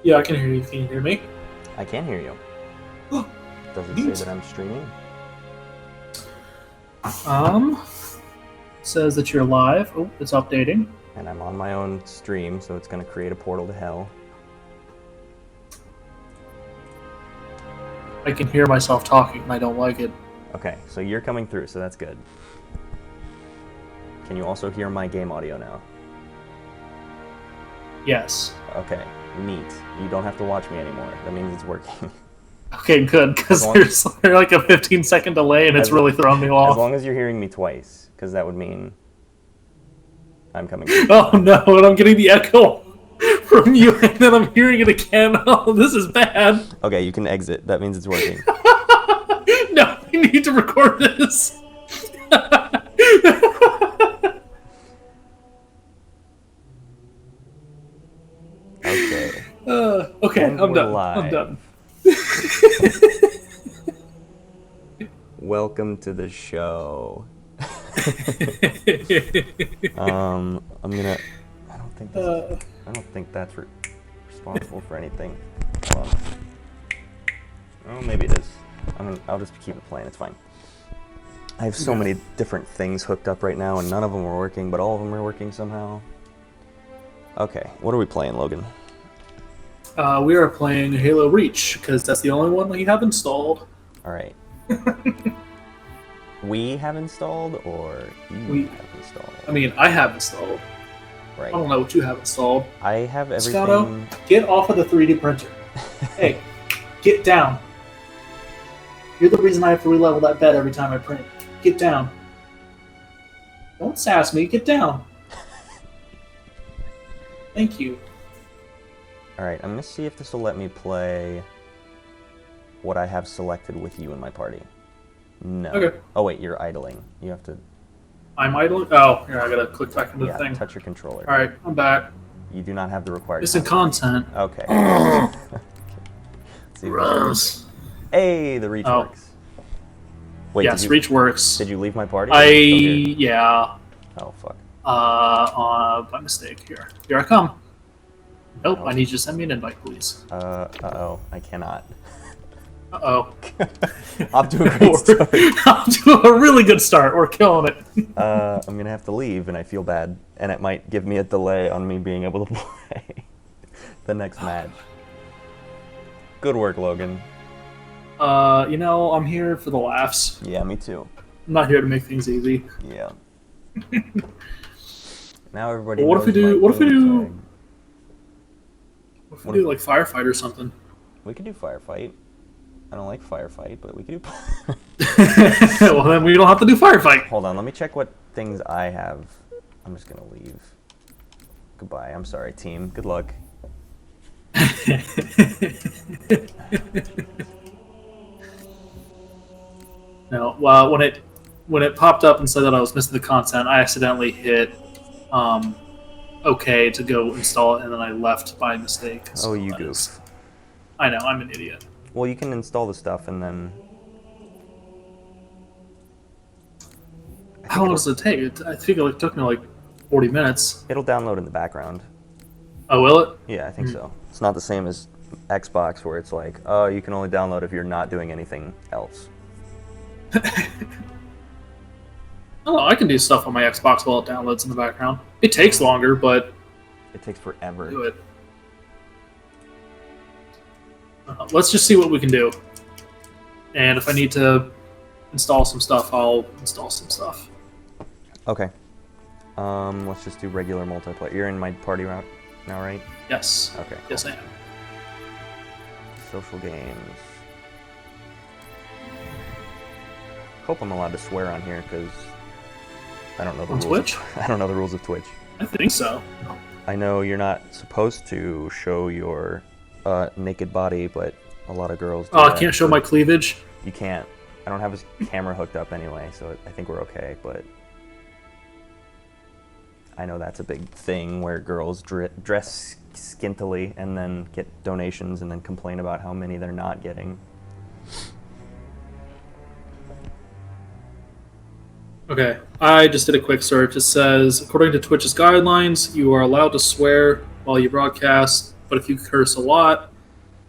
Yeah, I can hear you. Can you hear me? I can hear you. Does it Neat. say that I'm streaming? Says that you're live. Oh, it's updating. And I'm on my own stream, so it's going to create a portal to hell. I can hear myself talking, and I don't like it. Okay, so you're coming through, so that's good. Can you also hear my game audio now? Yes. Okay, neat. You don't have to watch me anymore. That means it's working. Okay, good, because there's like a 15-second delay, and it's really throwing me off. As long as you're hearing me twice, because that would mean I'm coming through. Oh no, and I'm getting the echo from you, and then I'm hearing it again. Oh, this is bad. Okay, you can exit. That means it's working. No, I need to record this. Okay. Okay, And I'm we're done. live. I'm done. Welcome to the show. I'm gonna. I don't think that's responsible for anything. Hold on. Oh, maybe it is. I'll just keep it playing. It's fine. I have so many different things hooked up right now, and none of them are working, but all of them are working somehow. Okay, what are we playing, Logan? We are playing Halo Reach, because that's the only one we have installed. Alright. We have installed, or you have installed? I mean, I have installed. Right. I don't know what you have installed. I have everything... Scotto, get off of the 3D printer. Hey, get down. You're the reason I have to relevel that bed every time I print. Get down. Don't sass me, get down. Thank you. Alright, I'm gonna see if this will let me play what I have selected with you in my party. No. Okay. Oh wait, you're idling. You have to... I'm idling? Oh, here, I gotta click back into the thing. touch your controller. Alright, I'm back. You do not have the required Missing content. Okay. See, Gross. hey, the reach works. Wait, yes, Reach works. Did you leave my party? Yeah. Oh, fuck. By mistake here. Here I come. Nope, I need you to send me an invite, please. Uh-oh, I cannot. Uh-oh. Off to a great start. Off to a really good start. We're killing it. I'm gonna have to leave, and I feel bad, and it might give me a delay on me being able to play the next match. Good work, Logan. I'm here for the laughs. Yeah, me too. I'm not here to make things easy. Yeah. Now everybody. Well, what if we do like firefight or something? We could do firefight. I don't like firefight, but we could do. Well, then we don't have to do firefight. Hold on, let me check what things I have. I'm just gonna leave. Goodbye. I'm sorry, team. Good luck. No, well, when it popped up and said that I was missing the content, I accidentally hit OK to go install it, and then I left by mistake. So you goof. I know, I'm an idiot. Well, you can install the stuff and then... How long does it take? I think it took me like 40 minutes. It'll download in the background. Oh, will it? Yeah, I think so. It's not the same as Xbox where it's like, oh, you can only download if you're not doing anything else. Oh, I can do stuff on my Xbox while it downloads in the background. It takes longer, but... It takes forever. Do it. Let's just see what we can do. And if I need to install some stuff, I'll install some stuff. Okay. Let's just do regular multiplayer. You're in my party route now, right? Yes. Okay. Cool. Yes, I am. Social games. Hope I'm allowed to swear on here because I don't know the rules. Twitch? I don't know the rules of Twitch. I think so. I know you're not supposed to show your naked body, but a lot of girls do. Oh, I can't show my cleavage? You can't. I don't have a camera hooked up anyway, so I think we're okay, but I know that's a big thing where girls dress scantily and then get donations and then complain about how many they're not getting. Okay, I just did a quick search. It says, according to Twitch's guidelines, you are allowed to swear while you broadcast but if you curse a lot,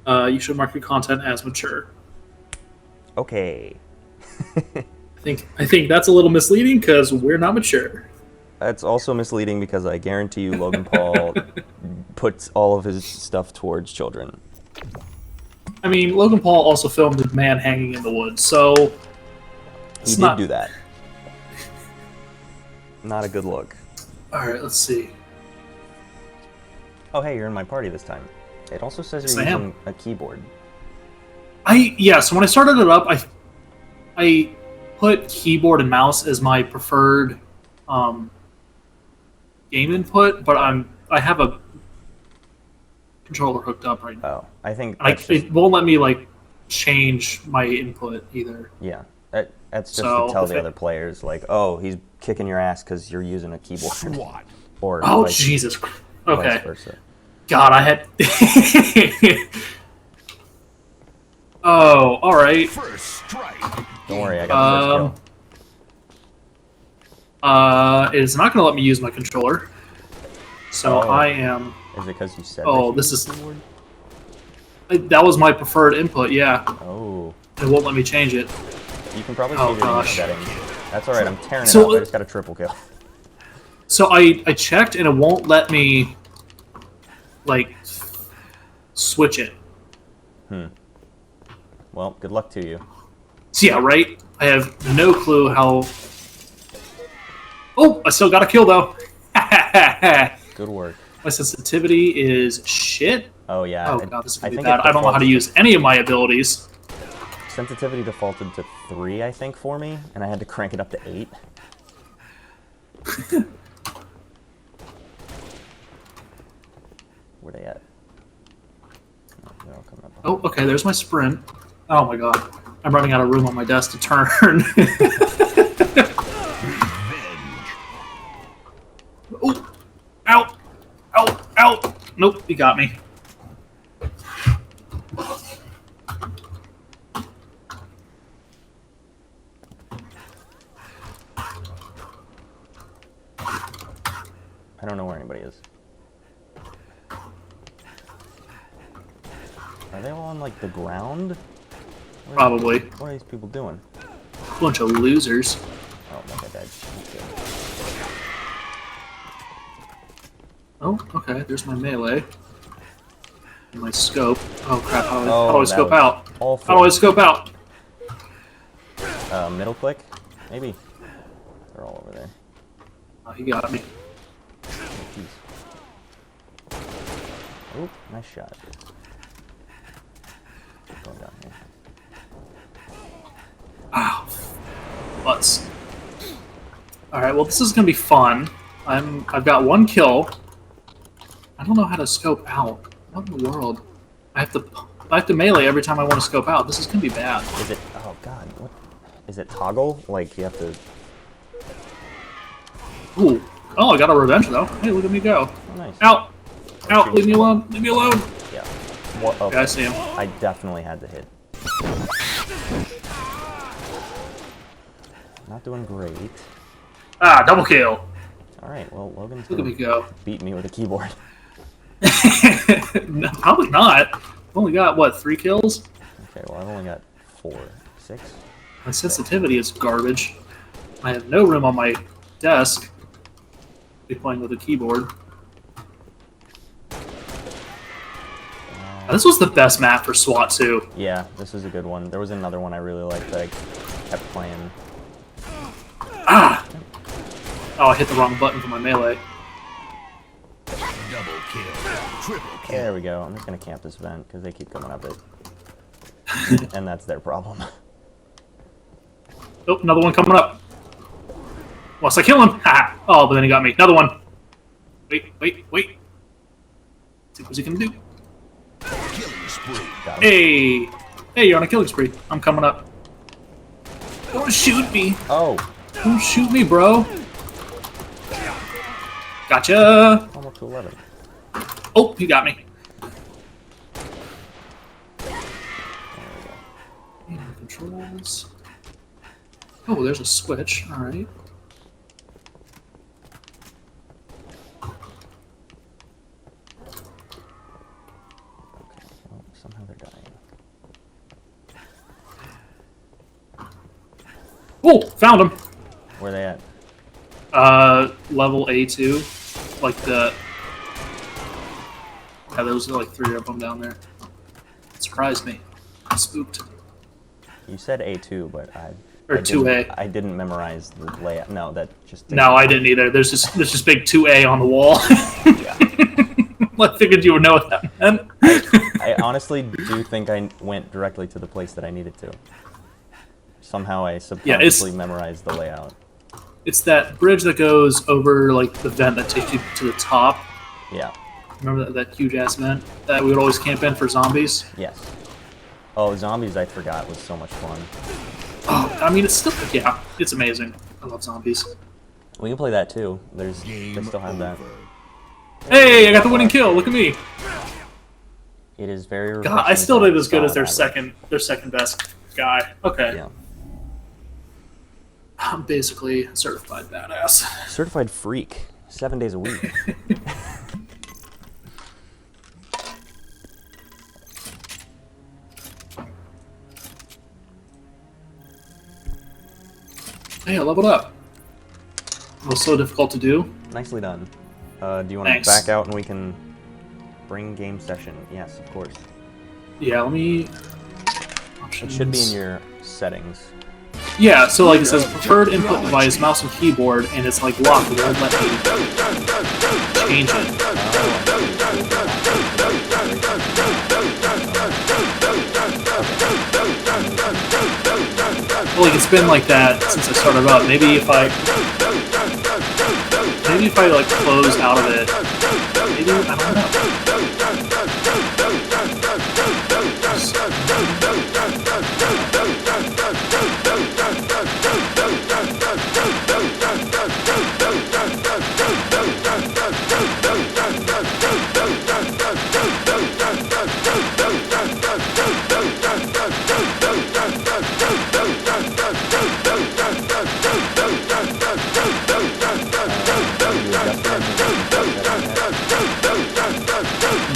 you should mark your content as mature. Okay. I think that's a little misleading because we're not mature. That's also misleading because I guarantee you Logan Paul puts all of his stuff towards children. I mean, Logan Paul also filmed a man hanging in the woods, so he did do that. Not a good look. All right, let's see. Oh, hey, you're in my party this time. It also says you're using a keyboard. So when I started it up, I put keyboard and mouse as my preferred game input, but I have a controller hooked up right now. Oh, I think it won't let me like change my input either. Yeah, that's just to tell the other players like, oh, he's kicking your ass because you're using a keyboard. SWAT. Or Jesus. Okay. Vice versa. God, I had. Oh, all right. First strike. Don't worry, I got the first kill. It's not going to let me use my controller. So I am. Is it because you said? Oh, this is. That was my preferred input. Yeah. Oh. It won't let me change it. You can probably see your settings. That's all right. I'm tearing it up. I just got a triple kill. So I checked and it won't let me like switch it. Well, good luck to you. So yeah, right? I have no clue how... Oh, I still got a kill, though. Good work. My sensitivity is shit. Oh, yeah. Oh, God, this is going to be bad. I don't know how to use any of my abilities. Sensitivity defaulted to 3, I think, for me, and I had to crank it up to 8. Where they at? Oh, they're all coming up. Oh, okay, there's my sprint. Oh my god. I'm running out of room on my desk to turn. Oh! Out! Out! Out! Nope, he got me. I don't know where anybody is. Are they all on, like, the ground? Probably. What are these people doing? Bunch of losers. Oh, my god, that's good. Oh, okay, there's my melee. And my scope. Oh crap, how do I scope out? How do I scope out? Middle click? Maybe. They're all over there. Oh, he got me. Oh, nice shot. Going down here. Ow. Butts. Alright, well this is gonna be fun. I've got one kill. I don't know how to scope out. What in the world? I have to melee every time I want to scope out. This is gonna be bad. Is it oh god, what is it toggle? Like you have to Ooh. Oh, I got a revenge though. Hey, look at me go. Oh nice. Out! Out! Leave me alone! Leave me alone! Yeah. What okay. Yeah, I see him. I definitely had to hit. Not doing great. Ah, double kill! Alright, well Logan's Look at me go. beat me with a keyboard. No, probably not. I've only got, what, 3 kills? Okay, well I've only got 4. 6? My sensitivity is garbage. I have no room on my desk to be playing with a keyboard. This was the best map for SWAT 2. Yeah, this is a good one. There was another one I really liked that I kept playing. Ah! Oh, I hit the wrong button for my melee. Double kill. Triple kill. There we go. I'm just gonna camp this vent because they keep coming up it. And that's their problem. Oh, another one coming up. Once I kill him, ha! Oh, but then he got me. Another one. Wait. Let's see what's he gonna do. Killing spree. Hey, you're on a killing spree. I'm coming up. Don't shoot me. Oh, Don't shoot me, bro. Gotcha. almost to 11. Oh, he got me. Controls. Oh, there's a switch. All right. Oh, found him. Where they at? Level A2. Like the... Yeah, those are like 3 of them down there. It surprised me. I'm spooked. You said A2, but Or 2A. I didn't memorize the layout. No, that just... No, I didn't either. There's just big 2A on the wall. I figured you would know what that meant. I honestly do think I went directly to the place that I needed to. Somehow I subconsciously memorized the layout. It's that bridge that goes over like the vent that takes you to the top. Yeah. Remember that huge ass vent that we would always camp in for zombies? Yes. Oh, zombies I forgot was so much fun. Oh, I mean, it's still, yeah, it's amazing. I love zombies. We can play that too. They still have that. Hey, I got the winning kill. Look at me. It is very. God, I still did as good as their average. second best guy. Okay. Yeah. I'm basically a certified badass. Certified freak. 7 days a week. Hey, I leveled up. It was so difficult to do. Nicely done. Do you want Thanks. to back out and we can bring game session? Yes, of course. Yeah, let me... It should be in your settings. Yeah, so like it says preferred input device, mouse and keyboard, and it's like locked. It won't let me change it. Well, like it's been like that since I started up. Maybe if I like close out of it, maybe I don't know.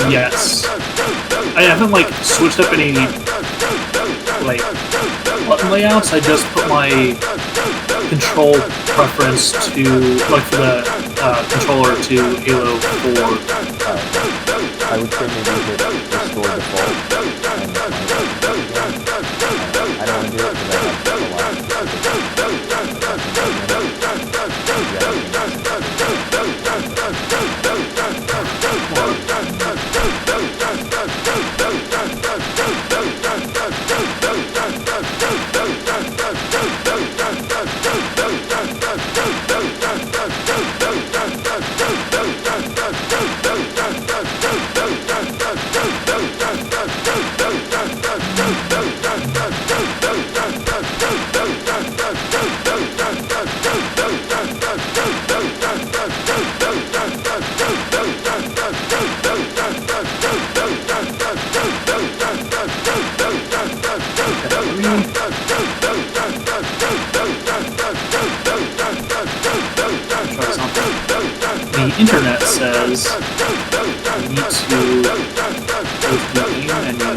Yes. I haven't like switched up any like button layouts. I just put my control preference to like for the controller to Halo 4. I would say maybe hit restore default. I don't want to do it because I The internet says I need to go to the game menu,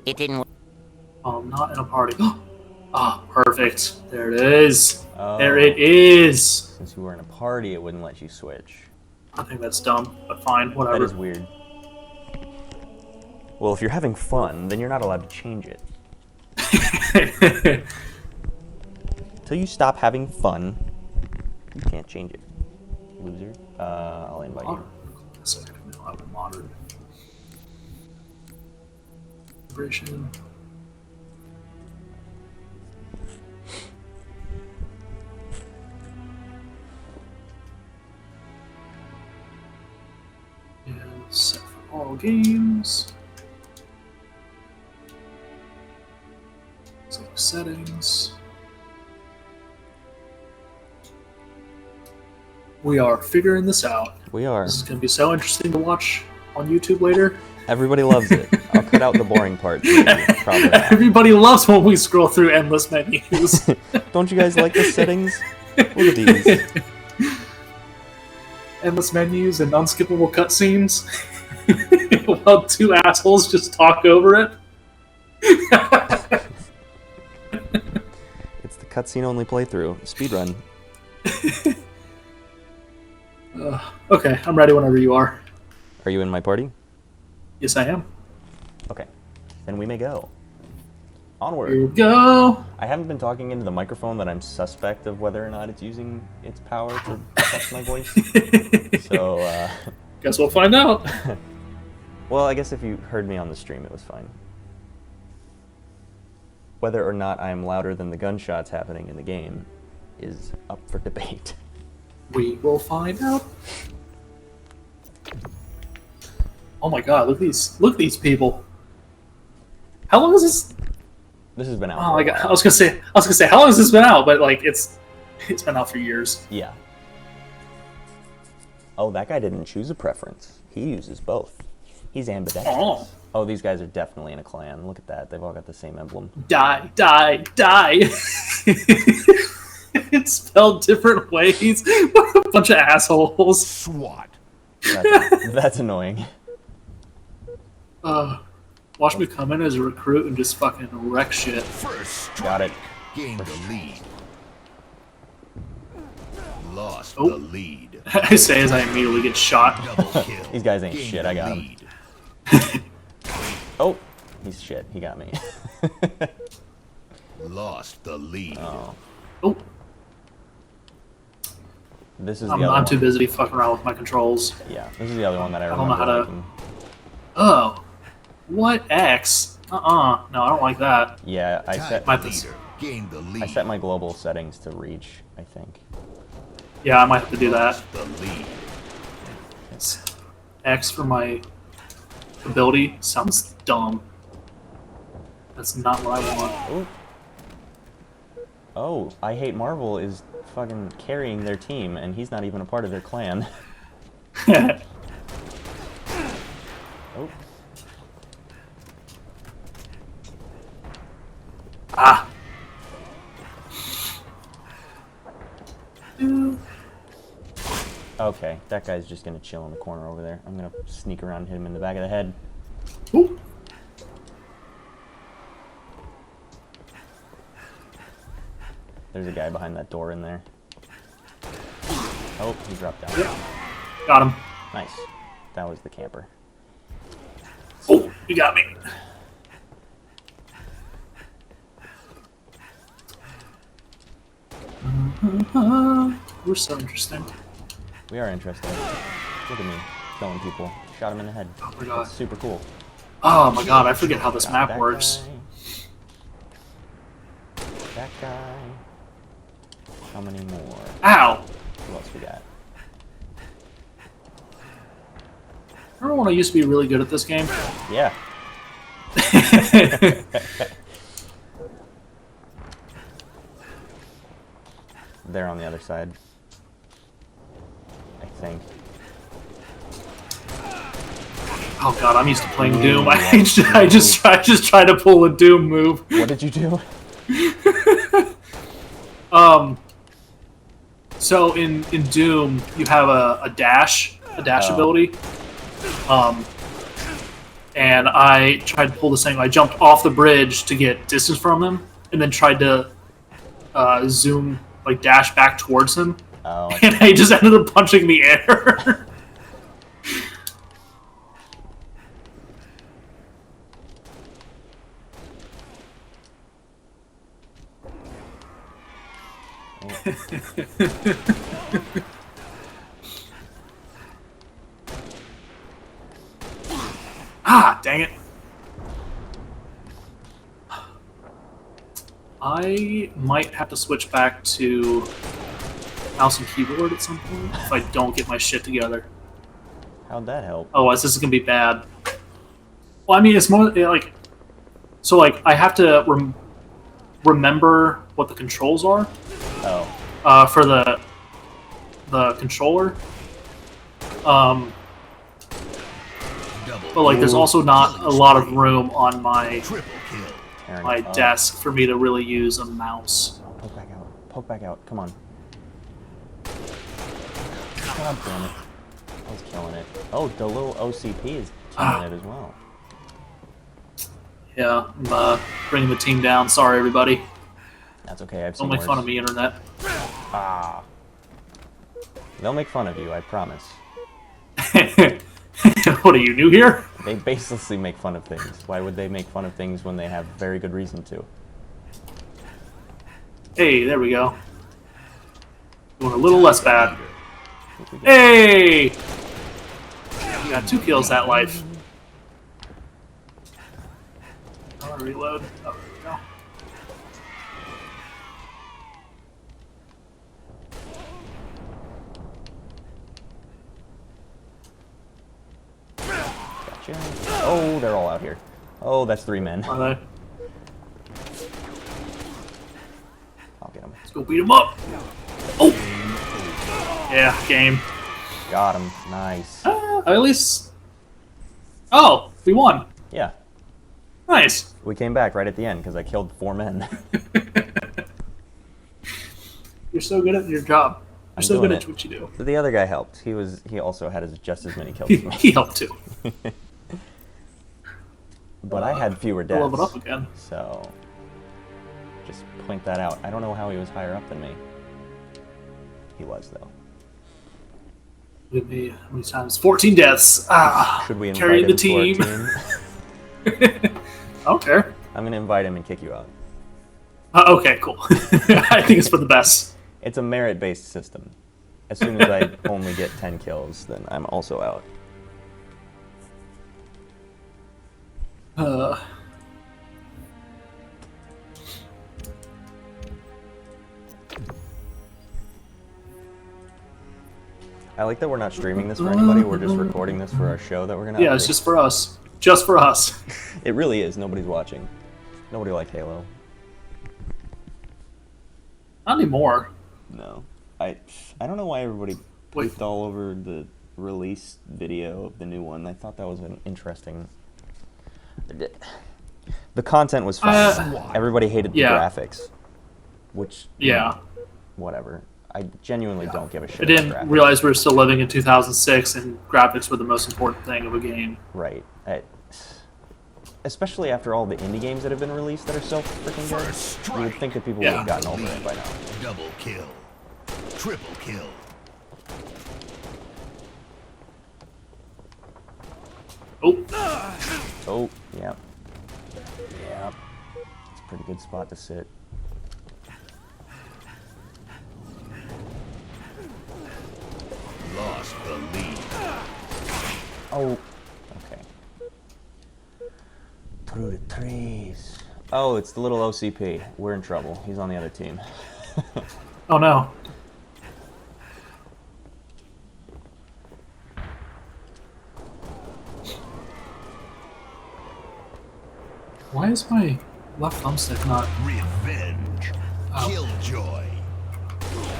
It didn't work. Oh, I'm not in a party. Ah, perfect. There it is. Oh. There it is. Since you were in a party, it wouldn't let you switch. I think that's dumb, but fine, That whatever. is weird. Well, if you're having fun, then you're not allowed to change it. Till you stop having fun, you can't change it. Loser. I'll invite you. So I have modern vibration. And set for all games. So settings. We are figuring this out. We are. This is going to be so interesting to watch on YouTube later. Everybody loves it. I'll cut out the boring parts. Probably not. Everybody loves when we scroll through endless menus. Don't you guys like the settings? Look at these. endless menus and unskippable cutscenes while two assholes just talk over it. It's the cutscene only playthrough. Speedrun. Okay, I'm ready whenever you are. Are you in my party? Yes, I am. Okay. Then we may go. Here Onward. we go. I haven't been talking into the microphone that I'm suspect of whether or not it's using its power to affect my voice. So, Guess we'll find out. well, I guess if you heard me on the stream, it was fine. Whether or not I'm louder than the gunshots happening in the game is up for debate. We will find out. Oh my god, look at these people. How long is this? This has been out. Oh for my a god, while. I was gonna say, how long has this been out? But like, it's been out for years. Yeah. Oh, that guy didn't choose a preference. He uses both. He's ambidextrous. Oh, Oh, these guys are definitely in a clan. Look at that. They've all got the same emblem. die, die, die. It's spelled different ways. What a bunch of assholes. SWAT. That's annoying. Watch me come in as a recruit and just fucking wreck shit. First strike. Got it. Gained the lead. Lost Oh. the lead. I say as I immediately get shot. Double kill. These guys ain't Gained shit, the I got 'em. lead. Oh, he's shit. He got me. Lost the lead. Oh, Oh, this is the I'm other too one. busy fucking around with my controls. Yeah, this is the other one that I don't know remember how to- liking. Oh, what X? No, I don't like that. Yeah, I Tied set the my- leader. Gained the lead. I set my global settings to reach, I think. Yeah, I might have to do that. Lost the lead. It's X for my ability sounds dumb. That's not what I want. Oh. Oh, I Hate Marvel is fucking carrying their team, and he's not even a part of their clan. Oh, Ah. okay. That guy's just gonna chill in the corner over there. I'm gonna sneak around and hit him in the back of the head. Ooh. There's a guy behind that door in there. Oh, he dropped down. Yeah. Got him. Nice. That was the camper. Oh, you got me. We're so interesting. We are interested. Look at me killing people. Shot him in the head. Oh my god. That's super cool. Oh my god, I forget how this Got map that works. guy. That guy. How many more? Ow! Who else we got? Remember when I used to be really good at this game? Yeah. They're on the other side. I think. Oh god, I'm used to playing Doom. I just try to pull a Doom move. What did you do? So in Doom, you have a dash Oh. ability. And I tried to pull this thing. I jumped off the bridge to get distance from him, and then tried to zoom, like dash back towards him, Oh, and I just ended up punching the air. Ah, dang it. I might have to switch back to mouse and keyboard at some point if I don't get my shit together. how'd that help? Otherwise, this is gonna be bad. Well, I mean, it's more like, so like I have to remember what the controls are Oh, for the controller. Double. But like, there's also not a lot of room on my Triple kill. Aaron, my desk for me to really use a mouse. Poke back out. Poke back out. Come on. God damn it. I was killing it. Oh, the little OCP is killing it as well. Yeah, I'm bringing the team down. Sorry, everybody. That's okay. I've Don't seen make worse. fun of me, internet. Ah. They'll make fun of you, I promise. What are you, new here? They baselessly make fun of things. Why would they make fun of things when they have very good reason to? Hey, there we go. Doing a little less bad. Hey! You got 2 kills that life. I'll reload. Oh, there we go. Gotcha. Oh, they're all out here. Oh, that's 3 men. Are they? I'll get them. Let's go beat him up. Oh! Yeah, game. Got him. Nice. At least... Oh, we won. Yeah. Nice. We came back right at the end because I killed 4 men. You're so good at your job. You're I'm so doing good at it. what you do. The other guy helped. He also had just as many kills as me. He helped too. But I had fewer I'll deaths. level up again. So just point that out. I don't know how he was higher up than me. He was though. Give me how many times? 14 deaths. Ah, Should we invite carrying him the team. to our team? I don't care. I'm gonna invite him and kick you out. Okay, cool. I think it's for the best. It's a merit-based system. As soon as I only get 10 kills, then I'm also out. I like that we're not streaming this for anybody. We're just recording this for our show that we're gonna. Yeah, it's upload. just for us. Just for us. It really is. Nobody's watching. Nobody liked Halo. Not anymore. No. I don't know why everybody Wait. pooped all over the release video of the new one. I thought that was an interesting. The content was fine. Everybody hated the yeah. graphics, which Yeah. whatever. I genuinely don't give a shit. I didn't about graphics. realize we were still living in 2006 and graphics were the most important thing of a game. Right. Especially after all the indie games that have been released that are so freaking good, you would think that people would have gotten over it by now. Double kill. Triple kill. Oh, Oh, yeah. Yeah. It's a pretty good spot to sit. Lost the lead. Oh, okay. Through the trees. Oh, it's the little OCP. We're in trouble. He's on the other team. oh no. Why is my left thumbstick not... Revenge. Oh. Killjoy.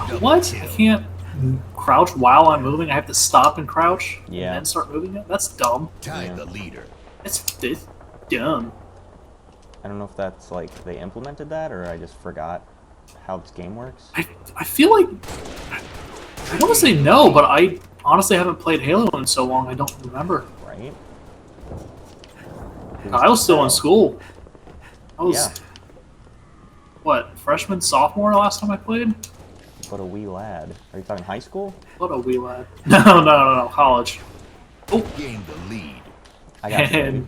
Double What? kill. I can't crouch while I'm moving? I have to stop and crouch Yeah. and then start moving it? That's dumb. Tied Yeah. the leader. It's dumb. I don't know if that's like they implemented that or I just forgot how this game works. I feel like... I want to say no, but I honestly haven't played Halo in so long, I don't remember. Right? I was still in school. I was, Yeah. what, freshman, sophomore last time I played? But a wee lad. Are you talking high school? What a wee lad. No, college. Gained the lead. I got you. And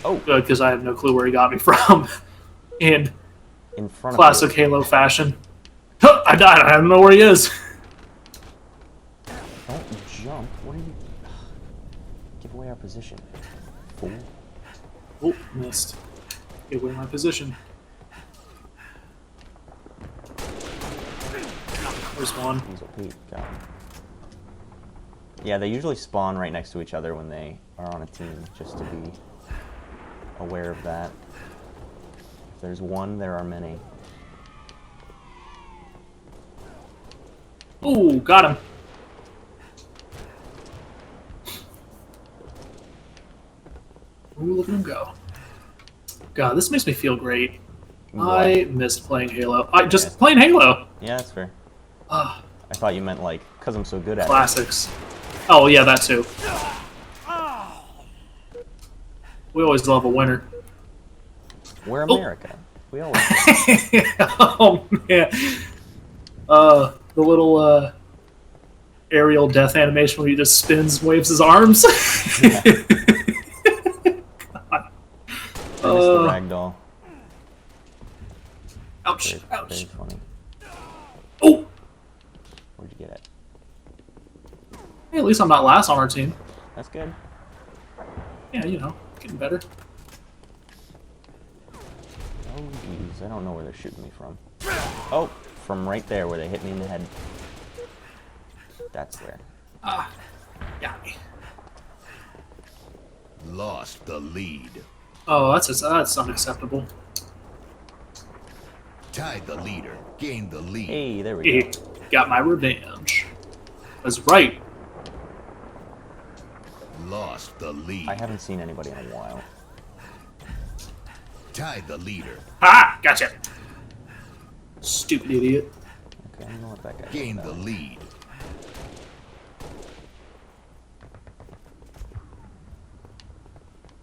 Oh, good, because I have no clue where he got me from. In in front classic of you. Halo fashion. I died, I don't know where he is. Don't jump. What are you... Give away our position. Fool. Oh, missed. Give away my position. There's one. Weasel Pete. Got him. Yeah, they usually spawn right next to each other when they are on a team, just to be aware of that. If there's one, there are many. Oh, got him. Ooh, look at him go. God, this makes me feel great. I missed playing Halo. Playing Halo. Yeah, that's fair. Ah, I thought you meant like, because I'm so good at it. classics. Oh yeah, that too. We always love a winner. We're America. We always. Oh man. The little aerial death animation where he just spins, and waves his arms. Yeah. God. I miss the ragdoll. Ouch! Very, Ouch! very funny. Oh! Where'd you get it? Hey, at least I'm not last on our team. That's good. Yeah, you know, getting better. Oh, jeez. I don't know where they're shooting me from. Oh, from right there where they hit me in the head. That's where. Ah, got me. Lost the lead. Oh, that's unacceptable. Tied the leader. Gained the lead. Hey, there we go. Got my revenge. That's right. Lost the lead. I haven't seen anybody in a while. Tied the leader. Ah, gotcha. Stupid idiot. Okay, I know what that guy Gained did the now. lead.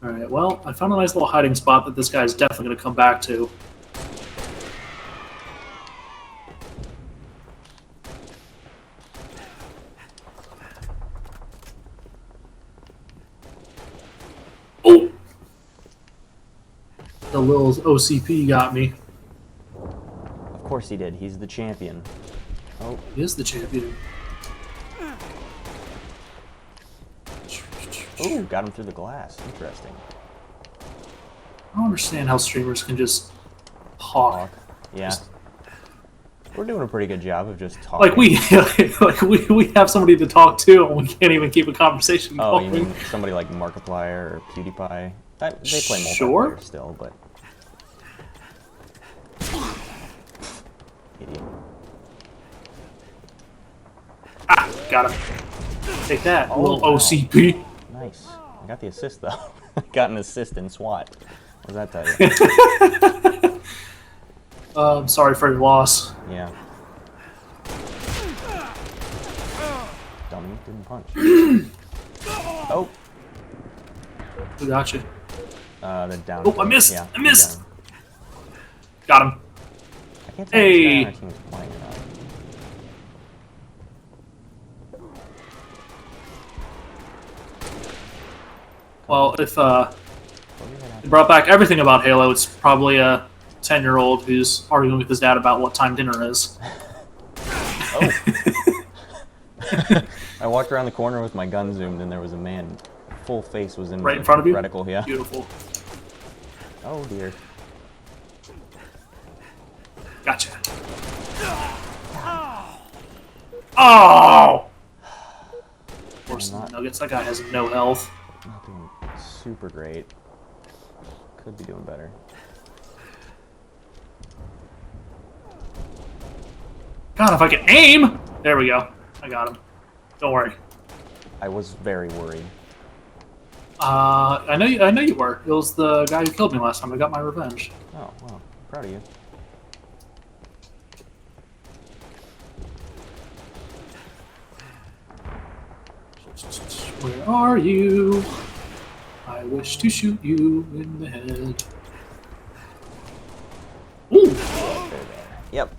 Alright, well, I found a nice little hiding spot that this guy's definitely going to come back to. Oh! The little OCP got me. Of course he did. He's the champion. Oh, He is the champion. ooh, got him through the glass. Interesting. I don't understand how streamers can just talk. Yeah. We're doing a pretty good job of just talking. Like we have somebody to talk to, and we can't even keep a conversation Oh, going. you mean somebody like Markiplier or PewDiePie? They play multiplayer Sure. still, but... Idiot. Ah, got him. Take that, Oh, little wow. OCP. Nice. I got the assist, though. Got an assist in SWAT. What does that tell you? I'm sorry for your loss. Yeah. Dummy, didn't punch. Oh! We got you. The down. Oh, I missed! Yeah, I missed! down. Got him. I can't tell if Hey. this guy on our team is playing or not. Well, if What did that you happen? brought back everything about Halo, it's probably a 10-year-old who's arguing with his dad about what time dinner is. Oh! I walked around the corner with my gun zoomed, and there was a man. Full face was in Right in front of you? reticle, yeah. Beautiful. Oh dear. Gotcha. Oh! Force I'm not- nuggets. That guy has no health. Not doing super great. Could be doing better. God, if I can aim! There we go. I got him. Don't worry. I was very worried. I know you were. It was the guy who killed me last time. I got my revenge. Oh, well, proud of you. Where are you? I wish to shoot you in the head. Ooh! There. Yep.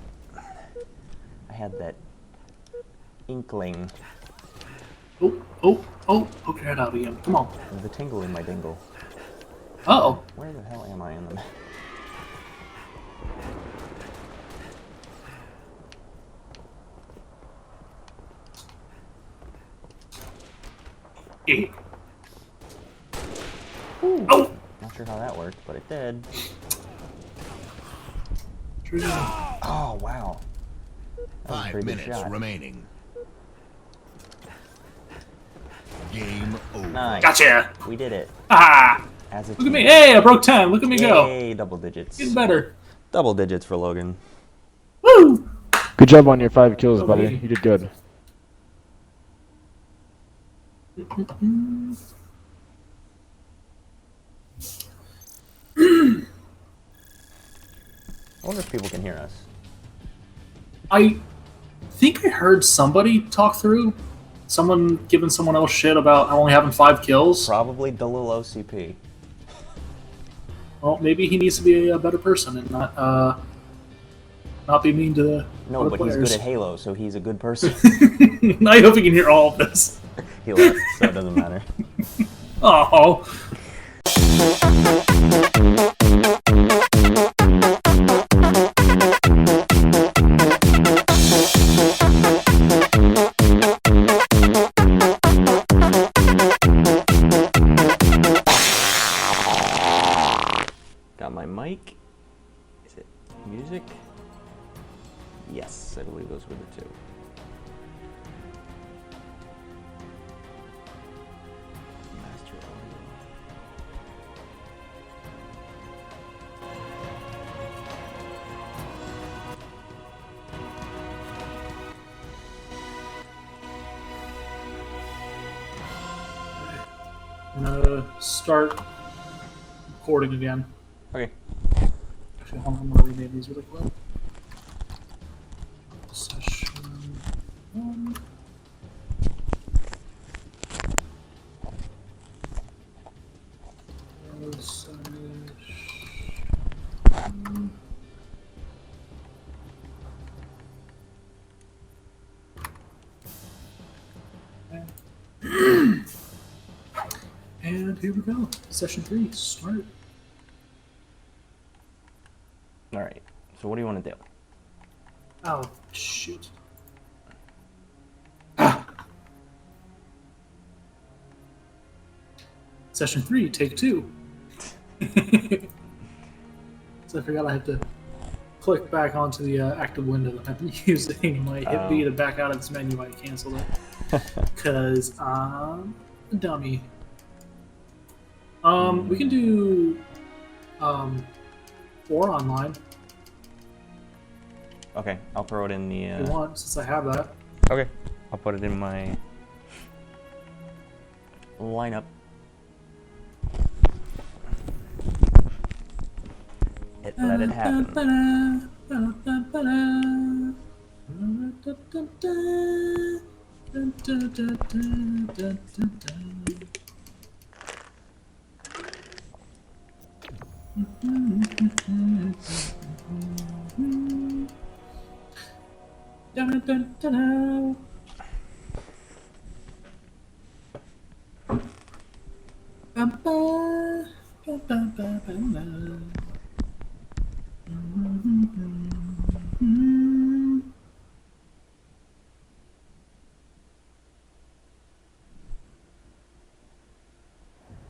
I had that inkling, Oh, poke your head out again. Come on. the tingle in my dingle. Uh-oh. Where the hell am I in the map? Eh. Oh! Not sure how that worked, but it did. True. Oh, wow. That was a 5 pretty good minutes shot. remaining. Game over. Nice. Gotcha! We did it. Ah! As a Look at me. Hey, I broke 10. Look at me go. Yay, double digits. Getting better. Double digits for Logan. Woo! Good job on your 5 kills, Oh, buddy. yeah. You did good. I wonder if people can hear us. I think I heard somebody talk through Someone giving someone else shit about only having 5 kills? Probably the little OCP. Well, maybe he needs to be a better person and not be mean to No, other but players. he's good at Halo, so he's a good person. I hope you can hear all of this. He left, so it doesn't matter. Oh. Got my mic. Is it music? Yes, I believe those were the two. Master audio. I'm gonna start recording again. Okay. Actually, hold on, I'm gonna rename these really quick. Session 1. And here we go. Session 3, start. Alright, so what do you want to do? Oh, shoot. Session 3, take 2. So I forgot I have to click back onto the active window that I've been using. My hit B to back out of this menu, I canceled it. Because I'm a dummy. We can do 4 online Okay, I'll throw it in the. if you want, since I have that. Okay, I'll put it in my lineup. Let it happen.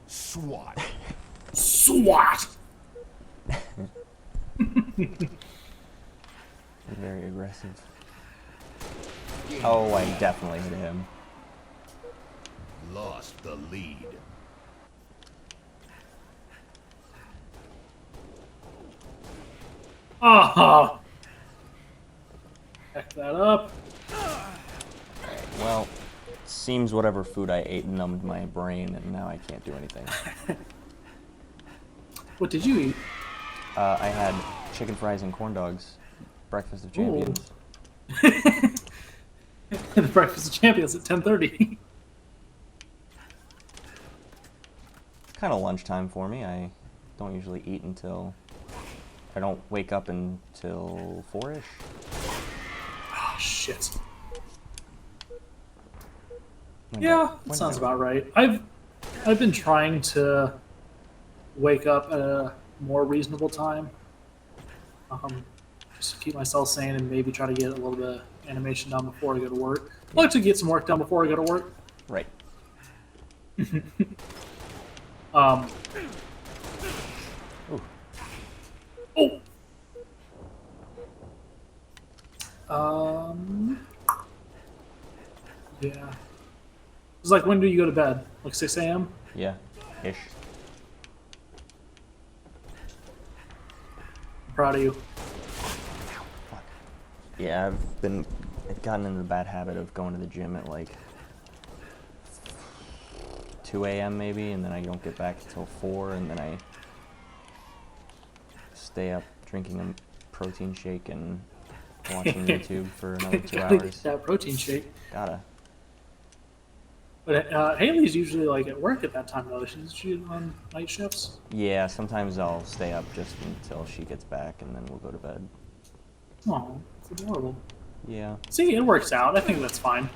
SWAT. SWAT! Very aggressive. Oh, I definitely hit him. Lost the lead. Ah! Back that up. Well, seems whatever food I ate numbed my brain, and now I can't do anything. What did you eat? I had chicken fries and corn dogs. Breakfast of champions. The Breakfast of Champions at 10:30. Kind of lunchtime for me. I don't usually eat until. I don't wake up until 4-ish. Oh, shit. When Yeah, did- that when sounds did- about right. I've been trying to wake up at a more reasonable time. Just to keep myself sane and maybe try to get a little bit of animation done before I go to work. I like to get some work done before I go to work. Right. Um, Ooh. oh! Yeah. It's like, when do you go to bed? Like 6 a.m.? Yeah. Ish. Proud of you. Yeah, I've gotten into the bad habit of going to the gym at like 2 a.m. maybe, and then I don't get back until 4, and then I stay up drinking a protein shake and watching YouTube for another 2 Gotta get hours. that protein shake. Gotta. But Haley's usually like at work at that time though. Isn't she on night shifts? Yeah, sometimes I'll stay up just until she gets back, and then we'll go to bed. Oh, it's adorable. Yeah, See, it works out. I think that's fine.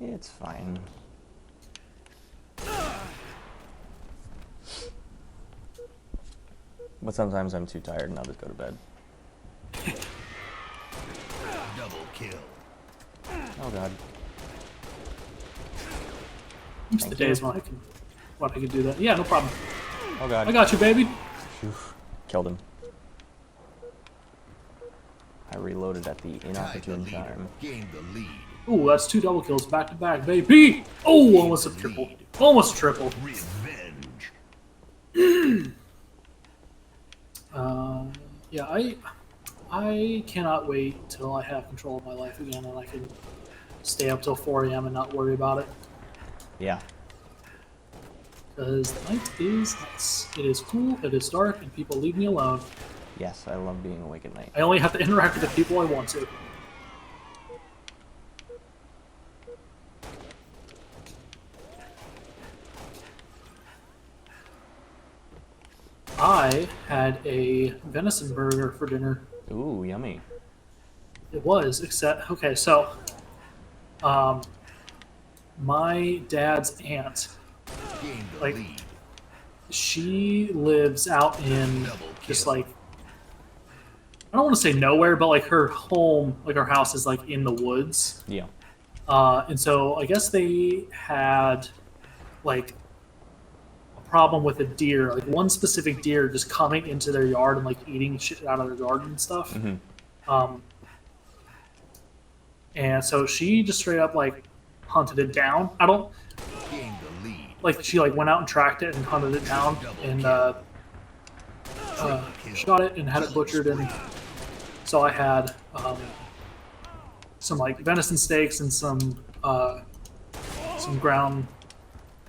it's fine. But sometimes I'm too tired and I'll just go to bed. Double kill. Oh god. It's the days when I can do that. Yeah, no problem. Oh god. I got you, baby. Phew. Killed him. I reloaded at the Tied the inopportune leader. time. Gained the lead. Ooh, that's 2 double kills back to back, baby. Oh, almost a triple. Almost triple. Revenge. Yeah, I cannot wait till I have control of my life again and I can stay up till 4 a.m. and not worry about it. Yeah. Because the night is nice. It is cool, it is dark, and people leave me alone. Yes, I love being awake at night. I only have to interact with the people I want to. I had a venison burger for dinner. Ooh, yummy. It was, except okay, so my dad's aunt, Gained the Like- lead. she lives out in Double just kill. like I don't want to say nowhere, but like her home, like her house is like in the woods. Yeah. And so I guess they had like a problem with a deer, like one specific deer just coming into their yard and like eating shit out of their garden and stuff. Mm-hmm. And so she just straight up like hunted it down. I don't Gained the lead. like she like went out and tracked it and hunted it down and shot it and had it butchered. And so I had some like venison steaks and some ground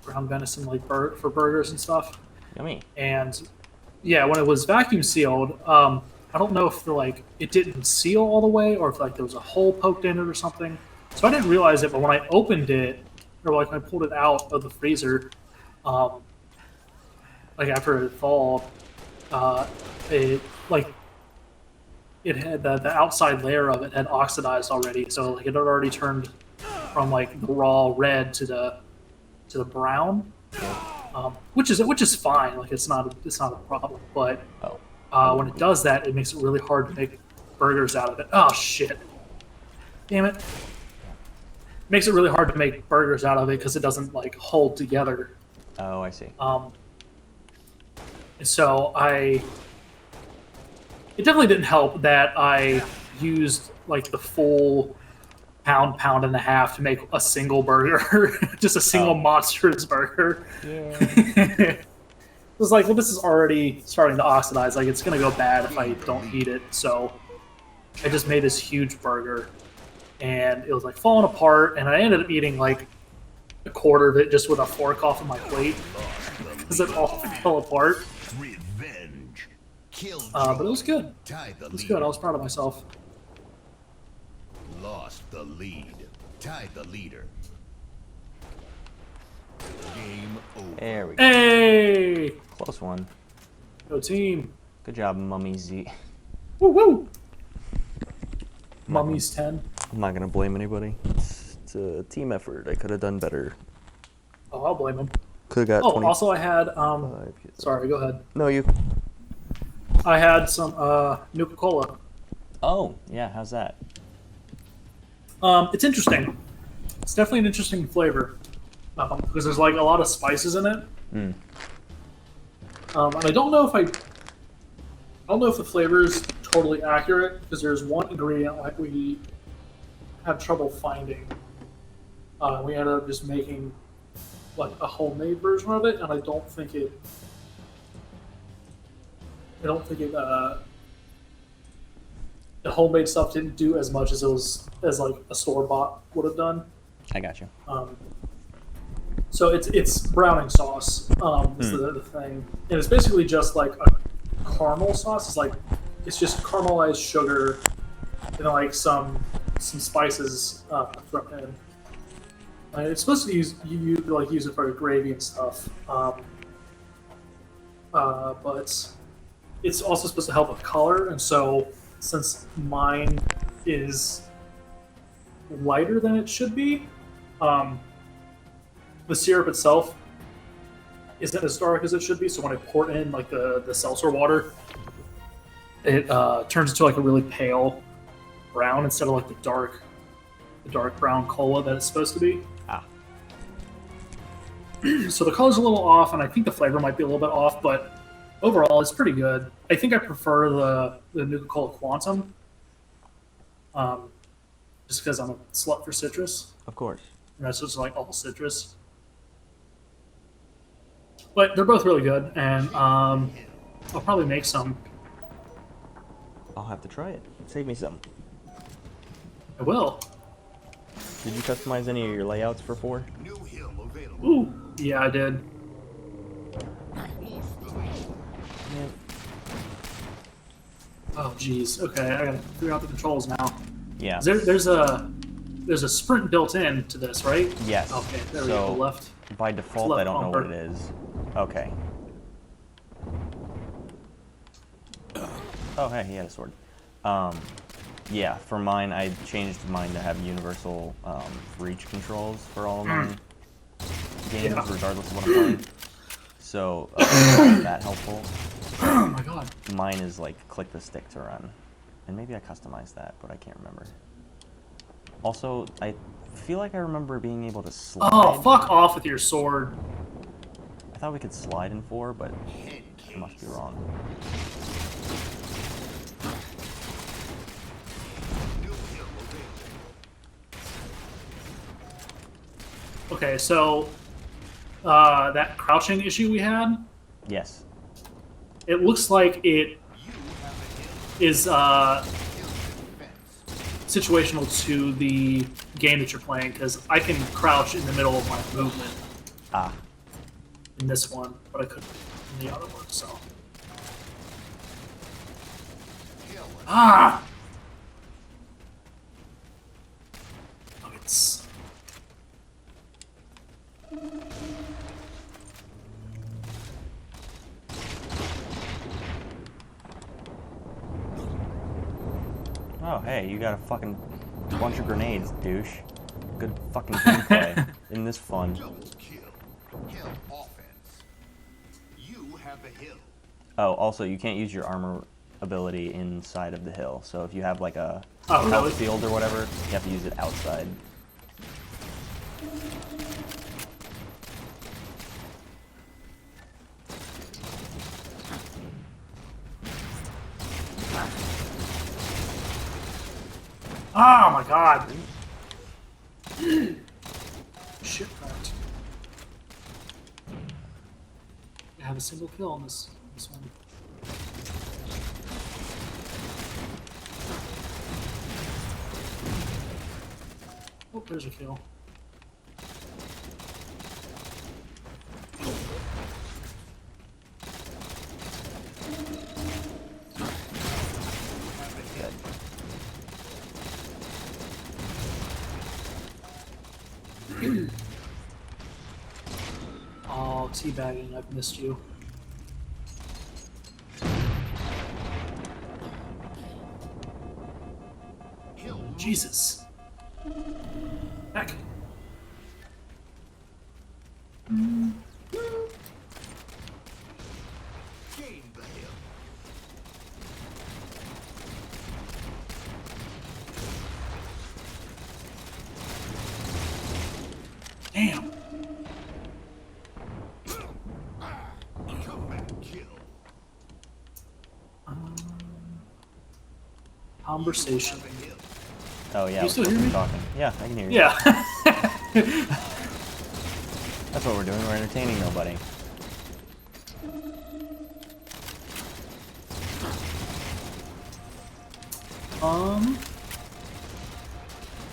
venison like for burgers and stuff. Yummy. And yeah, when it was vacuum sealed, I don't know if it didn't seal all the way or if like there was a hole poked in it or something. So I didn't realize it, but when I opened it or like when I pulled it out of the freezer, like after it thawed, it had the outside layer of it had oxidized already, so like it had already turned from like the raw red to the brown, which is fine. Like it's not a problem. But when it does that, it makes it really hard to make burgers out of it. Oh shit! Damn it! Makes it really hard to make burgers out of it because it doesn't like hold together. Oh, I see. So it definitely didn't help that I used like the full pound and a half to make a single burger, just a single monstrous burger. Yeah. It was like, well, this is already starting to oxidize. Like, it's gonna go bad if I don't eat it. So I just made this huge burger, and it was like falling apart. And I ended up eating like a quarter of it just with a fork off of my plate because it all fell apart. Revenge. Kill. But it was good. Tied the It was lead. good. I was proud of myself. Lost the lead. Tied the leader. Game over. There we go. Hey, Close one. go team! Good job, Mummy Z. Woo woo! Mummy's 10. I'm not gonna blame anybody. It's a team effort. I could have done better. Oh, I'll blame him. Could have got Oh, 20. also I had sorry, go ahead. No, you. I had some Nuka-Cola. Oh, yeah. How's that? It's interesting. It's definitely an interesting flavor because there's like a lot of spices in it. Mm. And I don't know if the flavor is totally accurate because there's one ingredient like we had trouble finding. We ended up just making like a homemade version of it, and I don't think it. The homemade stuff didn't do as much as like a store bought would have done. I got you. So it's browning sauce is the thing, and it's basically just like a caramel sauce. It's just caramelized sugar and then like some some spices from him. It's supposed to use use it for gravy and stuff, but it's also supposed to help with color. And so, since mine is lighter than it should be, the syrup itself isn't as dark as it should be. So when I pour in like the seltzer water, it turns into like a really pale brown instead of like the dark brown cola that it's supposed to be. Ah. So the color's a little off, and I think the flavor might be a little bit off, but overall it's pretty good. I think I prefer the Nuka-Cola Quantum, just because I'm a slut for citrus. Of course. And that's just like all citrus. But they're both really good, and I'll probably make some. I'll have to try it. Save me some. I will. Did you customize any of your layouts for 4? New hill available. Ooh, yeah, I did. Who's the lead? Yeah. Oh, jeez. Okay, I gotta figure out the controls now. Yeah. There's a sprint built in to this, right? Yes. Okay, there we So, go. Left. By default, left I don't know what bumper. it is. Okay. Oh, hey, he had a sword. Yeah, for mine, I changed mine to have universal reach controls for all of mine games, Yeah. regardless of what I'm playing. So, is that helpful? Oh my god. Mine is like click the stick to run. And maybe I customized that, but I can't remember. Also, I feel like I remember being able to slide. Oh, fuck off with your sword. I thought we could slide in 4, but I must be wrong. New hill available. Okay, so that crouching issue we had, Yes. it looks like it You have a hill. is Hill defense. situational to the game that you're playing, because I can crouch in the middle of my movement Ah. in this one, but I couldn't in the other one, so. Hill. Ah! It's... Oh, hey, you got a fucking bunch of grenades, douche. Good fucking gameplay. Isn't this fun? Double kill. Hill offense. You have the hill. Oh, also, you can't use your armor ability inside of the hill. So if you have like a Oh, really? outfield or whatever, you have to use it outside. Oh my god! Shit, right. I have a single kill on this one. Oh, there's a kill. Good. Oh, teabagging, I've missed you. Hill. Jesus. Heck. Gain the hill. Damn. Comeback kill. Conversation. The hill. Oh, yeah, You still hear we're me? talking. Yeah, I can hear you. Yeah. That's what we're doing. We're entertaining nobody.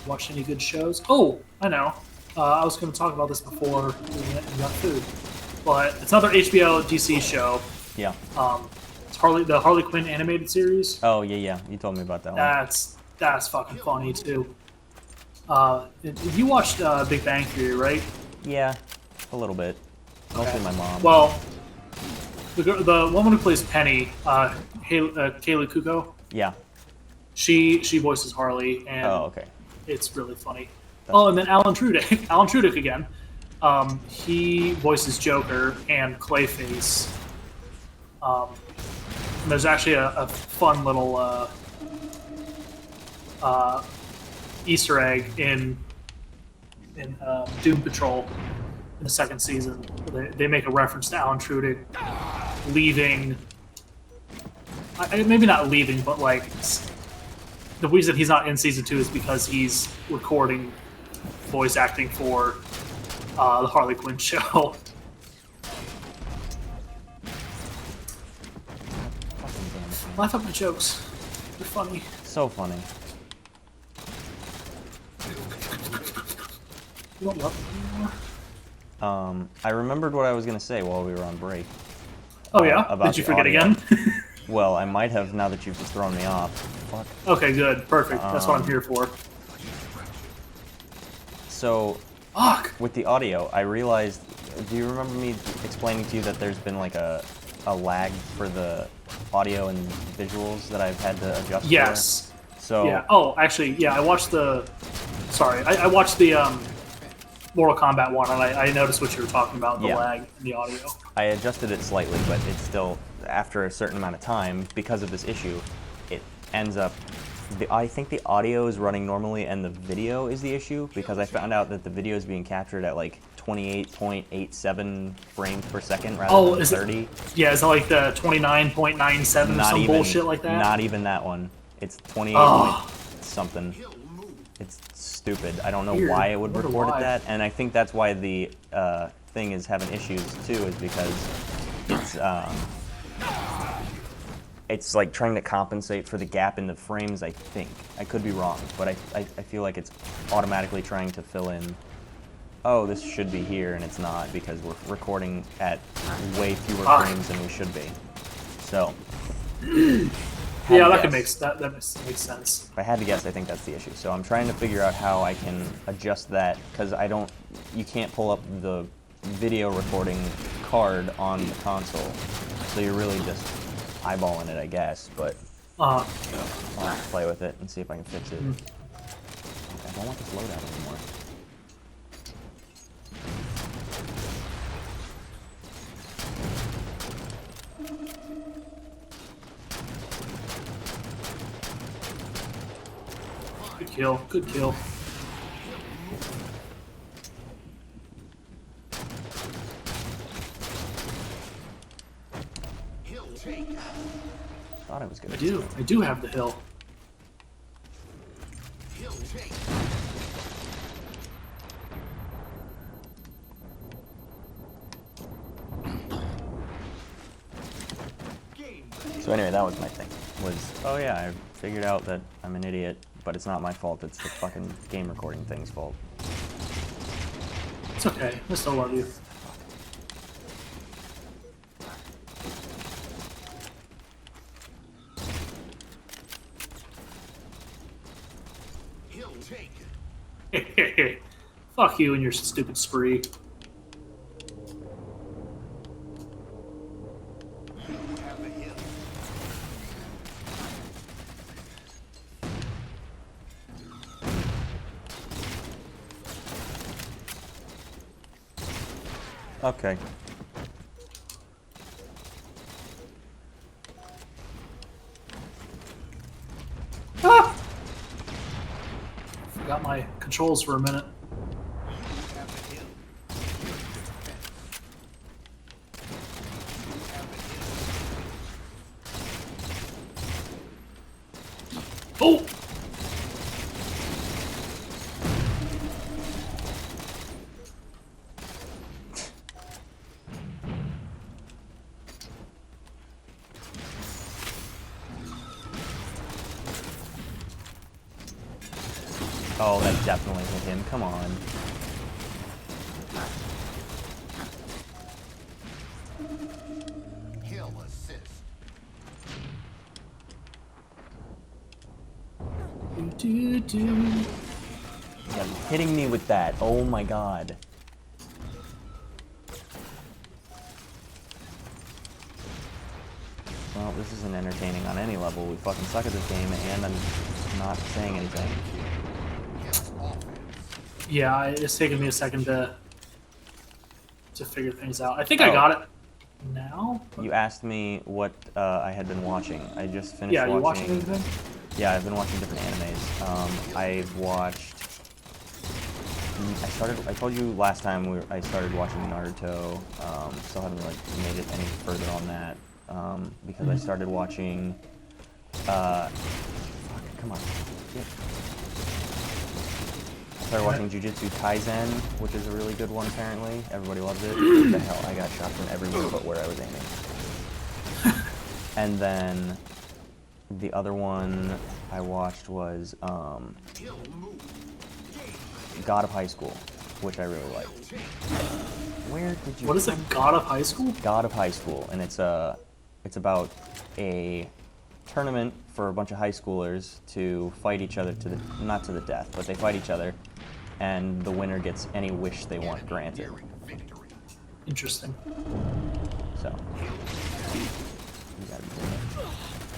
Watched any good shows? Oh, I know. I was going to talk about this before we got food, but it's another HBO DC show. Yeah. It's the Harley Quinn animated series. Oh, yeah, yeah. You told me about that one. That's That's fucking funny too. You watched Big Bang Theory, right? Yeah, a little bit. Mostly my mom. Well, the woman who plays Penny, Kaylee Kuko, Yeah. she voices Harley, and Oh, okay. it's really funny. That's Oh, and then Alan Tudyk, Alan Tudyk again. He voices Joker and Clayface. And there's actually a fun little Easter egg in Doom Patrol in the second season. They make a reference to Alan Tudyk leaving. Maybe not leaving, but like the reason he's not in season 2 is because he's recording voice acting for the Harley Quinn show. Fucking damn it, man. Laugh at my jokes. They're funny. So funny. You don't love me anymore? I remembered what I was gonna say while we were on break. Oh yeah? About Did you the forget audio. again? Well, I might have now that you've just thrown me off. Fuck. Okay, good. Perfect. That's what I'm here for. So, Fuck! with the audio, I realized. Do you remember me explaining to you that there's been like a lag for the audio and visuals that I've had to adjust? Yes. For? So. Yeah. Oh, actually, yeah, I watched the... Sorry, I watched the Mortal Kombat one, and I noticed what you were talking about, the Yeah. lag in the audio. I adjusted it slightly, but it's still, after a certain amount of time, because of this issue, it ends up, I think the audio is running normally and the video is the issue, because I found out that the video is being captured at like 28.87 frames per second rather than is 30. it? Yeah, is it like the 29.97 or some bullshit like that? Not even that one. It's 28 Oh. point something. It's stupid. I don't know Weird. why it would Wonder record why. it that, and I think that's why the thing is having issues too, is because it's like trying to compensate for the gap in the frames. I think I could be wrong, but I feel like it's automatically trying to fill in. Oh, this should be here, and it's not because we're recording at way fewer frames than we should be. So. Yeah, had to that guess. makes sense. If I had to guess, I think that's the issue. So I'm trying to figure out how I can adjust that, because you can't pull up the video recording card on the console. So you're really just eyeballing it, I guess, but I'll have to play with it and see if I can fix it. I don't want this loadout anymore. Good kill. Good kill. Thought I was good. I do have the hill. So anyway, that was my thing. Oh yeah, I figured out that I'm an idiot, but it's not my fault. It's the fucking game recording thing's fault. It's okay. I still love you. Fuck you and your stupid spree. Okay. Ah! Forgot my controls for a minute. Oh! Oh, that definitely hit him. Come on. Kill assist. do, do. Yeah, hitting me with that. Oh my god. Well, this isn't entertaining on any level. We fucking suck at this game, and I'm not saying anything. Yeah, it's taken me a second to figure things out. I think I got it now. You asked me what I had been watching. I just finished Yeah, you watching... watching anything? Yeah, I've been watching different animes. I've watched... I told you last time I started watching Naruto. Still haven't like made it any further on that. Because I started watching... fuck, come on. Shit. I started watching Jujutsu Kaisen, which is a really good one apparently. Everybody loves it. What the hell? I got shot from everywhere but where I was aiming. And then the other one I watched was God of High School, which I really liked. Where did you... What is it? God of High School? God of High School, and it's about a tournament for a bunch of high schoolers to fight each other to the, not to the death, but they fight each other, and the winner gets any wish they want granted. Interesting. So, you gotta be doing it.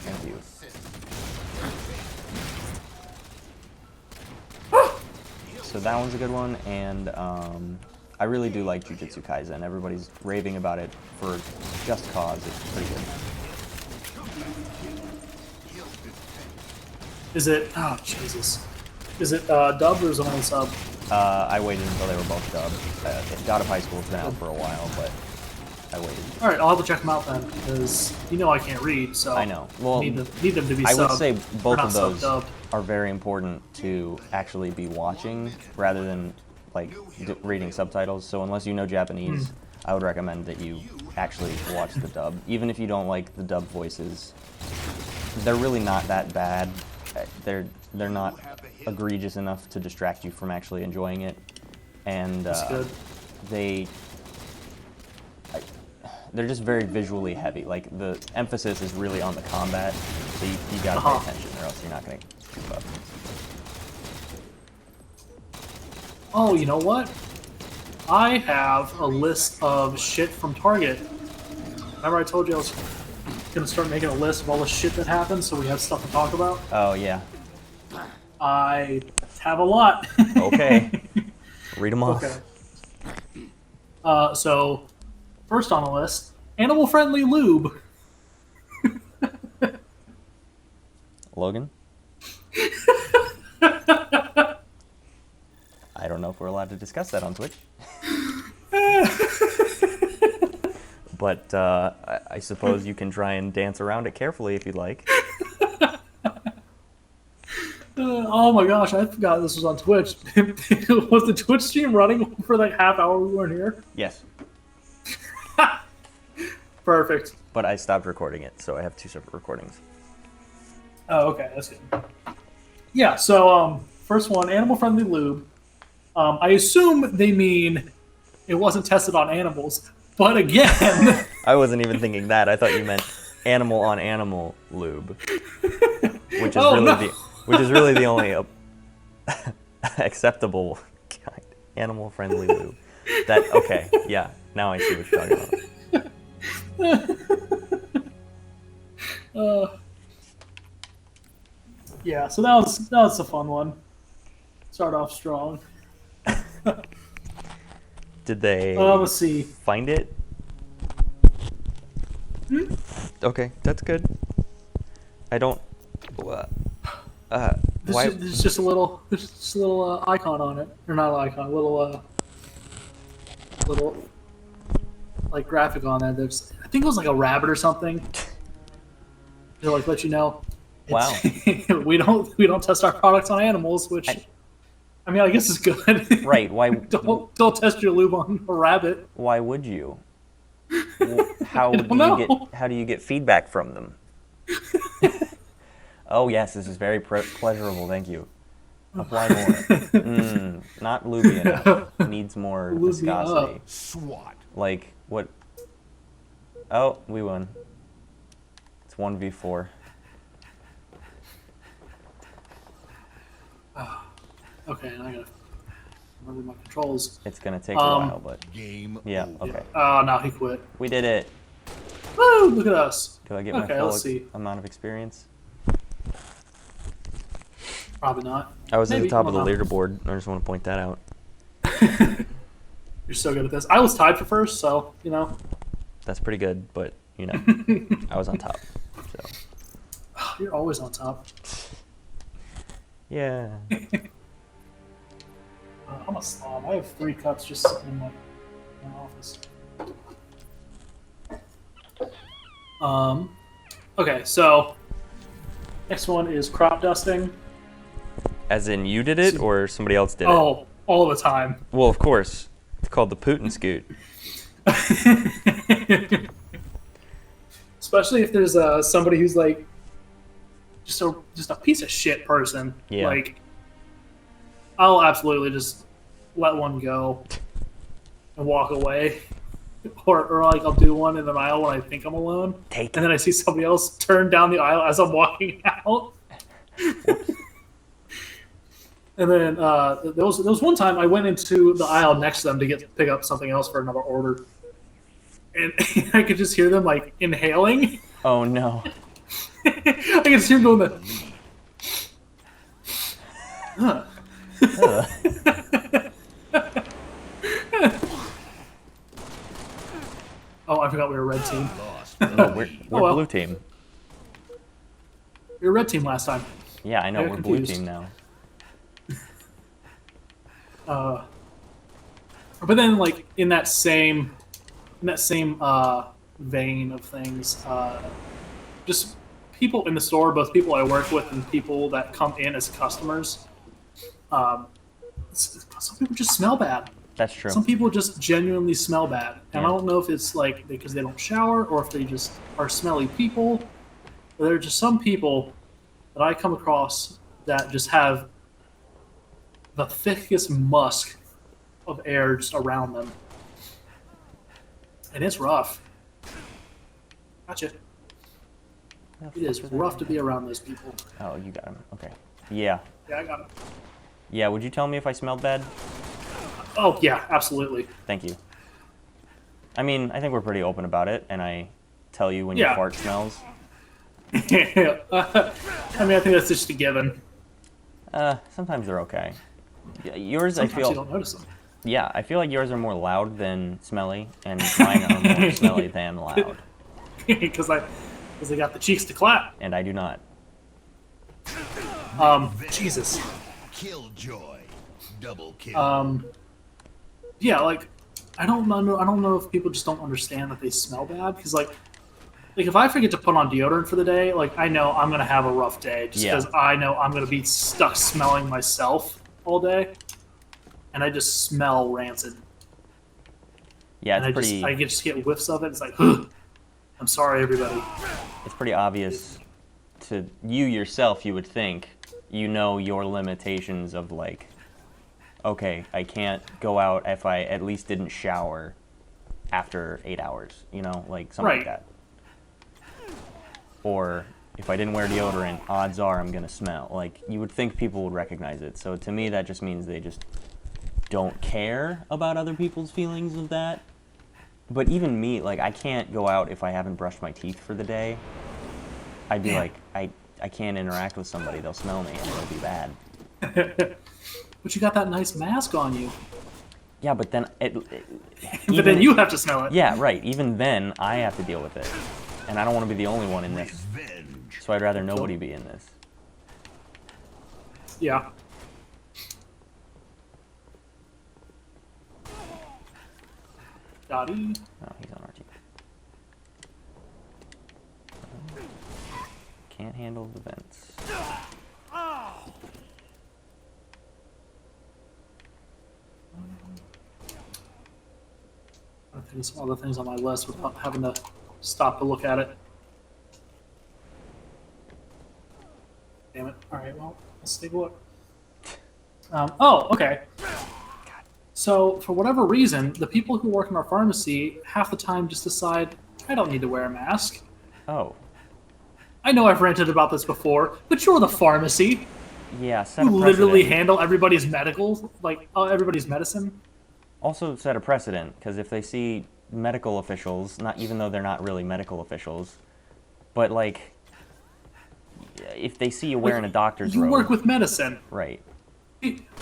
Thank you. So that one's a good one, and I really do like Jujutsu Kaisen. Everybody's raving about it for just cause. It's pretty good. Is it? Oh Jesus! Is it dubbed or is it only sub? I waited until they were both dubbed. God of High School's been out for a while, but I waited. All right, I'll have to check them out then, because I can't read, so I know. Well, need them to be I subbed. would say both or not of those sub-dubbed. are very important to actually be watching rather than like reading subtitles. So unless you know Japanese, I would recommend that you actually watch the dub. Even if you don't like the dub voices, they're really not that bad. They're not egregious enough to distract you from actually enjoying it, and That's good. they're just very visually heavy. Like the emphasis is really on the combat, so you gotta pay attention, or else you're not gonna keep up. Oh, you know what? I have a list of shit from Target. Remember I told you I was gonna start making a list of all the shit that happened, so we have stuff to talk about? Oh yeah. I have a lot. Okay. Read them off. Okay. So, first on the list, animal-friendly lube. Logan? I don't know if we're allowed to discuss that on Twitch. But I suppose you can try and dance around it carefully if you'd like. Oh my gosh, I forgot this was on Twitch. Was the Twitch stream running for like half hour we weren't here? Yes. Perfect. But I stopped recording it, so I have 2 separate recordings. Oh, okay, that's good. Yeah, so first one, animal-friendly lube. I assume they mean it wasn't tested on animals, but again... I wasn't even thinking that. I thought you meant animal on animal lube, which is really the only acceptable kind. Animal-friendly lube. Okay, yeah. Now I see what you're talking about. Yeah, so that was a fun one. Start off strong. Did they Let's see. find it? Okay, that's good. I don't. Why? There's just a little icon on it, or not an icon, little like graphic on there. There's, I think it was like a rabbit or something. To like let you know. Wow. we don't test our products on animals, which I mean I guess is good. Right? Why? Don't test your lube on a rabbit. Why would you? How do you get feedback from them? Oh yes, this is very pleasurable. Thank you. Apply more. Not lubey enough. Needs more viscosity. SWAT. Like what? Oh, we won. It's 1v4. Okay, and I gotta remember my controls. It's gonna take a while, but Game yeah, over. okay. Oh, no, he quit. We did it. Woo! Look at us. Do I get Okay, my full let's see. amount of experience? Probably not. I was at Maybe, the top of the hold on. leaderboard. I just want to point that out. You're so good at this. I was tied for first, so, you know. That's pretty good, but you know, I was on top. So You're always on top. yeah. I'm a slob. I have 3 cups just sitting in my office. Okay, so next one is crop dusting. As in, you did it, or somebody else did it? Oh, all the time. Well, of course. It's called the Putin scoot. Especially if there's somebody who's like just a piece of shit person. Yeah. Like, I'll absolutely just let one go and walk away, or like I'll do one in an aisle when I think I'm alone, Take and then I see somebody else turn down the aisle as I'm walking out. And then there was one time I went into the aisle next to them to pick up something else for another order, and I could just hear them like inhaling. Oh no. I could just hear them going the. Oh, I forgot we were red team. Lost. No, we're well. blue team. We were red team last time. Yeah, I know. I got We're blue confused. team now. But then, like in that same vein of things, just people in the store, both people I work with and people that come in as customers. Some people just smell bad. That's true. Some people just genuinely smell bad, and Yeah. I don't know if it's like because they don't shower or if they just are smelly people. But there are just some people that I come across that just have the thickest musk of air just around them, and it's rough. Gotcha. It is rough to be around those people. Oh, you got him. Okay. Yeah. Yeah, I got it. Yeah. Would you tell me if I smelled bad? Oh yeah, absolutely. Thank you. I mean, I think we're pretty open about it, and I tell you when Yeah. your fart smells. I mean, I think that's just a given. Sometimes they're okay. Yours, Sometimes I feel. you don't notice them. Yeah, I feel like yours are more loud than smelly, and mine are more smelly than loud. because they got the cheeks to clap. And I do not. Jesus. Killjoy. Double kill. Yeah, like I don't know if people just don't understand that they smell bad because like if I forget to put on deodorant for the day, like I know I'm gonna have a rough day just Yeah. because I know I'm gonna be stuck smelling myself all day, and I just smell rancid. Yeah, And it's pretty. I just get whiffs of it. It's like, ugh, I'm sorry, everybody. It's pretty obvious to you yourself. You would think you know your limitations of like, okay, I can't go out if I at least didn't shower after 8 hours. You know, like something like Right. that. Or if I didn't wear deodorant, odds are I'm gonna smell. Like you would think people would recognize it. So to me, that just means they just don't care about other people's feelings of that. But even me, like I can't go out if I haven't brushed my teeth for the day. I'd be Yeah. like, I can't interact with somebody. They'll smell me and it'll be bad. But you got that nice mask on you. Yeah, but then But then you have to smell it. Yeah, right. Even then, I have to deal with it, and I don't want to be the only one in this. Revenge. So I'd rather nobody be in this. Yeah. Got it. Oh, he's on our team. Can't handle the vents. I think some other things on my list without having to stop to look at it. Damn it. All right, well, let's take a look. Oh, okay. So, for whatever reason, the people who work in our pharmacy half the time just decide, I don't need to wear a mask. Oh, I know I've ranted about this before, but you're the pharmacy. Yeah, set a who literally precedent. handle everybody's medical, like everybody's medicine. Also set a precedent, because if they see medical officials, not even though they're not really medical officials, but like, if they see you wearing a doctor's You robe, work with medicine. right,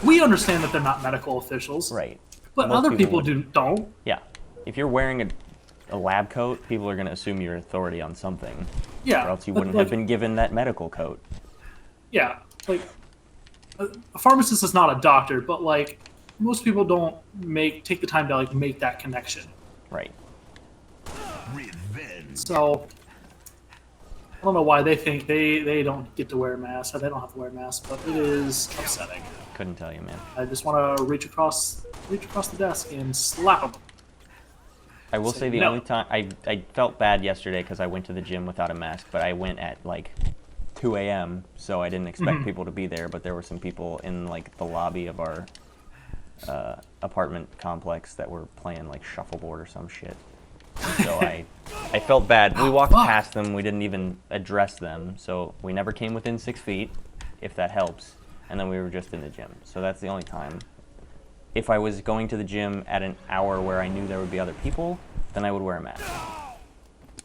We understand that they're not medical officials, right, but Most other people wouldn't. don't. Yeah, if you're wearing a lab coat, people are going to assume your authority on something, Yeah, or else you but, wouldn't like, have been given that medical coat. Yeah, like a pharmacist is not a doctor, but like most people don't take the time to like make that connection. Right. Revenge. So I don't know why they think they don't get to wear masks, or they don't have to wear masks, but it is upsetting. Couldn't tell you, man. I just want to reach across the desk and slap them. I will say the no. only time I felt bad yesterday because I went to the gym without a mask, but I went at like 2 a.m. so I didn't expect people to be there. But there were some people in like the lobby of our apartment complex that were playing like shuffleboard or some shit. So I felt bad. We walked past them. We didn't even address them. So we never came within 6 feet, if that helps. And then we were just in the gym. So that's the only time. If I was going to the gym at an hour where I knew there would be other people, then I would wear a mask.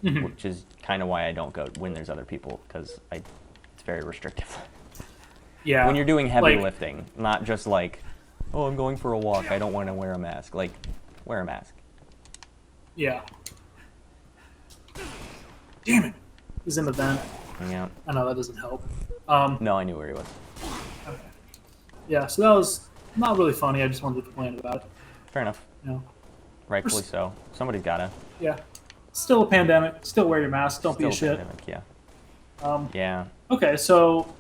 Which is kind of why I don't go when there's other people, because it's very restrictive. Yeah. When you're doing heavy like, lifting, not just like, oh, I'm going for a walk, I don't want to wear a mask. Like, wear a mask. Yeah. Damn it. He's in the vent. Hang out. I know that doesn't help. No, I knew where he was. Yeah, so that was not really funny. I just wanted to complain about it. Fair enough. You know. Rightfully so. Somebody's gotta. Yeah. Still a pandemic. Still wear your mask. Don't be a Still shit. pandemic, yeah. Yeah. Okay, so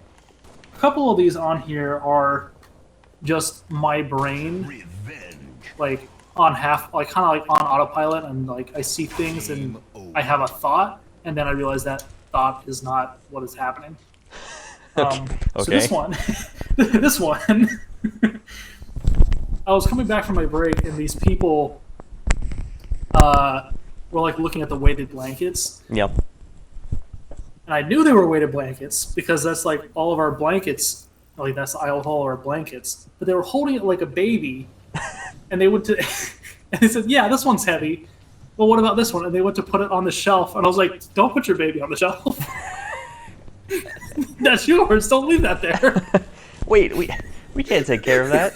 a couple of these on here are just my brain, Revenge. like on half, like kind of like on autopilot, and like I see things and I have a thought, and then I realize that thought is not what is happening. So this one, this one, I was coming back from my break, and these people were like looking at the weighted blankets. Yep. And I knew they were weighted blankets because that's like all of our blankets, like that's all of our blankets. But they were holding it like a baby, and they went to, and they said, "Yeah, this one's heavy. Well, what about this one?" And they went to put it on the shelf, and I was like, "Don't put your baby on the shelf. That's yours. Don't leave that there." Wait, we can't take care of that.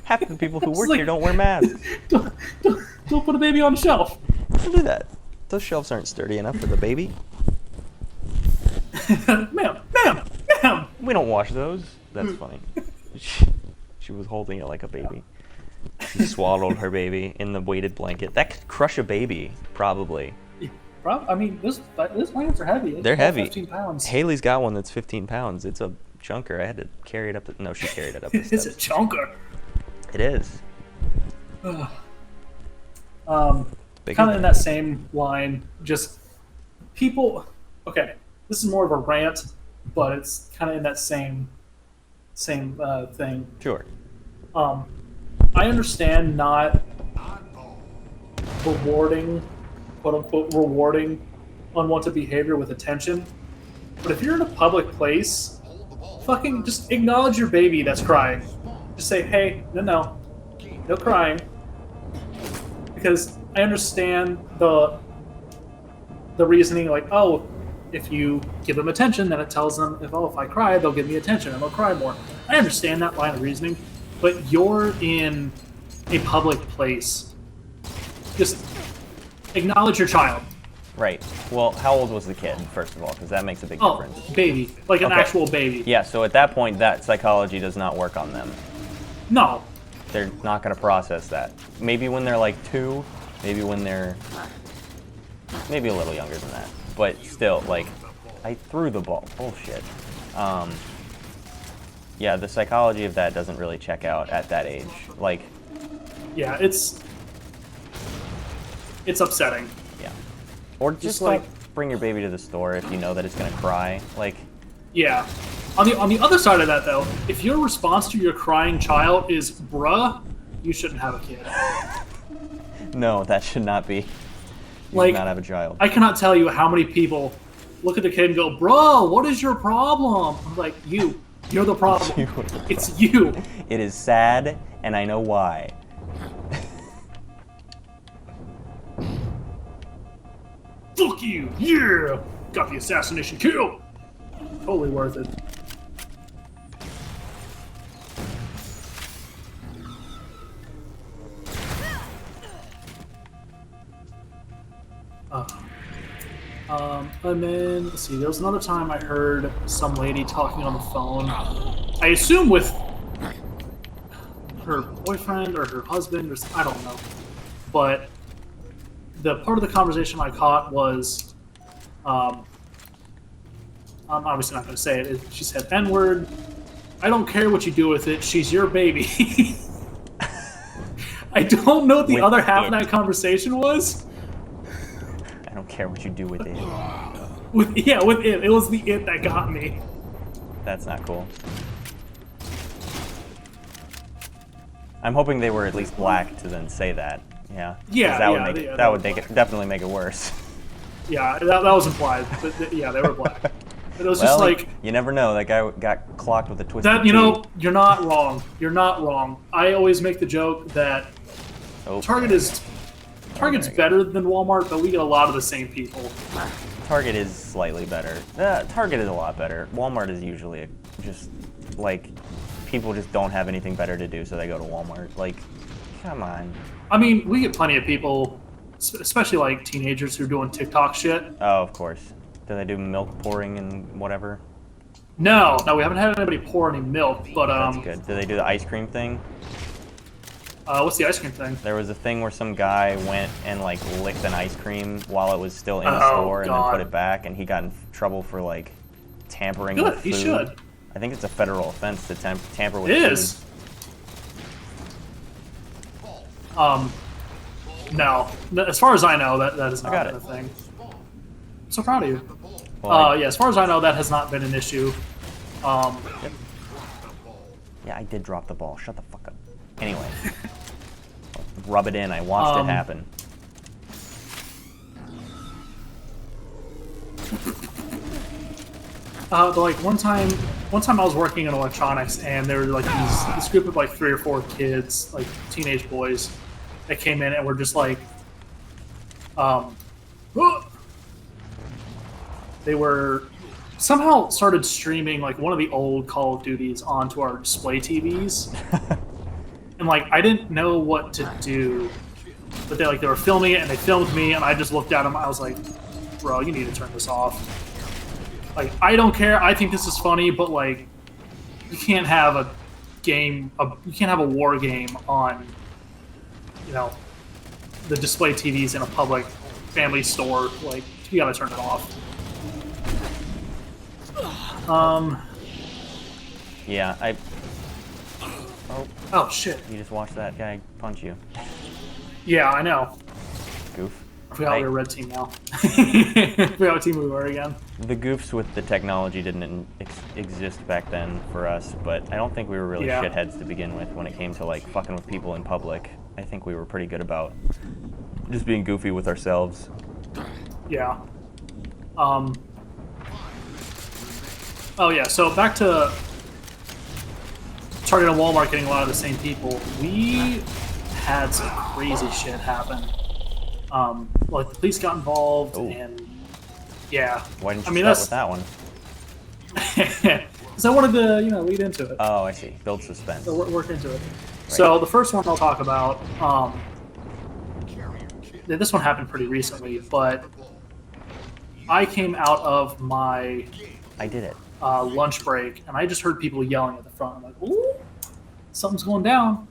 Half of the people who work like- here don't wear masks. Don't put a baby on the shelf. Don't do that. Those shelves aren't sturdy enough for the baby. Ma'am. We don't wash those. That's funny. She was holding it like a baby. She swallowed her baby in the weighted blanket. That could crush a baby, probably. I mean, these blankets are heavy. They're heavy. 15 pounds. Haley's got one that's 15 pounds. It's a chunker. I had to carry it up. No, she carried it up the It's a steps. chunker. It is. Kind Bigger of than in that same line, just people. Okay, this is more of a rant, but it's kind of in that same thing. Sure. I understand not rewarding, quote unquote, rewarding unwanted behavior with attention, but if you're in a public place, fucking just acknowledge your baby that's crying. Just say, "Hey, no crying," because I understand the reasoning, like, oh, if you give them attention, then it tells them if I cry, they'll give me attention and they'll cry more. I understand that line of reasoning, but you're in a public place. Just acknowledge your child. Right. Well, how old was the kid, first of all? Because that makes a big Oh, difference. baby, like an Okay. actual baby. Yeah, so at that point, that psychology does not work on them. No, They're not going to process that. Maybe when they're like 2, maybe when they're maybe a little younger than that. But still, like, I threw the ball. Bullshit. Yeah, the psychology of that doesn't really check out at that age. Like, yeah, it's upsetting. yeah. Or just like- don't bring your baby to the store if you know that it's going to cry. Like, Yeah. On the other side of that, though, if your response to your crying child is "bruh," you shouldn't have a kid. no, that should not be. You Like, should not have a child. I cannot tell you how many people look at the kid and go, "Bro, what is your problem?" I'm like, you You're the problem. It's you. It is sad, and I know why. Fuck you. Yeah. Got the assassination kill. Totally worth it. And then, let's see, there was another time I heard some lady talking on the phone. I assume with her boyfriend or her husband, or I don't know. But the part of the conversation I caught was, I'm obviously not going to say it. She said, N-word, I don't care what you do with it, she's your baby. I don't know what the With other half it. of that conversation was. I don't care what you do with it. With it. It was the it that got me. That's not cool. I'm hoping they were at least black to then say that. Yeah. 'Cause Yeah, That would yeah, make it. yeah, That would make it definitely make it worse. Yeah, that was implied. Yeah, they were black. But it was Well, just like you never know. That guy got clocked with a twisted that. You T. know, you're not wrong. You're not wrong. I always make the joke that Oh, Target's there you go. better than Walmart, but we get a lot of the same people. Target is slightly better. Target is a lot better. Walmart is usually just like people just don't have anything better to do, so they go to Walmart. Like, come on. I mean, we get plenty of people, especially like teenagers who are doing TikTok shit. Oh, of course. Do they do milk pouring and whatever? No, we haven't had anybody pour any milk, but That's good. Do they do the ice cream thing? What's the ice cream thing? There was a thing where some guy went and like licked an ice cream while it was still in the Oh, store and then God. put it back, and he got in trouble for like tampering Good, with he food. should. I think it's a federal offense to tamper with It food. is. No. As far as I know, that has not got been it. a thing. I'm so proud of you. Well, Yeah, as far as I know, that has not been an issue. yeah, I did drop the ball. Shut the fuck up. Anyway, rub it in. I watched it happen. But like one time I was working in electronics, and there were like this group of like 3 or 4 kids, like teenage boys, that came in and were just like, they were somehow started streaming like one of the old Call of Duties onto our display TVs, and like I didn't know what to do, but they were filming it and they filmed me, and I just looked at them. I was like, bro, you need to turn this off. Like, I don't care. I think this is funny, but like, you can't have a game. You can't have a war game on, the display TVs in a public family store. Like, you gotta turn it off. Yeah, Oh shit. you just watched that guy punch you. Yeah, I know. Goof. I forgot Hey. we were a red team now. I forgot what team we were again. The goofs with the technology didn't exist back then for us, but I don't think we were really Yeah. shitheads to begin with when it came to like fucking with people in public. I think we were pretty good about just being goofy with ourselves. Yeah. Oh yeah. So back to Target and Walmart getting a lot of the same people. We had some crazy shit happen. Like the police got involved, Ooh. and yeah. Why didn't you I mean, start with that one? Because I wanted to, lead into it. Oh, I see. Build suspense. So work into it. So the first one I'll talk about, this one happened pretty recently, but I came out of my I did it. lunch break, and I just heard people yelling at the front. I'm like, ooh, something's going down.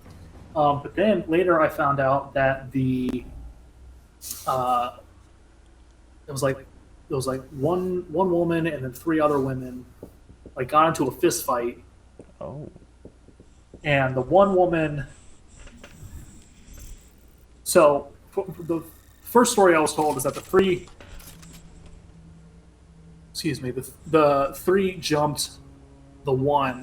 But then later I found out that it was like one woman and then 3 other women like got into a fist fight, Oh. and the one woman. So the first story I was told is that the 3 jumped the one,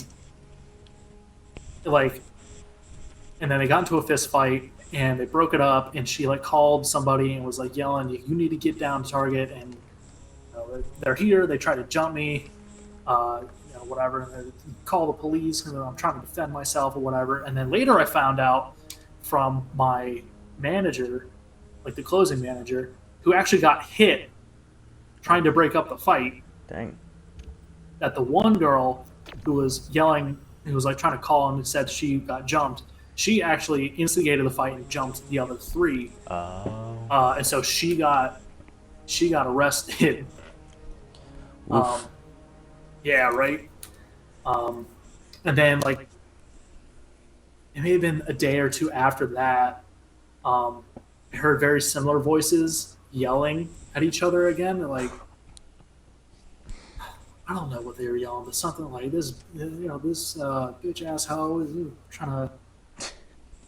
and then they got into a fist fight and they broke it up, and she called somebody and was yelling, "You need to get down to Target," and they're here. They tried to jump me. whatever, and they call the police because I'm trying to defend myself or whatever. And then later I found out from my manager, like the closing manager, who actually got hit trying to break up the fight, Dang. that the one girl who was yelling, who was like trying to call him and said she got jumped, she actually instigated the fight and jumped the other three. Oh. And so she got arrested. Oof. Yeah, right. And then like it may have been a day or two after that, I heard very similar voices yelling at each other again. They're like, I don't know what they were yelling, but something like this, this bitch ass hoe is trying to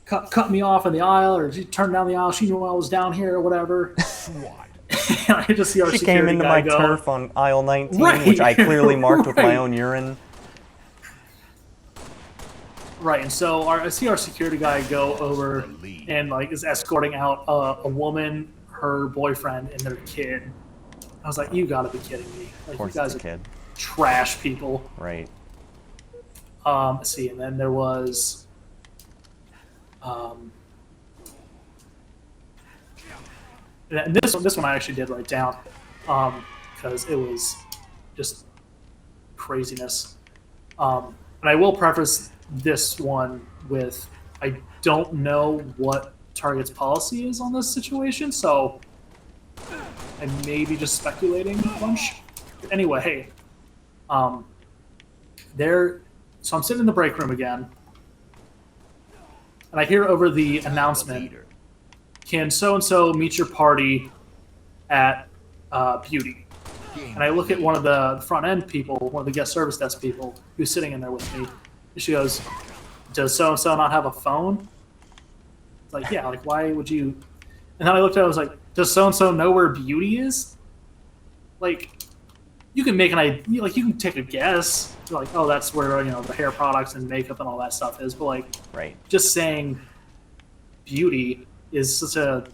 cut me off in the aisle, or she turned down the aisle. She knew I was down here or whatever. SWAT. And I just see our She security came into guy my go, turf on aisle 19, Right, which I clearly marked with my right. own urine. Right, and so I see our security guy go over and like is escorting out a woman, her boyfriend, and their kid. I was like, you gotta be kidding me! Like, Of course, you guys it's a are kid. trash people. Right. Let's see, and then there was, and this one I actually did write down, because it was just craziness. And I will preface this one with, I don't know what Target's policy is on this situation, so I may be just speculating a bunch. Anyway, so I'm sitting in the break room again, and I hear over the announcement, can so-and-so meet your party at Beauty? And I look at one of the front-end people, one of the guest service desk people, who's sitting in there with me. And she goes, does so-and-so not have a phone? It's like, yeah, like, why would you... And then I looked at it, I was like, does so-and-so know where Beauty is? Like, you can make an idea, like, you can take a guess. Like, oh, that's where, the hair products and makeup and all that stuff is. But, like, Right. just saying Beauty is such a...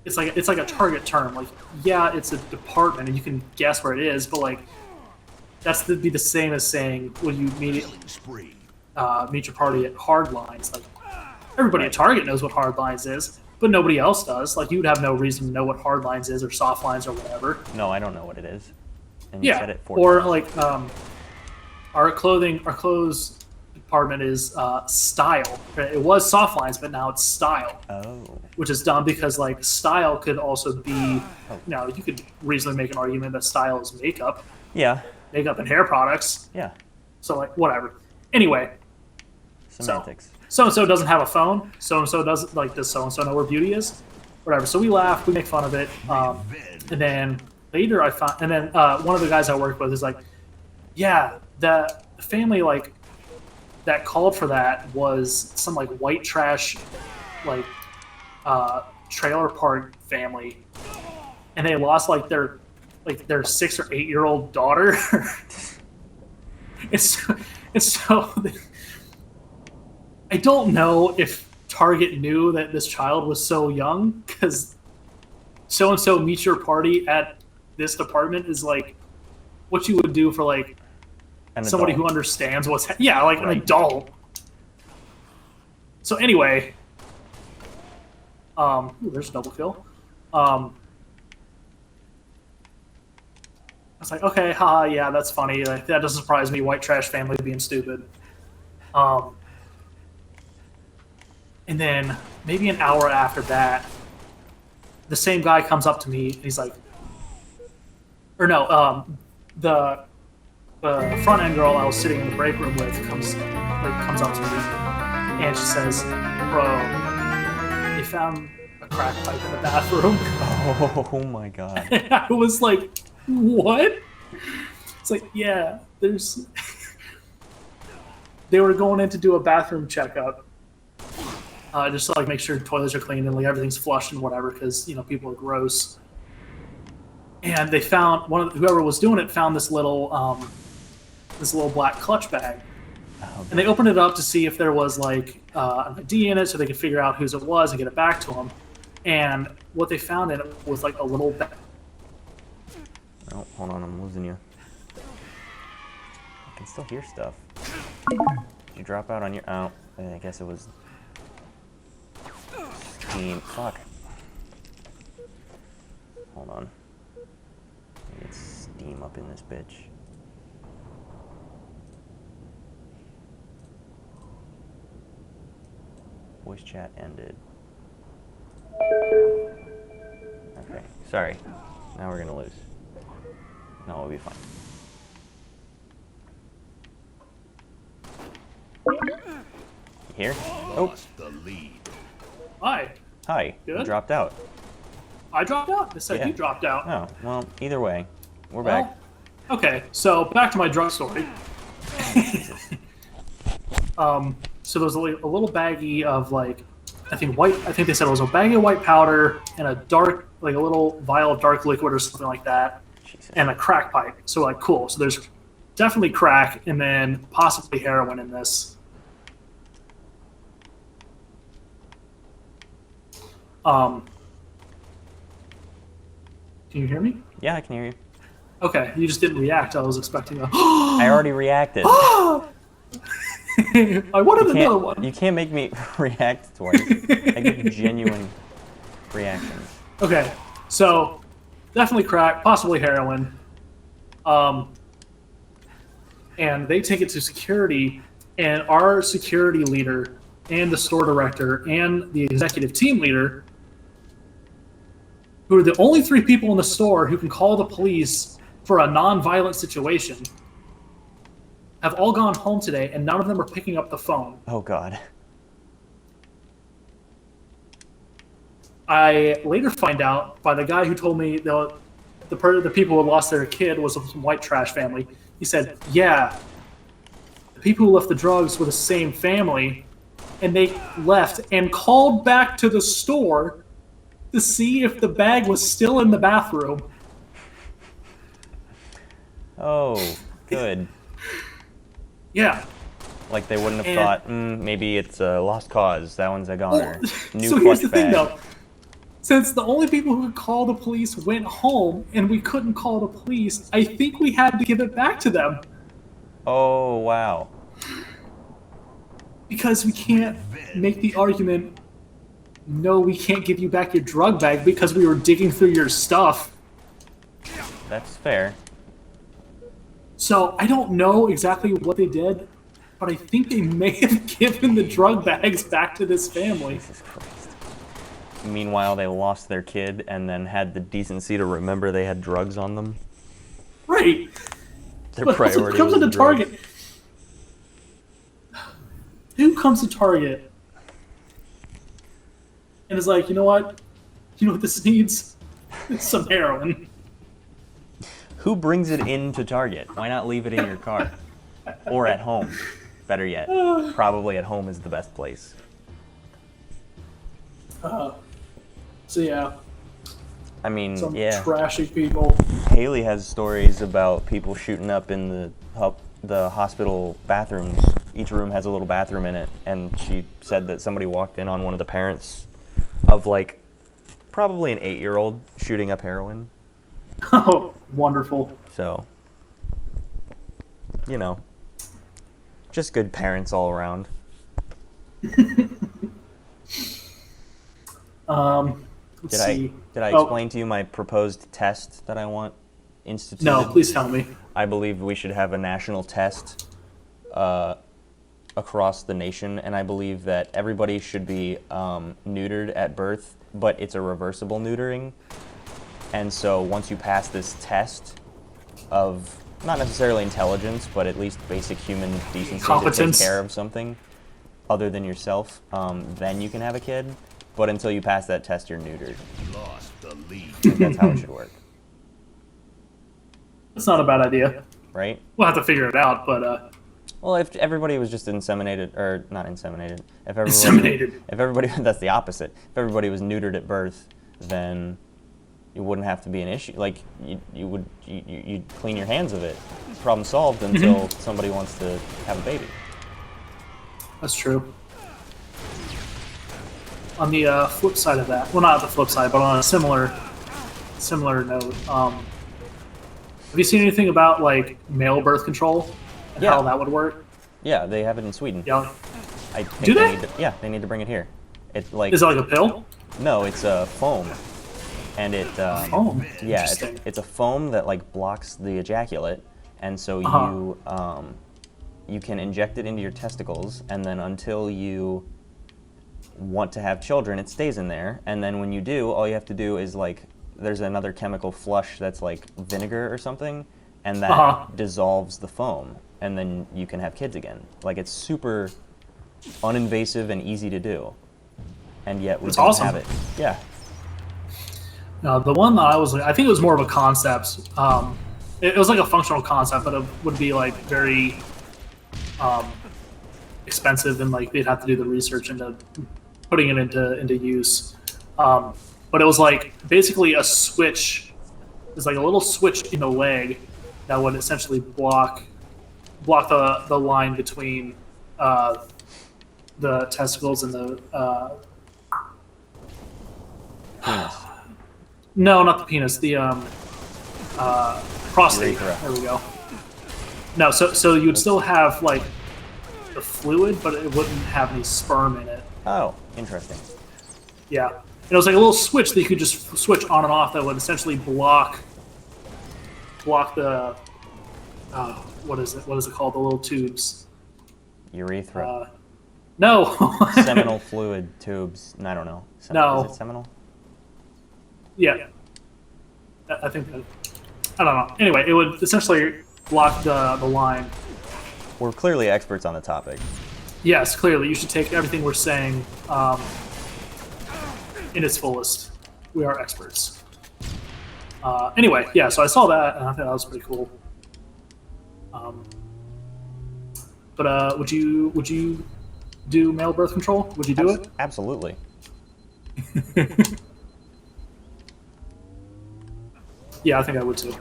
It's like a Target term. Like, yeah, it's a department, and you can guess where it is, but, like, that's be the same as saying, will you meet your party at Hardlines? Like, everybody at Target knows what Hardlines is, but nobody else does. Like, you would have no reason to know what Hardlines is or Softlines or whatever. No, I don't know what it is. And you said Yeah, it 4 or times. like our clothes department is Style. It was Softlines, but now it's Style. Oh. Which is dumb because like Style could also be, you could reasonably make an argument that Style is makeup Yeah. and hair products. Yeah. So like whatever. Anyway, Semantics. so and so doesn't have a phone. So and so doesn't like. Does so and so know where Beauty is? Whatever. So we laugh, we make fun of it, and then later I found, and then one of the guys I work with is like, yeah, the family like that called for that was some like white trash, like trailer park family, and they lost like their 6 or 8 year old daughter. and so I don't know if Target knew that this child was so young, because so and so meets your party at this department is like what you would do for like somebody who understands what's an adult. So anyway, ooh, there's a double kill. I was like, okay, haha, yeah, that's funny. Like, that doesn't surprise me. White trash family being stupid. And then maybe an hour after that, the same guy comes up to me and he's like, or no, the front end girl I was sitting in the break room with comes up to me and she says, "Bro, they found a crack pipe in the bathroom." Oh my god. And I was like, "What?" It's like, yeah, there's. They were going in to do a bathroom checkup, just to like make sure toilets are clean and like everything's flushed and whatever, because people are gross. And they found whoever was doing it found this little black clutch bag, and they opened it up to see if there was like an ID in it, so they could figure out whose it was and get it back to them. And what they found in it was like a little bag. Oh, hold on, I'm losing you. can still hear stuff. Did you drop out on your... Oh, I guess it was... Steam. Fuck. Hold on. Get steam up in this bitch. Voice chat ended. Okay, sorry. Now we're gonna lose. No, we'll be fine. Here? Oh, Lost the lead. Hi. hi. You Good. dropped out. I dropped out. It said Yeah. you dropped out. Oh, well, either way, we're back. Well, okay, so back to my drug story. So there was a little baggie of like, I think they said it was a baggie of white powder and a dark, like a little vial of dark liquid or something like that, Jesus. and a crack pipe. So like, cool. So there's definitely crack and then possibly heroin in this. Can you hear me? Yeah, I can hear you. Okay, you just didn't react. I was expecting a. I already reacted. I wanted another one. You can't make me react twice. I get genuine reactions. Okay, so definitely crack, possibly heroin. And they take it to security, and our security leader and the store director and the executive team leader, who are the only three people in the store who can call the police for a non-violent situation, have all gone home today, and none of them are picking up the phone. Oh, God. I later find out by the guy who told me the people who had lost their kid was some white trash family. He said, yeah, the people who left the drugs were the same family, and they left and called back to the store to see if the bag was still in the bathroom. Oh, good. Yeah. Like they wouldn't have And- thought, maybe it's a lost cause. That one's a goner. New So here's clutch the thing, bag. though. Since the only people who could call the police went home and we couldn't call the police, I think we had to give it back to them. Oh, wow. Because we can't make the argument, no, we can't give you back your drug bag because we were digging through your stuff. That's fair. So I don't know exactly what they did, but I think they may have given the drug bags back to this family. Jesus Christ. Meanwhile, they lost their kid and then had the decency to remember they had drugs on them. Right. Their But priority who comes was into the drugs. Target? Who comes to Target and is like, you know what? You know what this needs? It's some heroin. Who brings it into Target? Why not leave it in your car? Or at home. Better yet. Probably at home is the best place. So yeah, I mean, some yeah. trashy people. Haley has stories about people shooting up in the hospital bathrooms. Each room has a little bathroom in it, and she said that somebody walked in on one of the parents of like probably an 8-year-old shooting up heroin. Oh, wonderful. So, you know, just good parents all around. Let's see. Did I Oh, explain to you my proposed test that I want instituted? No, please tell me. I believe we should have a national test across the nation, and I believe that everybody should be neutered at birth, but it's a reversible neutering. And so once you pass this test of not necessarily intelligence, but at least basic human decency to Competence. take care of something other than yourself, then you can have a kid. But until you pass that test, you're neutered. Lost the lead. I think that's how it should work, That's not a bad idea. right? We'll have to figure it out, but Well, if everybody was just inseminated, or not inseminated, if everybody, Inseminated. if everybody, that's the opposite. If everybody was neutered at birth, then it wouldn't have to be an issue. Like you'd clean your hands of it. Problem solved until somebody wants to have a baby. that's true. On the flip side of that, well, not the flip side, but on a similar note, have you seen anything about like male birth control? and Yeah. how that would work? Yeah, they have it in Sweden. Yeah. I think Do they? need to, yeah, they need to bring it here. It like Is it like a pill? no, it's a foam, and it Oh, yeah, interesting. it's a foam that like blocks the ejaculate, and so you can inject it into your testicles, and then until you want to have children, it stays in there, and then when you do, all you have to do is like there's another chemical flush that's like vinegar or something, and that dissolves the foam, and then you can have kids again. Like it's super uninvasive and easy to do, and yet we That's don't awesome. have it. Yeah. No, the one that I think it was more of a concept. It was like a functional concept, but it would be like very expensive, and like they'd have to do the research into putting it into use. But it was like basically a switch. There's like a little switch in the leg that would essentially block the line between the testicles and the Penis. no, not the penis, the prostate. Urethra. There we go. No, so you'd still have like the fluid, but it wouldn't have any sperm in it. Oh, interesting. Yeah. And it was like a little switch that you could just switch on and off that would essentially block the what is it called? The little tubes. Urethra. No. Seminal fluid tubes. I don't know. No. Is it seminal? Yeah. I think that, I don't know. Anyway, it would essentially block the line. We're clearly experts on the topic. Yes, clearly. You should take everything we're saying in its fullest. We are experts. Anyway, yeah, so I saw that, and I thought that was pretty cool. But would you do male birth control? Would you do it? Absolutely. Yeah, I think I would too.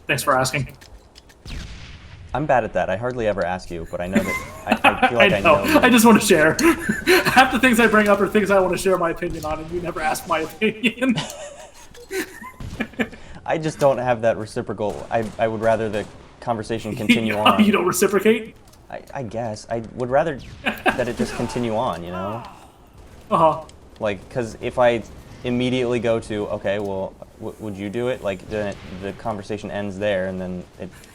Thanks for asking. I'm bad at that. I hardly ever ask you, but I know that I feel like I know. I just want to share. Half the things I bring up are things I want to share my opinion on, and you never ask my opinion. I just don't have that reciprocal. I would rather the conversation continue on. You don't reciprocate? I guess. I would rather that it just continue on, you know? Uh-huh. Like, because if I immediately go to, okay, well, would you do it? Like, the conversation ends there, and then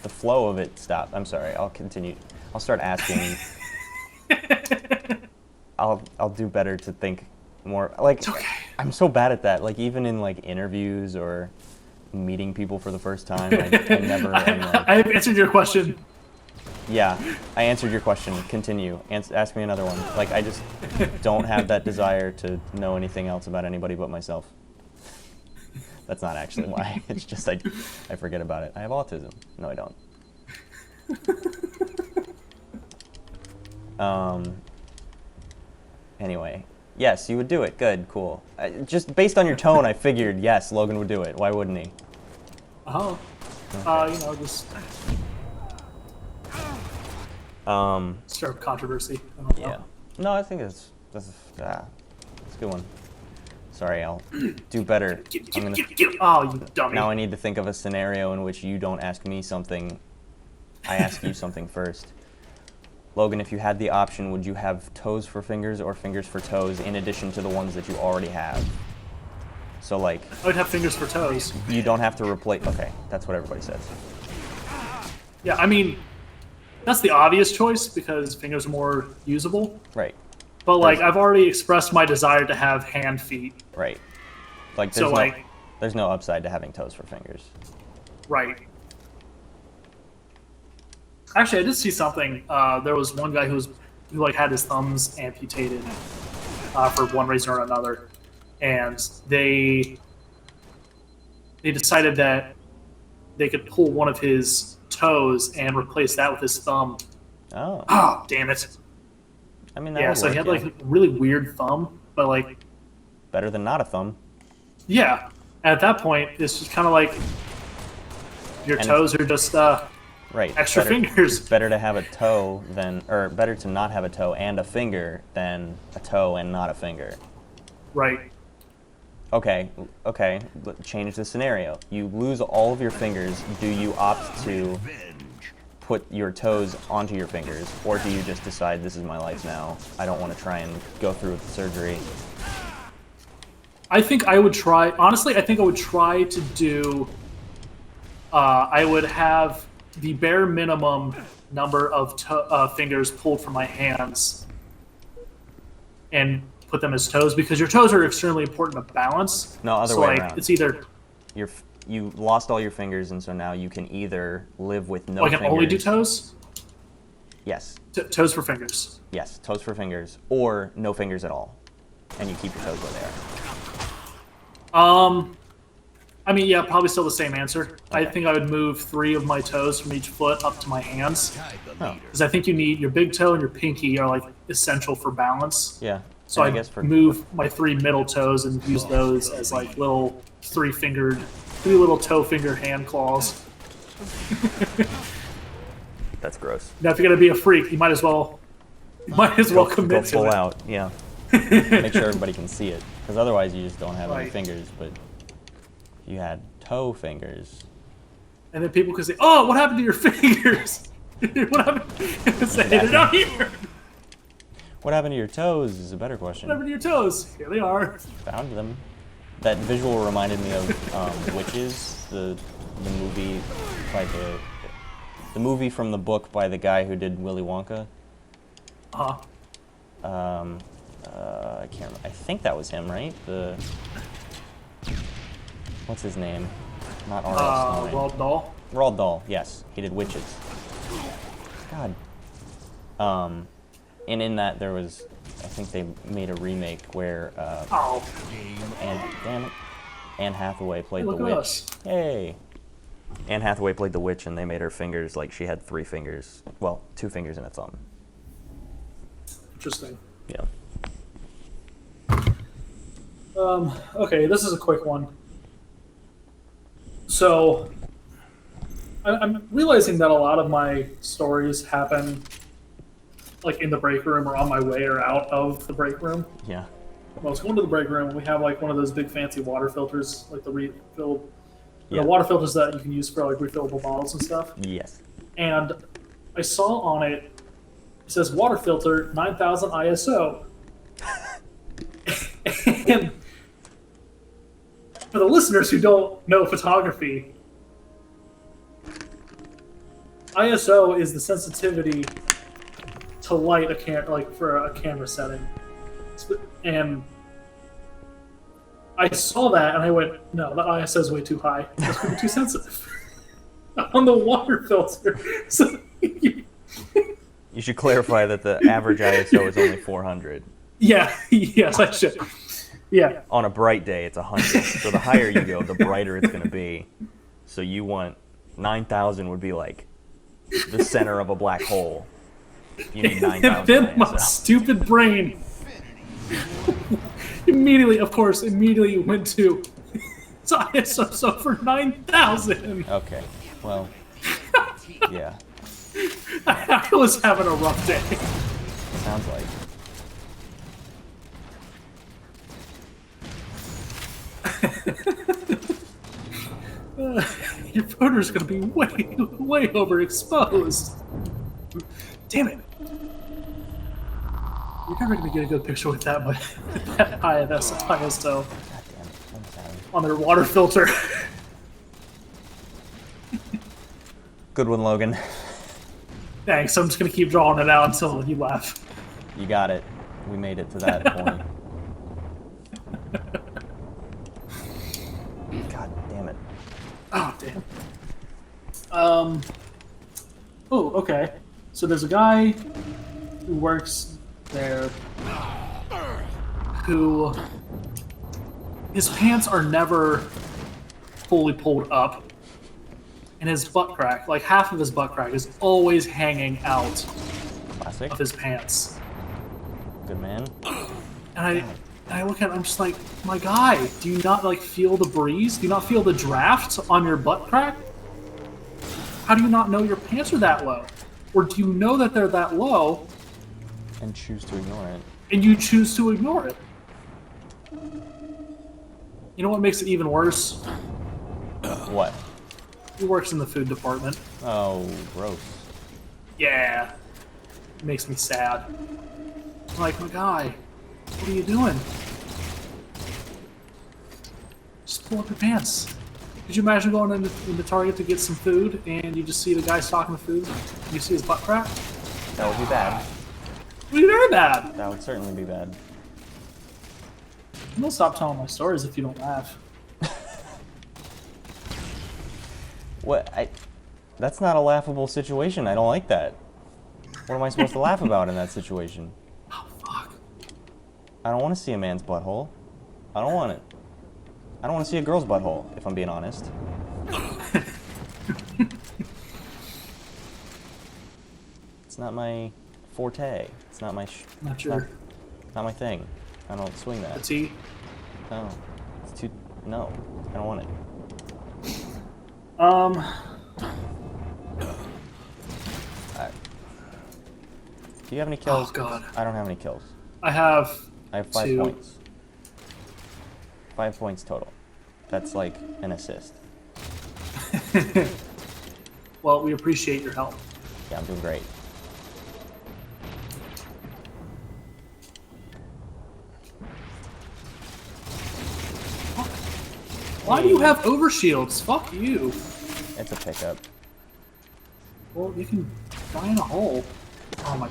the flow of it stops. I'm sorry, I'll continue. I'll start asking. I'll do better to think more. Like, It's okay. I'm so bad at that. Like, even in, like, interviews or meeting people for the first time, I never am like, I have answered your question. yeah, I answered your question. Continue. Ask me another one. Like, I just don't have that desire to know anything else about anybody but myself. That's not actually why. It's just I forget about it. I have autism. No, I don't. Anyway, yes, you would do it. Good, cool. Just based on your tone, I figured, yes, Logan would do it. Why wouldn't he? Oh. Just stir up controversy. I don't know. Yeah. No, I think that's a good one. Sorry, I'll do better. Get. Oh, you dummy. Now I need to think of a scenario in which you don't ask me something, I ask you something first. Logan, if you had the option, would you have toes for fingers or fingers for toes in addition to the ones that you already have? So, like, I would have fingers for toes. you don't have to replace... Okay, that's what everybody says. Yeah, I mean, that's the obvious choice because fingers are more usable. Right, But like, I've already expressed my desire to have hand feet. right. Like, So like, there's no upside to having toes for fingers. right. Actually, I did see something. There was one guy who like had his thumbs amputated for one reason or another, and they decided that they could pull one of his toes and replace that with his thumb. Oh, Oh, damn it! I mean, that Yeah, would so he work, had like a really weird thumb, but like, better than not a thumb. yeah. At that point, it's just kind of like your And toes are just Right. extra better, fingers. Better to have a toe than, or better to not have a toe and a finger than a toe and not a finger. Right. Okay, change the scenario. You lose all of your fingers. Do you opt to Revenge. put your toes onto your fingers, or do you just decide this is my life now? I don't want to try and go through with the surgery. I think I would try. Honestly, I think I would try to do. I would have the bare minimum number of fingers pulled from my hands, and put them as toes, because your toes are extremely important to balance. No, other so way like around. it's either You lost all your fingers, and so now you can either live with no I can fingers. only do toes. Yes. Toes for fingers. Yes, toes for fingers, or no fingers at all, and you keep your toes where they are. I mean, yeah, probably still the same answer. I think I would move 3 of my toes from each foot up to my hands, Oh. because I think you need your big toe and your pinky are like essential for balance. Yeah. So and I guess for move my 3 middle toes and use those as like little 3 little toe finger hand claws. that's gross. Now, if you're gonna be a freak, you might as well Go commit to full it. out. Yeah. Make sure everybody can see it, because otherwise you just don't have any Right. fingers. But if you had toe fingers, And then people can say, "Oh, what happened to your fingers? What happened?" Say, "They're not here. what happened to your toes is a better question. What happened to your toes? Here they are." Found them. That visual reminded me of Witches, the movie by the movie from the book by the guy who did Willy Wonka. Uh-huh. I can't remember. I think that was him, right? What's his name? Not R.L. Stein. Roald Dahl. Roald Dahl, yes. He did Witches. God. And in that there was, I think they made a remake where, Oh, damn it, Anne Hathaway played look the at witch. us. Yay! Anne Hathaway played the witch, and they made her fingers like she had 3 fingers. Well, 2 fingers and a thumb. Interesting. Yeah. Okay, this is a quick one. So, I'm realizing that a lot of my stories happen like in the break room or on my way or out of the break room. Yeah. I was going to the break room and we have like one of those big fancy water filters, like the refill, Yeah. the water filters that you can use for like refillable bottles and stuff. Yes. And I saw on it, it says water filter 9000 ISO. And for the listeners who don't know photography, ISO is the sensitivity to light for a camera setting. And I saw that and I went, no, the ISO is way too high. That's going to be too sensitive on the water filter. So You should clarify that the average ISO is only 400. yeah, yes, I should. Yeah, On a bright day, it's 100. So the higher you go, the brighter it's going to be. So you want 9,000 would be like the center of a black hole. You need 9,000 and then my ISO. stupid brain immediately went to it's ISO for 9,000. Okay. Well, yeah. I was having a rough day. Sounds like. Your photo's gonna be way overexposed. Damn it. You're never gonna get a good picture with that much that high of ISO God damn it. I'm sorry. on their water filter. Good one, Logan. Thanks, I'm just gonna keep drawing it out until you laugh. You got it. We made it to that point. God damn it. Oh, damn. Oh, okay. So there's a guy who works there who his pants are never fully pulled up, and his butt crack, like half of his butt crack, is always hanging out Classic. of his pants. Good man. And I look at it, I'm just like, my guy, do you not like feel the breeze? Do you not feel the draft on your butt crack? How do you not know your pants are that low? Or do you know that they're that low And choose to ignore it. and you choose to ignore it? You know what makes it even worse? What? He works in the food department. Oh, gross. Yeah. It makes me sad. I'm like, my guy, what are you doing? Just pull up your pants. Could you imagine going into Target to get some food and you just see the guy stocking the food and you see his butt crack? That would be bad. It would be very bad. That would certainly be bad. I'm gonna stop telling my stories if you don't laugh. What? That's not a laughable situation. I don't like that. What am I supposed to laugh about in that situation? Oh, fuck. I don't want to see a man's butthole. I don't want it. I don't want to see a girl's butthole, if I'm being honest. It's not my forte. It's not my... Not your... Not my thing. I don't swing that. The tea? No. It's too... No. I don't want it. Do you have any kills? Oh, God. I don't have any kills. I have 5 2. points. 5 points total. That's like an assist. Well, we appreciate your help. Yeah, I'm doing great. Why do you have overshields? Fuck you. It's a pickup. Well, you can die in a hole. Oh my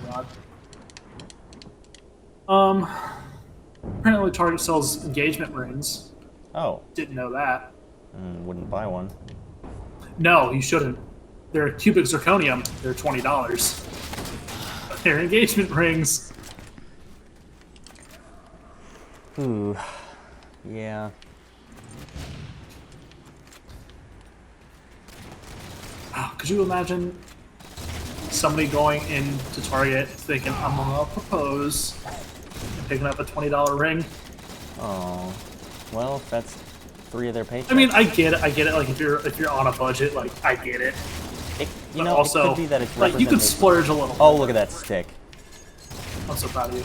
god. Apparently Target sells engagement rings. Oh, Didn't know that. wouldn't buy one. No, you shouldn't. They're cubic zirconium. They're $20. They're engagement rings. Ooh, yeah. Oh, could you imagine somebody going into Target thinking, I'm gonna propose, and picking up a $20 ring? Oh, well, if that's 3 of their paychecks. I mean, I get it. Like if you're on a budget, like I get it. You But know, also, it could be that it's like you could representation. splurge a little. Oh, look at that stick. I'm so proud of you.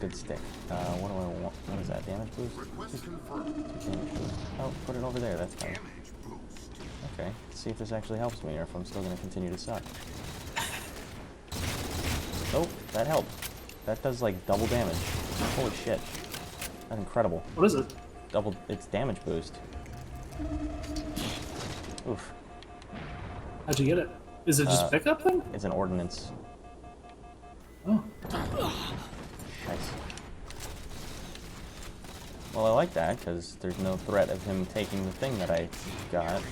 Good stick. What do I want? What is that? Damage boost? Request confirmed. Damage boost. Oh, put it over there. That's fine. Damage boost. Okay. Let's see if this actually helps me or if I'm still going to continue to suck. Oh, that helped. That does like double damage. Holy shit. That's incredible. What is it? It's damage boost. Oof. How'd you get it? Is it just a pickup thing? It's an ordnance. Oh. Nice. Well, I like that because there's no threat of him taking the thing that I got.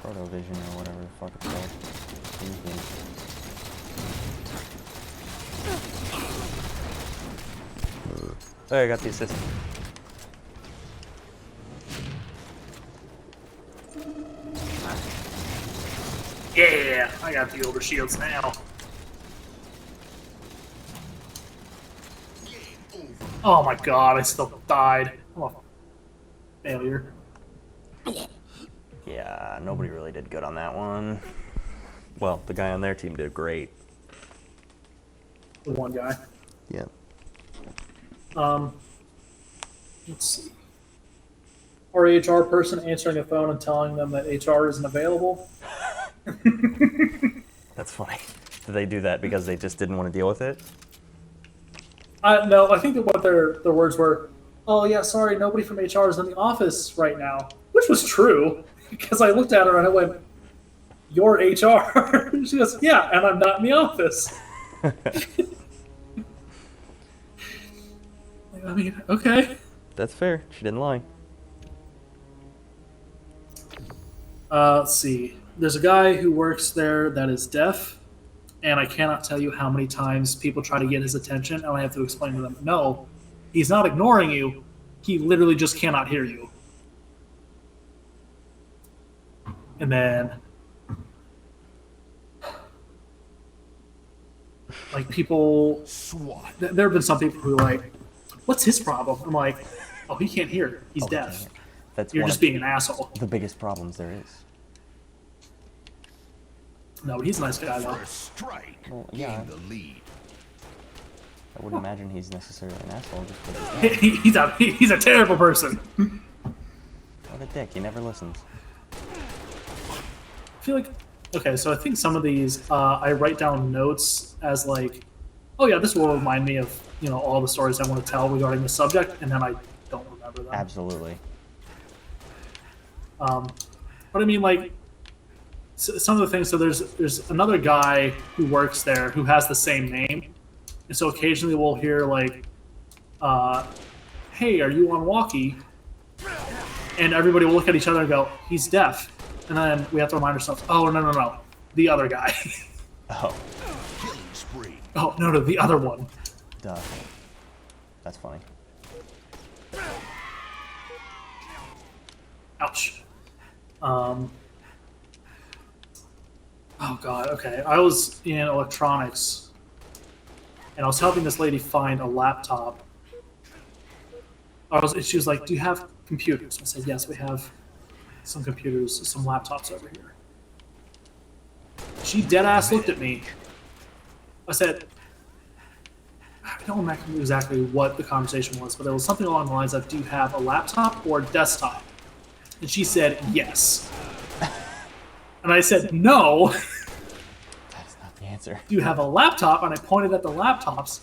Protovision or whatever the fuck it's called. Oh, I got the assist. Yeah, I got the older shields now. Oh my god, I still died. I'm a failure. Yeah, nobody really did good on that one. Well, the guy on their team did great. The one guy. Yeah. Let's see. Our HR person answering a phone and telling them that HR isn't available. That's funny. Did they do that because they just didn't want to deal with it? No, I think that what their words were, oh yeah, sorry, nobody from HR is in the office right now. Which was true, because I looked at her and I went, you're HR? She goes, yeah, and I'm not in the office. I mean, okay. That's fair. She didn't lie. Let's see. There's a guy who works there that is deaf, and I cannot tell you how many times people try to get his attention, and I have to explain to them, no, he's not ignoring you. He literally just cannot hear you. And then, like, people... SWAT. There have been some people who are like, what's his problem? I'm like, oh, he can't hear. He's deaf. Dang it. That's You're one just of being an asshole. the biggest problems there is. No, but he's a nice guy, though. First strike. Well, yeah. Gain the lead. I wouldn't imagine he's necessarily an asshole just because he's a terrible person. What a dick, he never listens. I feel like, okay, so I think some of these, I write down notes as like, oh yeah, this will remind me of, you know, all the stories I want to tell regarding the subject, and then I don't remember them. Absolutely. But I mean, like, some of the things, so there's another guy who works there who has the same name, and so occasionally we'll hear like, hey, are you on walkie? And everybody will look at each other and go, he's deaf. And then we have to remind ourselves, oh, no, the other guy. Oh, Killing spree. Oh, no, the other one. duh. That's funny. Ouch. Oh god, okay. I was in electronics, and I was helping this lady find a laptop. She was like, do you have computers? I said, yes, we have some computers, some laptops over here. She dead-ass looked at me. I said, I don't remember exactly what the conversation was, but it was something along the lines of, do you have a laptop or a desktop? And she said, yes. And I said, no. That's not the answer. Do you have a laptop? And I pointed at the laptops.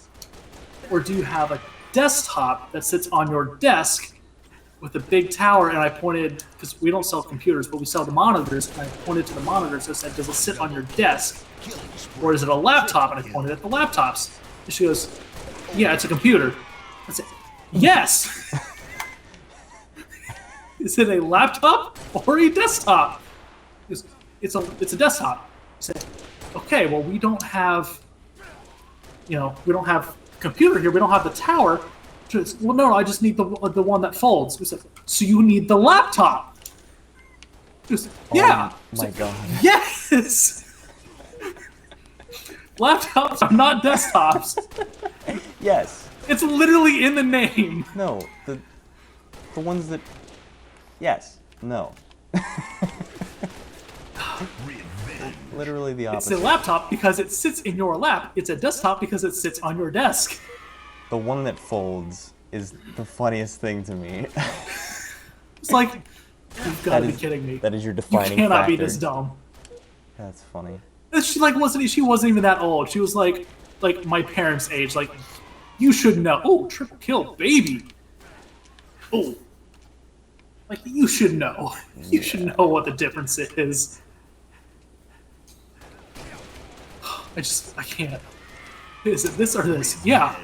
Or do you have a desktop that sits on your desk with a big tower? And I pointed, because we don't sell computers, but we sell the monitors. And I pointed to the monitors and said, does it sit on your desk? Or is it a laptop? And I pointed at the laptops. And she goes, yeah, it's a computer. I said, yes. Is it a laptop or a desktop? It's a desktop. I said, okay, well, we don't have, we don't have a computer here. We don't have the tower. She goes, well, no, I just need the one that folds. We said, so you need the laptop? She goes, yeah. Oh my god. Yes. Laptops are not desktops. Yes. It's literally in the name. No. The ones that. Yes. No. Literally the It's opposite. a laptop because it sits in your lap. It's a desktop because it sits on your desk. The one that folds is the funniest thing to me. It's like, you've got to That be is- kidding me. That is your You defining cannot be factor. this dumb. That's funny. And she wasn't even that old. She was like my parents' age. Like, you should know. Oh, triple kill, baby. Oh, like you should know. You should know what the difference is. I can't. Is it this or this? Yeah,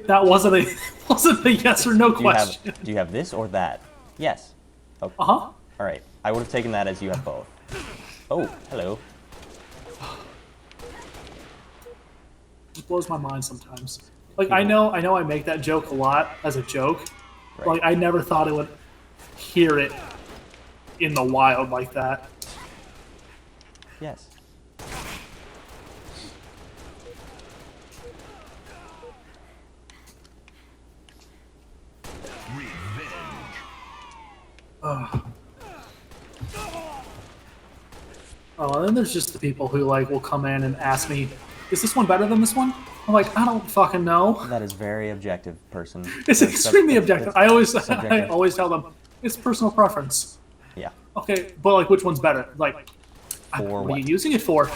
that wasn't a yes or no question. Do you have this or that? Yes. Okay. Uh huh. All right. I would have taken that as you have both. Oh, hello. It blows my mind sometimes. Like I know I make that joke a lot as a joke. Right. Like I never thought I would hear it in the wild like that. Yes. Oh, and then there's just the people who like will come in and ask me, "Is this one better than this one?" I'm like, I don't fucking know. That is very objective, person. It's That's- extremely that's- objective. that's I subjective. always tell them it's personal preference. Yeah. Okay, but like, which one's better? Like, For what are what? you using it for?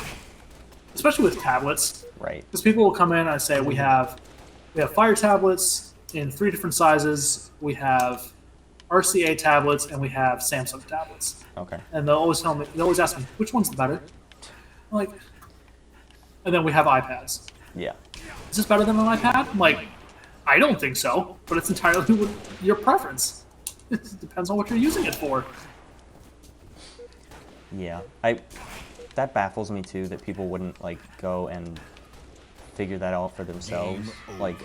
Especially with tablets, Right. because people will come in and say we have Fire tablets in 3 different sizes. We have RCA tablets and we have Samsung tablets. Okay. And they'll always tell me, they always ask me, which one's the better? I'm like, and then we have iPads. Yeah. Is this better than an iPad? I'm like, I don't think so, but it's entirely with your preference. It depends on what you're using it for. Yeah. That baffles me too that people wouldn't like go and figure that out for themselves. Game Like,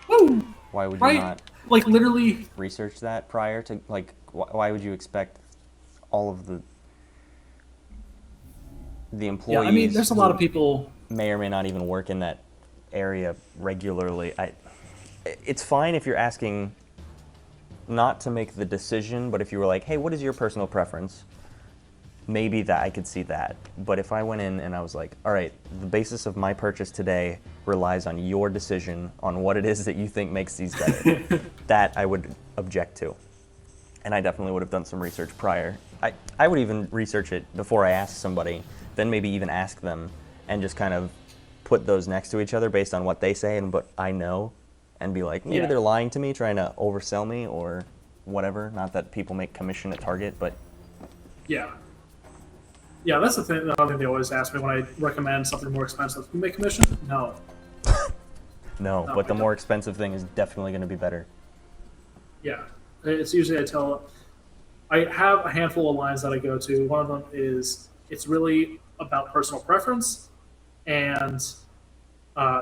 Woo! why would you Right? not Like literally, research that prior to like? Why would you expect all of the yeah. employees? I mean, there's a lot who of people. may or may not even work in that area regularly. It's fine if you're asking not to make the decision, but if you were like, hey, what is your personal preference? maybe that I could see that. But if I went in and I was like, all right, the basis of my purchase today relies on your decision on what it is that you think makes these better, that I would object to. And I definitely would have done some research prior. I would even research it before I asked somebody, then maybe even ask them and just kind of put those next to each other based on what they say and what I know, and be like, maybe Yeah. they're lying to me, trying to oversell me or whatever. Not that people make commission at Target, but Yeah. Yeah, that's the thing. The other thing they always ask me when I recommend something more expensive. You make commission? No. no. Oh But the my more God. expensive thing is definitely going to be better. Yeah. It's usually I have a handful of lines that I go to. One of them is it's really about personal preference, and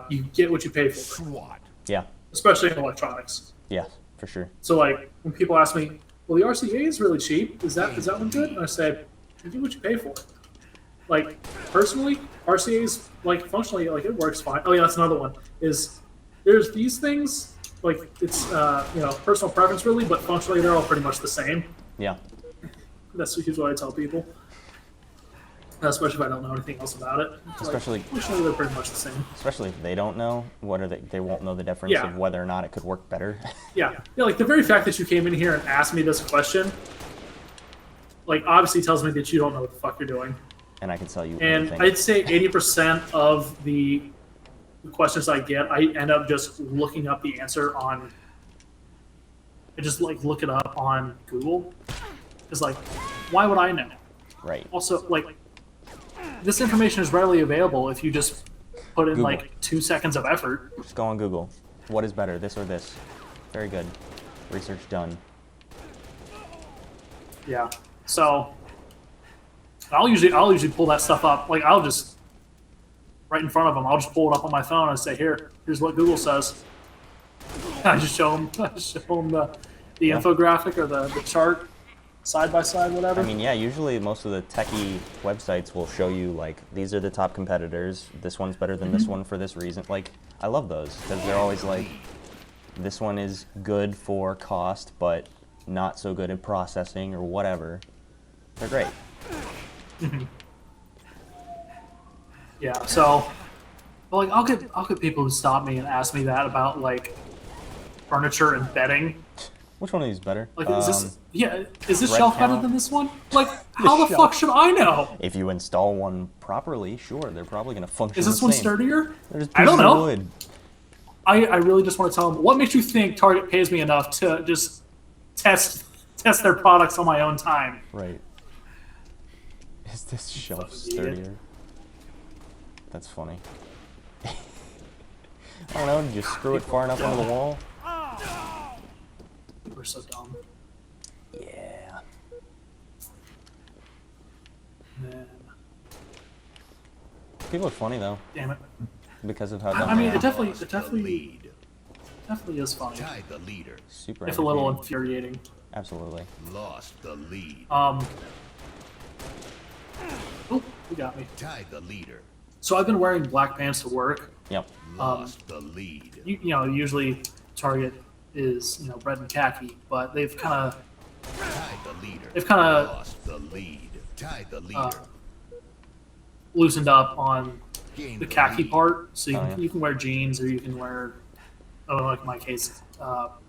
you get what you pay for, SWAT. Yeah, especially in electronics. yeah, for sure. So like when people ask me, well, the RCA is really cheap. Is that one good? And I say, you get what you pay for. Like personally, RCA is like functionally like it works fine. Oh yeah, that's another one. Is there's these things like it's personal preference really, but functionally they're all pretty much the same. Yeah, That's usually what I tell people, especially if I don't know anything else about it. It's Especially- like, functionally they're pretty much the same. especially if they don't know what are they won't know the difference Yeah. of whether or not it could work better. Yeah, like the very fact that you came in here and asked me this question, like obviously tells me that you don't know what the fuck you're doing. And I can tell you And anything. I'd say 80% of the questions I get, I end up just looking up the answer on. I just like look it up on Google. It's like, why would I know? Right. Also, like, this information is readily available if you just put in Google. like 2 seconds of effort. Just go on Google. What is better, this or this? Very good. Research done. Yeah. So I'll usually pull that stuff up. Like I'll just right in front of them. I'll just pull it up on my phone and say, here's what Google says. And I just show them the infographic or the chart side by side, whatever. I mean, yeah, usually most of the techie websites will show you, like, these are the top competitors. This one's better than this one for this reason. Like, I love those because they're always like, this one is good for cost, but not so good at processing or whatever. They're great. Yeah, so, but like I'll get people who stop me and ask me that about like furniture and bedding. Which one of these is better? Like, is this Red shelf better count. than this one? Like, how the fuck should I know? If you install one properly, sure, they're probably going to function Is this the one same. sturdier? They're just I don't pieces of know. wood. I really just want to tell them what makes you think Target pays me enough to just test their products on my own time. Right. Is this shelf Fucking idiot. sturdier? That's funny. I don't know, did you screw it far enough into the wall? We're so dumb. Yeah. Man, People are funny though, damn it. because of how dumb I mean, they are. it definitely Lead. is funny. Tied the leader. Super If a little entertaining. infuriating. Absolutely. Lost the lead. Oh, you got me. Tied the leader. So I've been wearing black pants to work. Yep. Lost the lead. You know, usually Target is red and khaki, but they've kind Tied the leader. They've kinda- Lost the lead. Tied the leader. of loosened up on Gained the khaki lead. part, so Oh, yeah. you can wear jeans or you can wear, like in my case,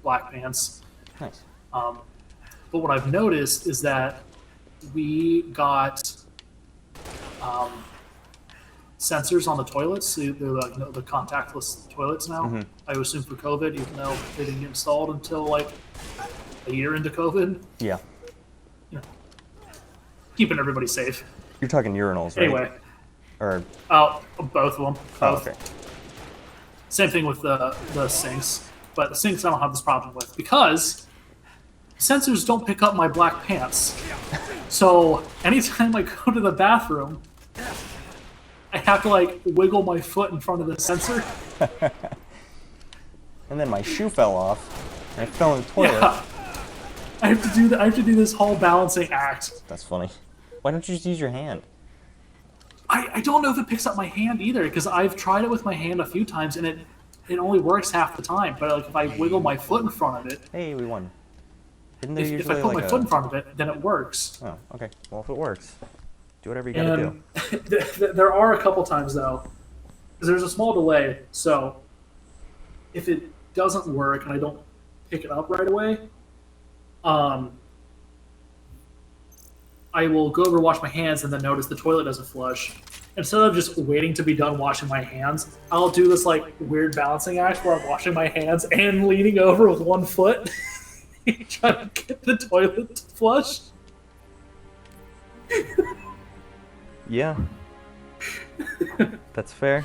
black pants. Nice. But what I've noticed is that we got sensors on the toilets. So they're like the contactless toilets now. Mhm. I would assume for COVID, even though they didn't get installed until like a year into COVID. Yeah. Keeping everybody safe. You're talking urinals, right? Anyway, Or, both of them. oh, Both. okay. Same thing with the sinks, but the sinks I don't have this problem with because sensors don't pick up my black pants. So anytime I go to the bathroom, I have to like wiggle my foot in front of the sensor. And then my shoe fell off, and I fell in the toilet. Yeah, I have to do that. I have to do this whole balancing act. That's funny. Why don't you just use your hand? I don't know if it picks up my hand either because I've tried it with my hand a few times and it only works half the time. But like if I wiggle my foot in front of it, Hey, we won. Isn't there if I usually put like my a... foot in front of it, then it works. Oh, okay. Well, if it works. Do whatever you gotta do. And there are a couple times though, because there's a small delay. So if it doesn't work and I don't pick it up right away, I will go over to wash my hands and then notice the toilet doesn't flush. Instead of just waiting to be done washing my hands, I'll do this like weird balancing act where I'm washing my hands and leaning over with one foot, trying to get the toilet to flush. Yeah. That's fair.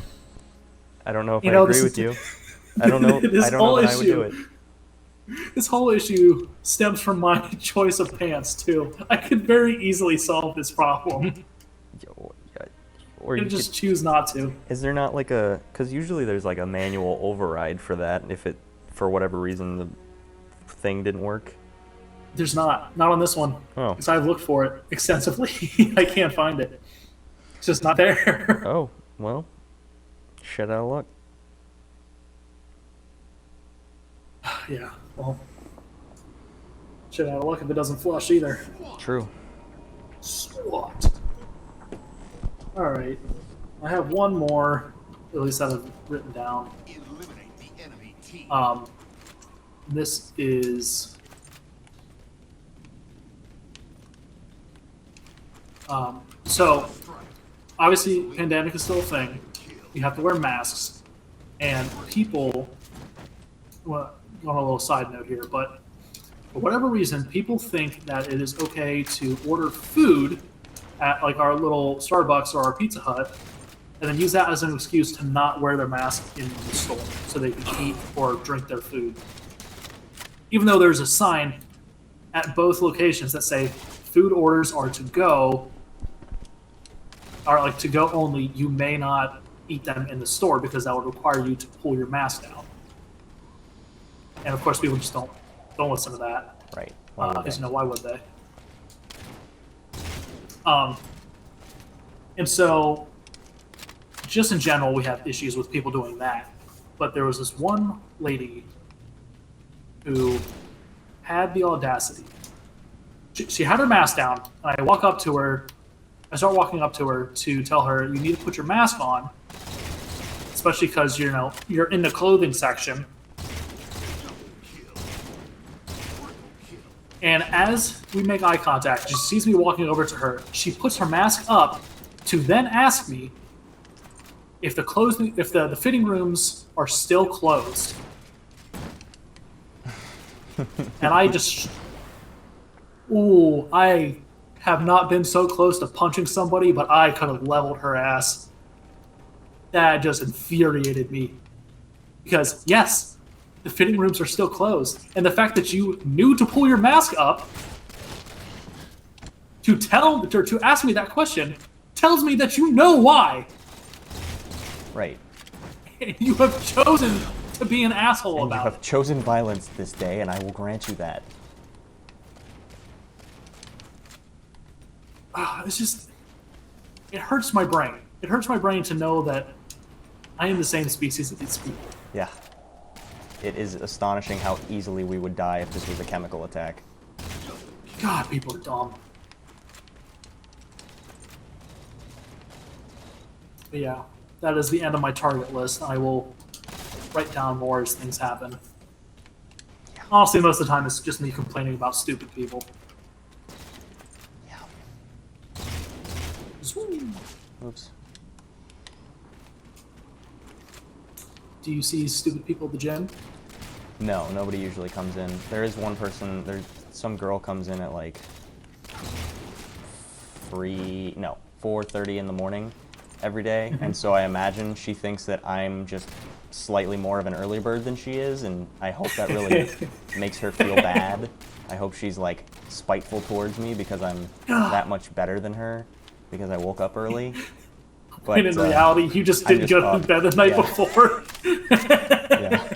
I don't know if I know, agree this with is- you. I don't know. This I don't know whole that I would do it. issue- This whole issue stems from my choice of pants too. I could very easily solve this problem Yo, yeah. Or you and could, just choose not to. is there not like a? Because usually there's like a manual override for that if it, for whatever reason, the thing didn't work. There's not on this one. Oh. Because I've looked for it extensively. I can't find it. It's just not there. Oh well. Shit out of luck. Yeah, well, shit out of luck if it doesn't flush either. True. SWAT. Alright. I have one more, at least that I've written down. Eliminate the enemy team. This is... so, obviously, pandemic is still a thing. You have to wear masks. And people... Well, on a little side note here, but for whatever reason, people think that it is okay to order food at like our little Starbucks or our Pizza Hut, and then use that as an excuse to not wear their mask in the store so they can eat or drink their food. Even though there's a sign at both locations that say food orders are to go, are like to go only, you may not eat them in the store because that would require you to pull your mask down. And of course, people just don't listen to that. Right. Why would Because they? why would they? And so, just in general, we have issues with people doing that. But there was this one lady who had the audacity. She had her mask down, and I walk up to her. I start walking up to her to tell her, "You need to put your mask on, especially because you're in the clothing section." And as we make eye contact, she sees me walking over to her. She puts her mask up to then ask me if the fitting rooms are still closed. And I just, I have not been so close to punching somebody, but I could have leveled her ass. That just infuriated me. Because yes, the fitting rooms are still closed. And the fact that you knew to pull your mask up to ask me that question tells me that you know why. Right. And you have chosen to be an asshole And you about have it. chosen violence this day, and I will grant you that. It's just, it hurts my brain. It hurts my brain to know that I am the same species as these people. Yeah. It is astonishing how easily we would die if this was a chemical attack. God, people are dumb. But yeah, that is the end of my target list. I will write down more as things happen. Honestly, most of the time it's just me complaining about stupid people. Yeah. Zoom. Oops. Do you see stupid people at the gym? No, nobody usually comes in. There is one person, there's some girl comes in at like 4:30 in the morning every day, and so I imagine she thinks that I'm just slightly more of an early bird than she is, and I hope that really makes her feel bad. I hope she's like spiteful towards me because I'm that much better than her because I woke up early. But And in reality, you just didn't just go to up, bed the night yeah. before. Yeah.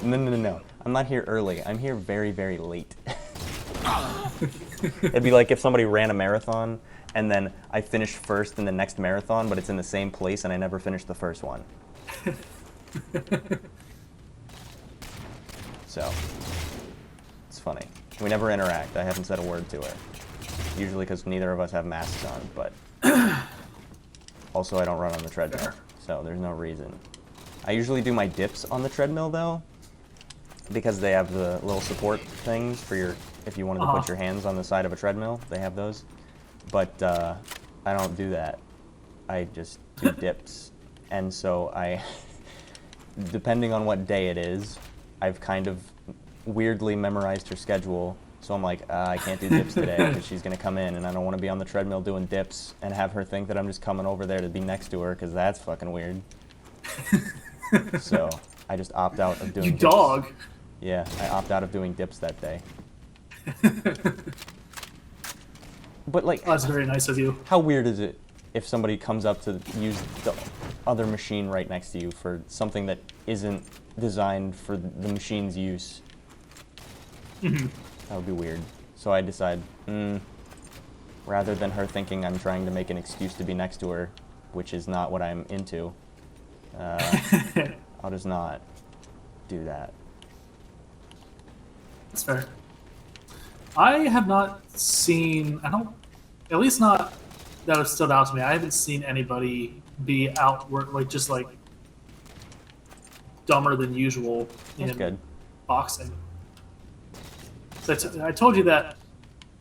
No. I'm not here early. I'm here very, very late. It'd be like if somebody ran a marathon and then I finished first in the next marathon, but it's in the same place and I never finished the first one. So, it's funny. We never interact. I haven't said a word to her. Usually because neither of us have masks on, but Also, I don't run on the treadmill, Fair. so there's no reason. I usually do my dips on the treadmill though, because they have the little support things for your, if you wanted to put your hands on the side of a treadmill, they have those. But I don't do that. I just do dips. And so I, depending on what day it is, I've kind of weirdly memorized her schedule. So I'm like, I can't do dips today because she's going to come in and I don't want to be on the treadmill doing dips and have her think that I'm just coming over there to be next to her because that's fucking weird. So I just opt out of doing You dips. dog. Yeah, I opt out of doing dips that day. But like, Oh, that's very nice of you. how weird is it if somebody comes up to use the other machine right next to you for something that isn't designed for the machine's use? That would be weird. So I decide, rather than her thinking I'm trying to make an excuse to be next to her, which is not what I'm into, I'll just not do that. That's fair. I have not seen, at least not that have stood out to me. I haven't seen anybody be outward, like, just like dumber than usual That's in good. boxing. So I told you that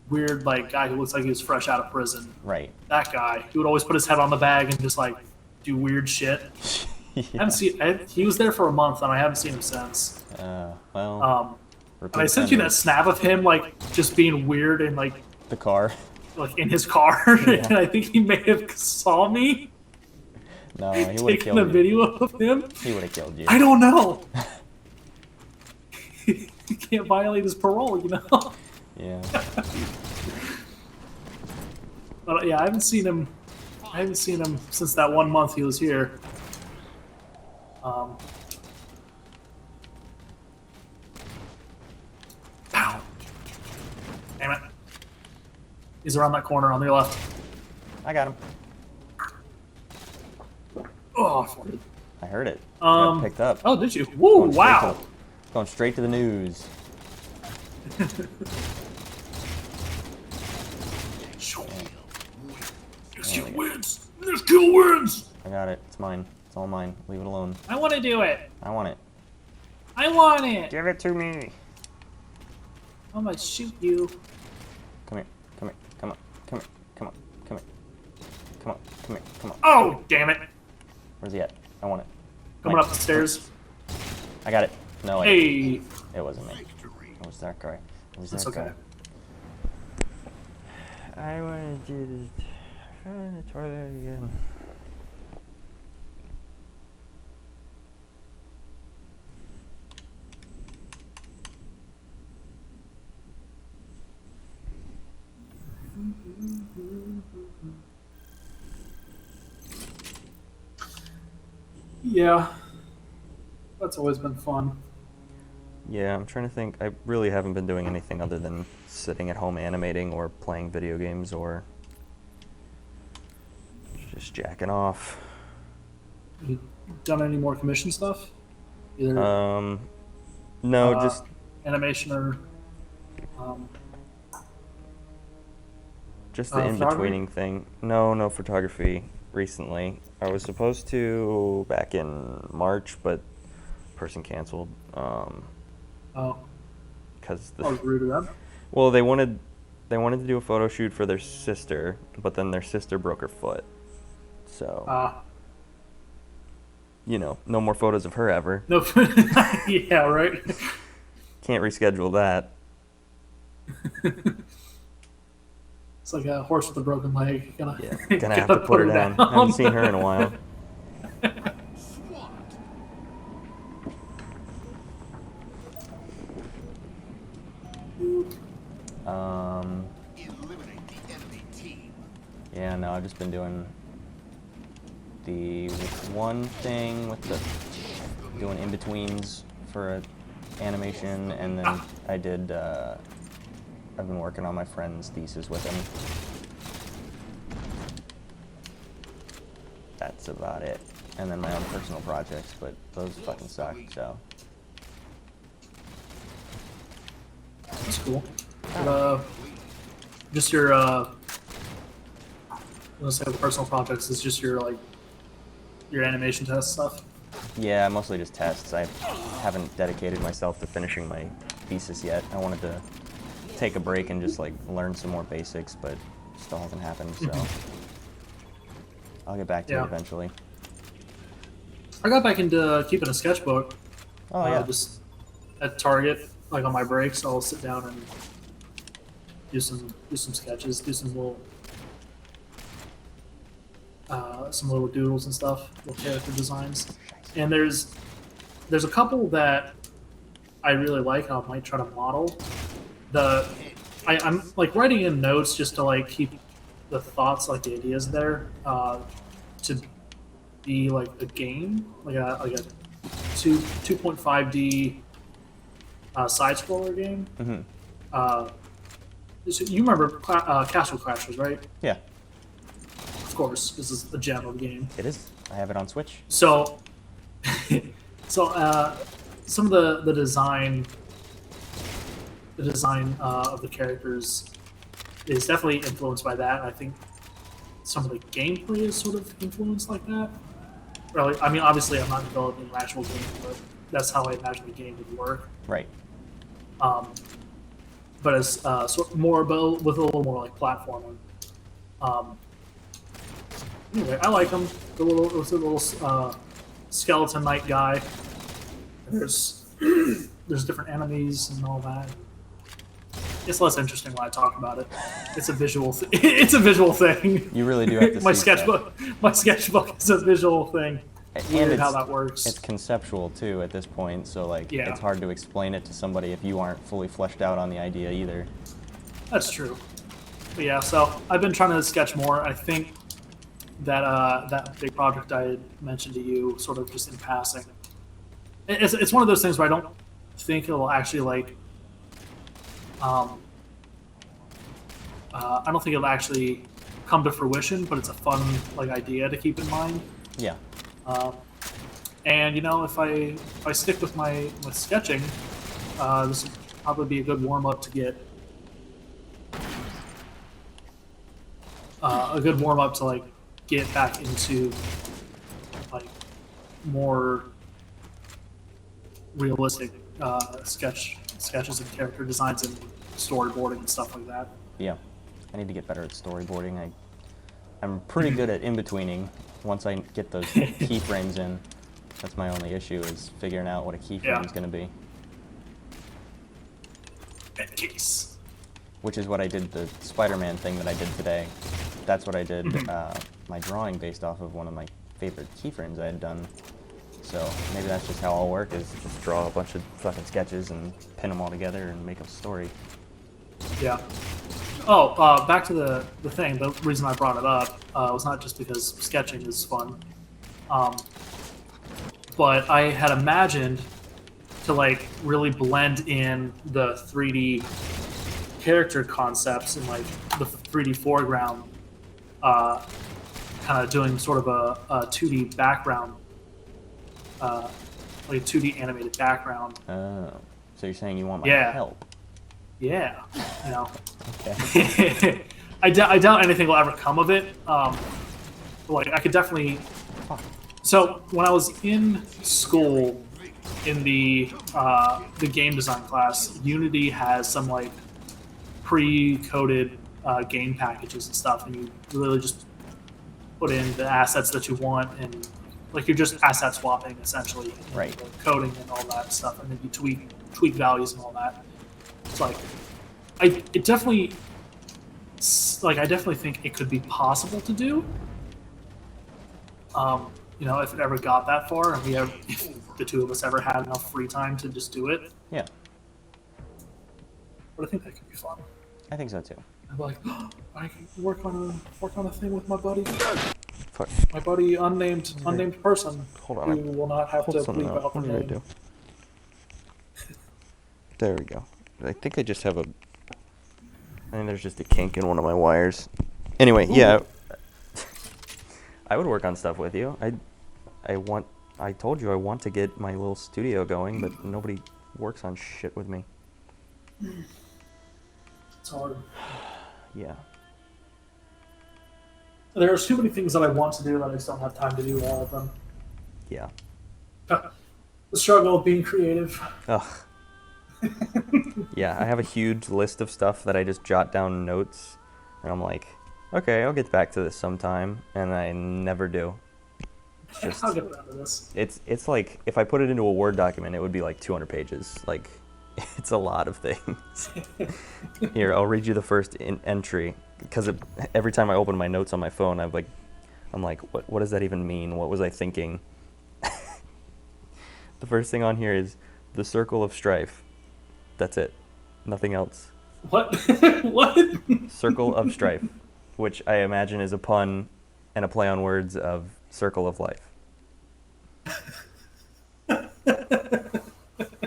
weird, like, guy who looks like he was fresh out of prison. Right. That guy who would always put his head on the bag and just, like, do weird shit. Yeah. I haven't seen, he was there for a month and I haven't seen him since. Well, And I sent you that snap of him, like, just being weird and, like the car. in his car, and I think he may have saw me No, he would have taking a killed you. video of him. He would have killed you. I don't know. He can't violate his parole, you know? Yeah. But yeah, I haven't seen him since that 1 month he was here. Pow. Damn it. He's around that corner on the left. I got him. Oh, I heard it. Got Um, picked up. oh, did you? Woo, Going straight wow. to- going straight to the news. This kill wins. This kill wins. I got it. It's mine. It's all mine. Leave it alone. I want to do it. I want it. I want it. Give it to me. I'm gonna shoot you. Come here. Come here. Come on. Come here. Come on. Come here. Come on. Come here. Come on. Oh, damn it. Where's he at? I want it. Coming Mike. up the stairs. I got it. No, Hey. it wasn't me. It was that guy. It was That's that okay. guy. I want to do the toilet again. Yeah. That's always been fun. Yeah, I'm trying to think. I really haven't been doing anything other than sitting at home animating or playing video games or just jacking off. You done any more commission stuff? Either No, Uh, just animation or the photography? in-betweening thing. No photography recently. I was supposed to back in March, but person canceled. oh, Because I was rude to them. well, they wanted to do a photo shoot for their sister, but then their sister broke her foot. So, you know, no more photos of her ever. No. Yeah, right. Can't reschedule that. It's like a horse with a broken leg. Yeah, gonna have to put her down. I haven't seen her in a while. SWAT. Eliminate the enemy team. Yeah, no, I've just been doing the one thing with the doing in-betweens for a animation, and then I did, I've been working on my friend's thesis with him. That's about it. And then my own personal projects, but those fucking suck, so. That's cool. But, just your Let's say with personal projects is just your your animation test stuff. Yeah, mostly just tests. I haven't dedicated myself to finishing my thesis yet. I wanted to take a break and just like learn some more basics, but still hasn't happened. So I'll get back to it eventually. I got back into keeping a sketchbook. Oh yeah. Just at Target, like on my breaks, I'll sit down and do some sketches, do some little doodles and stuff, little character designs. And there's a couple that I really like. I might try to model. I'm like writing in notes just to like keep the thoughts, like the ideas there, to be like a game, like a 2.5D side scroller game. So you remember Castle Crashers, right? Yeah. Of course, this is the gem of the game. It is. I have it on Switch. So, some of the design of the characters is definitely influenced by that. I think some of the gameplay is sort of influenced like that. Really, I mean, obviously, I'm not developing an actual game, but that's how I imagine the game would work. Right. But it's sort of more about with a little more like platforming. Anyway, I like them. The little skeleton knight guy. There's different enemies and all that. It's less interesting when I talk about it. It's a visual. It's a visual thing. You really do have to. My see sketchbook. That. My sketchbook is a visual thing. And how that works. It's conceptual too at this point, so like it's hard to explain it to somebody if you aren't fully fleshed out on the idea either. That's true. But yeah, so I've been trying to sketch more. I think that that big project I had mentioned to you, sort of just in passing. It's one of those things where I don't think it'll actually like. I don't think it'll actually come to fruition, but it's a fun like idea to keep in mind. Yeah. And you know, if I stick with my sketching, this will probably be a good warm up to get like get back into like more realistic sketches and character designs and storyboarding and stuff like that. Yeah, I need to get better at storyboarding. I'm pretty good at in-betweening. Once I get those keyframes in, that's my only issue, is figuring out what a keyframe is going to be. Case. Which is what I did, the Spider-Man thing that I did today. That's what I did, my drawing based off of one of my favorite keyframes I had done. So maybe that's just how I'll work, is just draw a bunch of fucking sketches and pin them all together and make a story. Yeah. Oh, back to the thing. The reason I brought it up was not just because sketching is fun, but I had imagined to like really blend in the 3D character concepts and like the 3D foreground, kind of doing sort of a 2D background, like a 2D animated background. Oh, so you're saying you want my help? Yeah, you know. Okay. I doubt anything will ever come of it. Like I could definitely. So when I was in school, in the game design class, Unity has some like pre-coded game packages and stuff, and you really just put in the assets that you want, and like you're just asset swapping essentially, right? Coding and all that stuff, and then you tweak values and all that. It's like, I definitely think it could be possible to do. You know, if it ever got that far, and if the two of us ever had enough free time to just do it. Yeah. But I think that could be fun. I think so too. I'm like, oh, I can work on a thing with my buddy. Fuck. My buddy, unnamed person. Hold on. Who will not have to bleep out the name. What did I do? There we go. I think I just have I think there's just a kink in one of my wires. Anyway, yeah. I would work on stuff with you. I told you I want to get my little studio going, but nobody works on shit with me. It's hard. Yeah. There's too many things that I want to do that I just don't have time to do all of them. Yeah. The struggle of being creative. Ugh. Yeah, I have a huge list of stuff that I just jot down notes, and I'm like, okay, I'll get back to this sometime, and I never do. It's just, I'll get around to this. it's like, if I put it into a Word document, it would be like 200 pages. Like, it's a lot of things. Here, I'll read you the first entry, because every time I open my notes on my phone, I'm like, what does that even mean? What was I thinking? The first thing on here is the circle of strife. That's it. Nothing else. What? What? Circle of strife, which I imagine is a pun and a play on words of circle of life.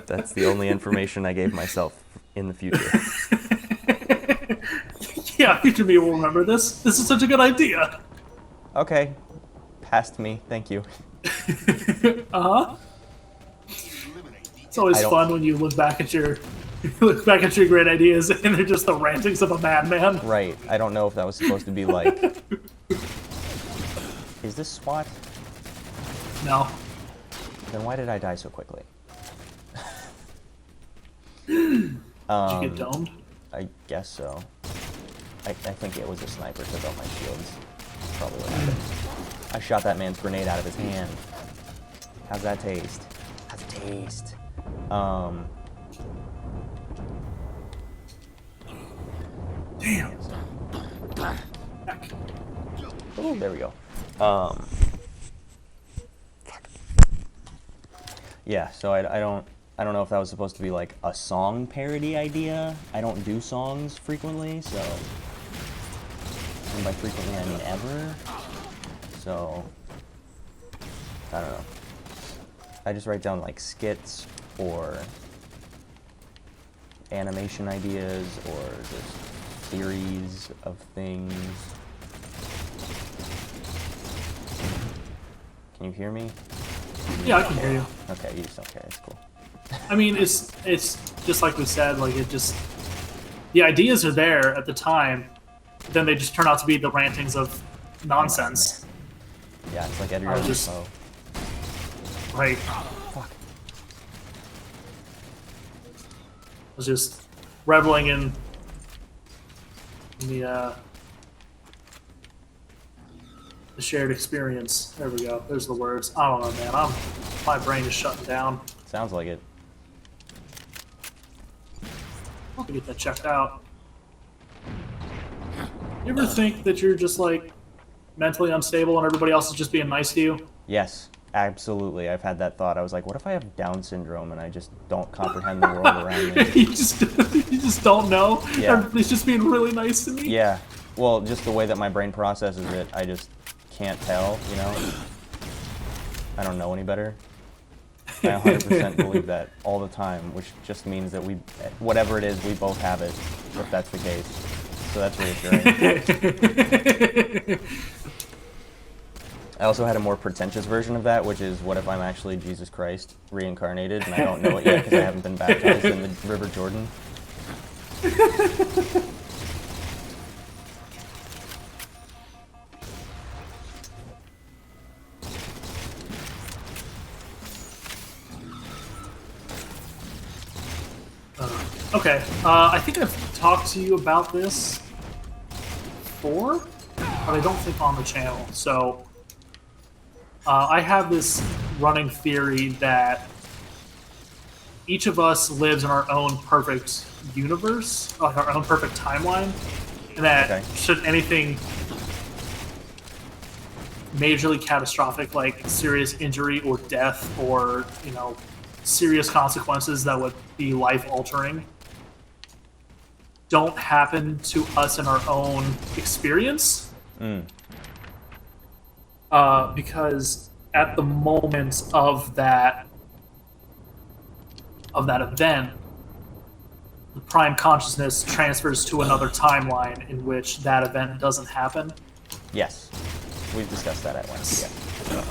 That's the only information I gave myself in the future. Yeah, future me will remember this. This is such a good idea. Okay. Past me. Thank you. Uh-huh. Eliminate the It's always I don't- fun when you look back at your great ideas and they're just the rantings of a madman. Right. I don't know if that was supposed to be like... Is this SWAT? No. Then why did I die so quickly? Did you get domed? I guess so. I think it was a sniper took out my shields. That's probably what happened. I shot that man's grenade out of his hand. How's that taste? How's it taste? Damn. Oh, there we go. Fuck. Yeah, so I don't know if that was supposed to be like a song parody idea. I don't do songs frequently, so, and by frequently I mean ever. So I don't know. I just write down like skits or animation ideas or just theories of things. Can you hear me? Yeah, I can hear you. Okay, you just don't care. It's cool. I mean, it's just like we said, like the ideas are there at the time, then they just turn out to be the rantings of nonsense. Yeah, it's like Edgar I was Allan just- Poe. Right. Fuck. I was just reveling in the shared experience. There we go. There's the words. I don't know, man. My brain is shutting down. Sounds like it. I'll have to get that checked out. You ever think that you're just like mentally unstable and everybody else is just being nice to you? Yes, absolutely. I've had that thought. I was like, what if I have Down syndrome and I just don't comprehend the world around me? you just don't know. Yeah. Everybody's just being really nice to me. Yeah. Well, just the way that my brain processes it, I just can't tell, you know? I don't know any better. I 100% believe that all the time, which just means that whatever it is, we both have it, if that's the case. So that's reassuring. I also had a more pretentious version of that, which is, what if I'm actually Jesus Christ reincarnated and I don't know it yet because I haven't been baptized in the River Jordan? Okay, I think I've talked to you about this before, but I don't think on the channel. So, I have this running theory that each of us lives in our own perfect universe, like our own perfect timeline, and that Okay. should anything majorly catastrophic, like serious injury or death, or serious consequences that would be life-altering, don't happen to us in our own experience. Because at the moment of that event, the prime consciousness transfers to another timeline in which that event doesn't happen. Yes. We've discussed that at length,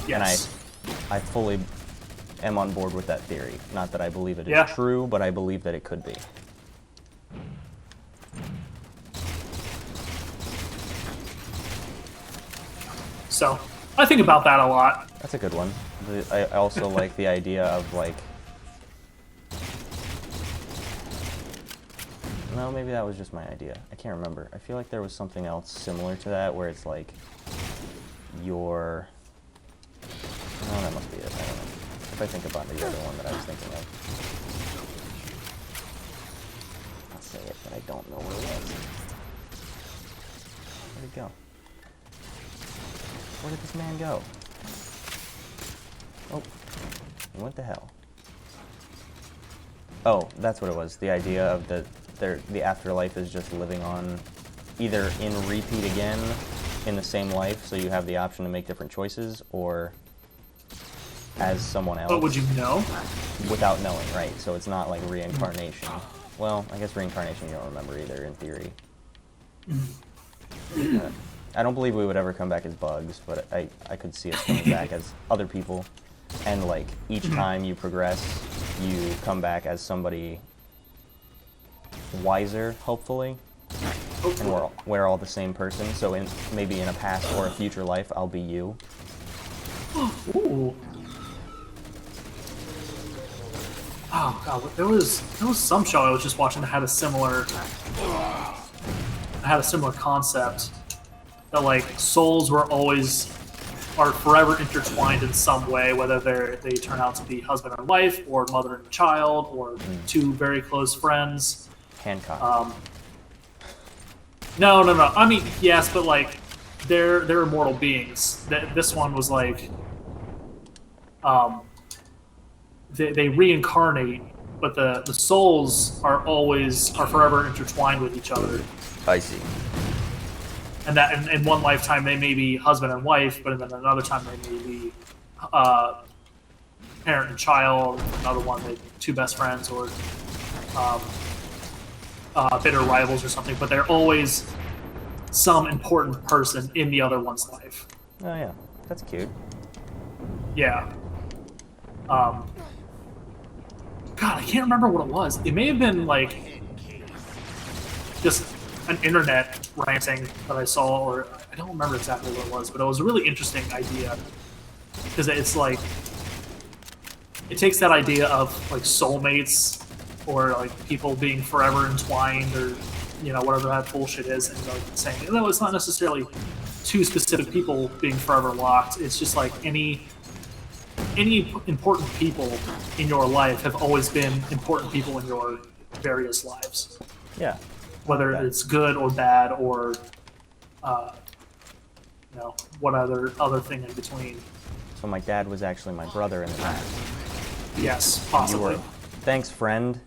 yeah. Yes. And I fully am on board with that theory. Not that I believe it is Yeah. true, but I believe that it could be. So I think about that a lot. That's a good one. I also like the idea of like. No, maybe that was just my idea. I can't remember. I feel like there was something else similar to that where it's like your. No, that must be it. I don't know. If I think about the other one that I was thinking of. I'll say it, but I don't know where it was. Where'd it go? Where did this man go? Oh, what the hell? Oh, that's what it was. The idea of the afterlife is just living on, either in repeat again in the same life, so you have the option to make different choices, or as someone else. But would you know? Without knowing, right? So it's not like reincarnation. Well, I guess reincarnation you don't remember either, in theory. I don't believe we would ever come back as bugs, but I could see us coming back as other people. And like each time you progress, you come back as somebody wiser, hopefully. And we're all the same person. So maybe in a past or a future life, I'll be you. Ooh. Oh god, there was some show I was just watching that had a similar concept. That like souls are forever intertwined in some way, whether they turn out to be husband and wife, or mother and child, or two very close friends. Hancock. No. I mean, yes, but like they're immortal beings. This one was like they reincarnate, but the souls are forever intertwined with each other. I see. And that in one lifetime they may be husband and wife, but then another time they may be parent and child. Another one, they two best friends, or bitter rivals or something. But they're always some important person in the other one's life. Oh yeah, that's cute. Yeah. God, I can't remember what it was. It may have been like just an internet ranting that I saw, or I don't remember exactly what it was, but it was a really interesting idea, because it's like it takes that idea of like soulmates, or like people being forever entwined, or whatever that bullshit is, and like saying no, it's not necessarily two specific people being forever locked. It's just like any important people in your life have always been important people in your various lives. Yeah. Whether it's good or bad, or what other thing in between. So my dad was actually my brother in the past. Yes, possibly. Thanks, friend.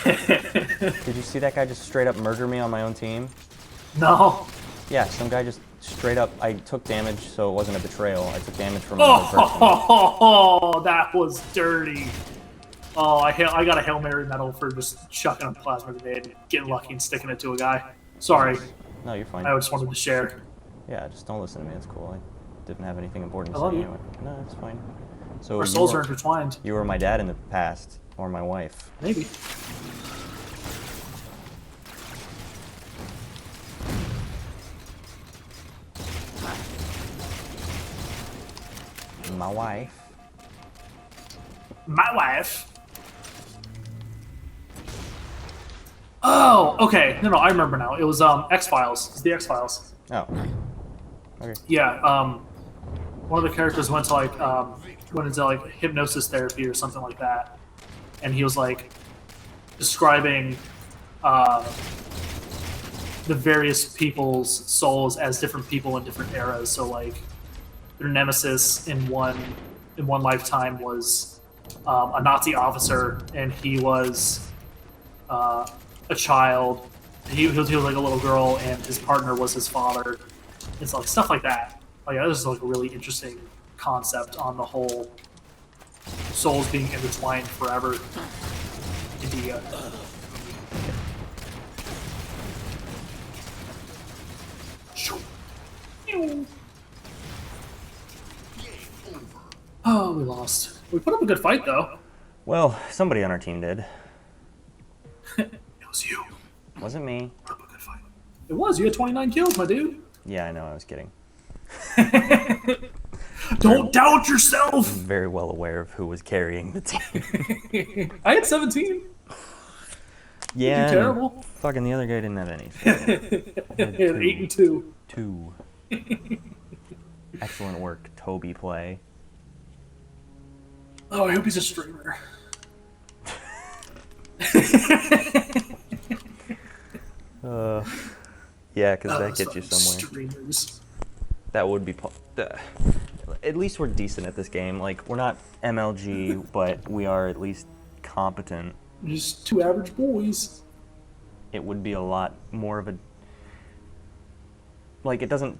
Did you see that guy just straight up murder me on my own team? No. Yeah, some guy just straight up. I took damage, so it wasn't a betrayal. I took damage from another person. Oh, that was dirty. Oh, I got a Hail Mary medal for just chucking a plasma grenade and getting lucky and sticking it to a guy. Sorry. No, you're fine. I just wanted to share. Yeah, just don't listen to me. It's cool. I didn't have anything important to I love say you. anyway. No, it's fine. So Our souls are intertwined. You were my dad in the past, or my wife. Maybe. My wife. My wife. Oh, okay. No, I remember now. It was X-Files. It's the X-Files. Oh. Okay. Yeah. One of the characters went into like hypnosis therapy or something like that, and he was like describing the various people's souls as different people in different eras. So like their nemesis in one lifetime was a Nazi officer, and he was a child. He was like a little girl, and his partner was his father. It's like stuff like that. Like this is like a really interesting concept on the whole souls being intertwined forever. Idea. Oh, we lost. We put up a good fight, though. Well, somebody on our team did. It was you. Wasn't me. Put up a good fight. It was. You had 29 kills, my dude. Yeah, I know. I was kidding. Don't doubt yourself. Very well aware of who was carrying the team. I had 17. Yeah, You're terrible. Fucking the other guy didn't have any. So I had 8 and 2. 2. Excellent work, Toby Play. Oh, I hope he's a streamer. Yeah, because that Those gets you fucking somewhere. Streamers. That would be. At least we're decent at this game. Like, we're not MLG, but we are at least competent. Just 2 average boys. It would be a lot more of a. Like, it doesn't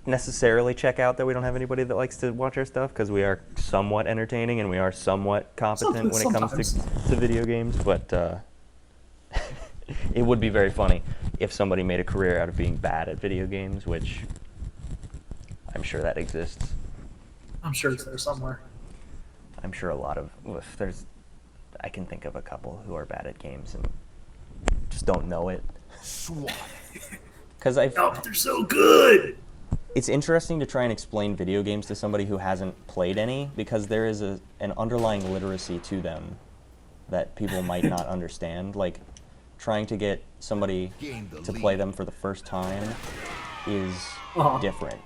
necessarily check out that we don't have anybody that likes to watch our stuff, because we are somewhat entertaining and we are somewhat competent when it comes to video games, but it would be very funny if somebody made a career out of being bad at video games, which I'm sure that exists. I'm sure it's there somewhere. I'm sure a lot of I can think of a couple who are bad at games and just don't know it. Because Oh, but they're so good. it's interesting to try and explain video games to somebody who hasn't played any, because there is an underlying literacy to them that people might not understand. Like, trying to get somebody to play them for the first time is different.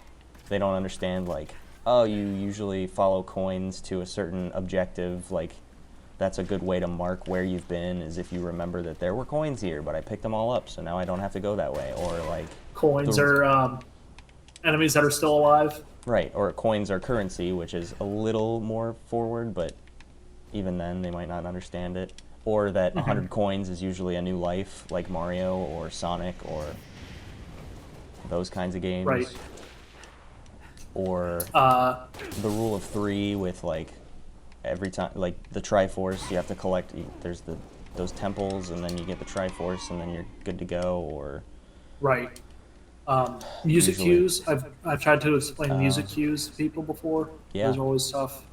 They don't understand, like, oh, you usually follow coins to a certain objective, like, that's a good way to mark where you've been, is if you remember that there were coins here, but I picked them all up, so now I don't have to go that way. Or, like... Coins are enemies that are still alive. Right, or coins are currency, which is a little more forward, but even then they might not understand it. Or that 100 coins is usually a new life, like Mario or Sonic or those kinds of games. Right. Or the rule of 3 with, like, every time, like the Triforce, you have to collect, there's those temples, and then you get the Triforce, and then you're good to go, or... Right. Music Usually. cues. I've tried to explain music cues to people before. Yeah. Those are always tough.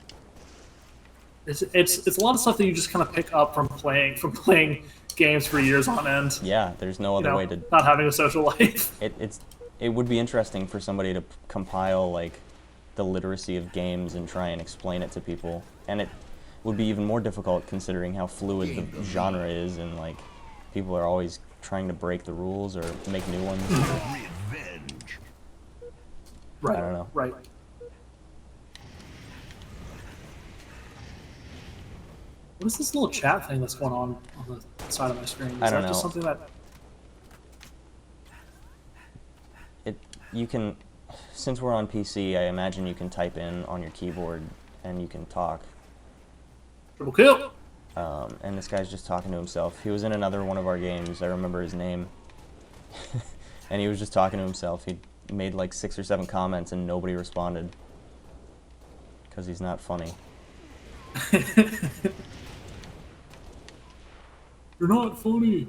It's a lot of stuff that you just kind of pick up from playing games for years on end. Yeah, there's no other way to... not having a social life. It would be interesting for somebody to compile, like, the literacy of games and try and explain it to people. And it would be even more difficult considering how fluid the genre is, and, like, people are always trying to break the rules or make new ones. Revenge. Right. I don't know. Right. What is this little chat thing that's going on the side of my screen? Is I don't that just know. something that... You can, since we're on PC, I imagine you can type in on your keyboard and you can talk. Triple kill! And this guy's just talking to himself. He was in another one of our games. I remember his name. And he was just talking to himself. He made like 6 or 7 comments and nobody responded. Because he's not funny. You're not funny.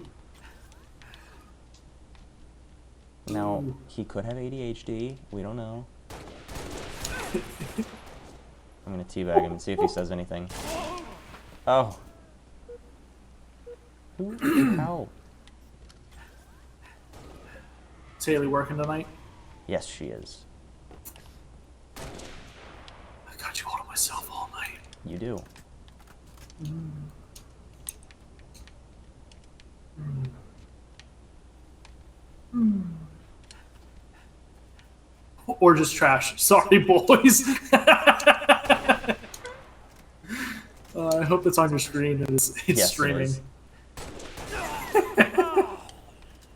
Now, he could have ADHD. We don't know. I'm going to teabag him and see if he says anything. Oh. How? Is Haley working tonight? Yes, she is. I got you all to myself all night. You do. Or just trash. Sorry, boys. I hope that's on your screen. It's Yes, it streaming. is.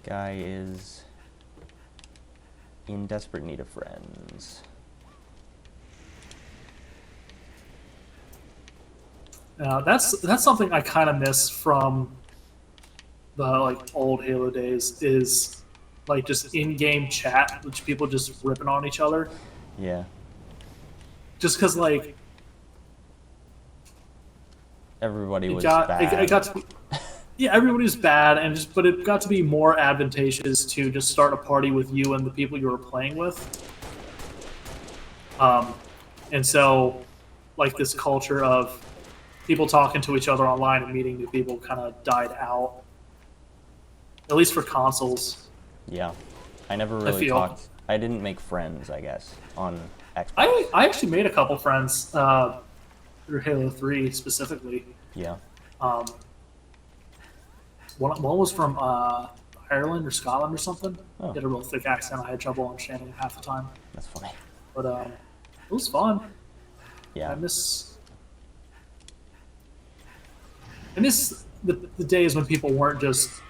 Guy is in desperate need of friends. That's something I kind of miss from the old Halo days, is like just in-game chat, which people just ripping on each other. Yeah. Just because Everybody was it bad. got to be, yeah, everybody was bad, but it got to be more advantageous to just start a party with you and the people you were playing with. And so, like, this culture of people talking to each other online and meeting new people kind of died out. At least for consoles. Yeah. I never I really feel. talked I didn't make friends, I guess, on Xbox. I actually made a couple friends through Halo 3 specifically. Yeah. One was from Ireland or Scotland or something. Oh. He had a real thick accent. I had trouble understanding him half the time. That's funny. But it was fun. Yeah. I miss the days when people weren't just.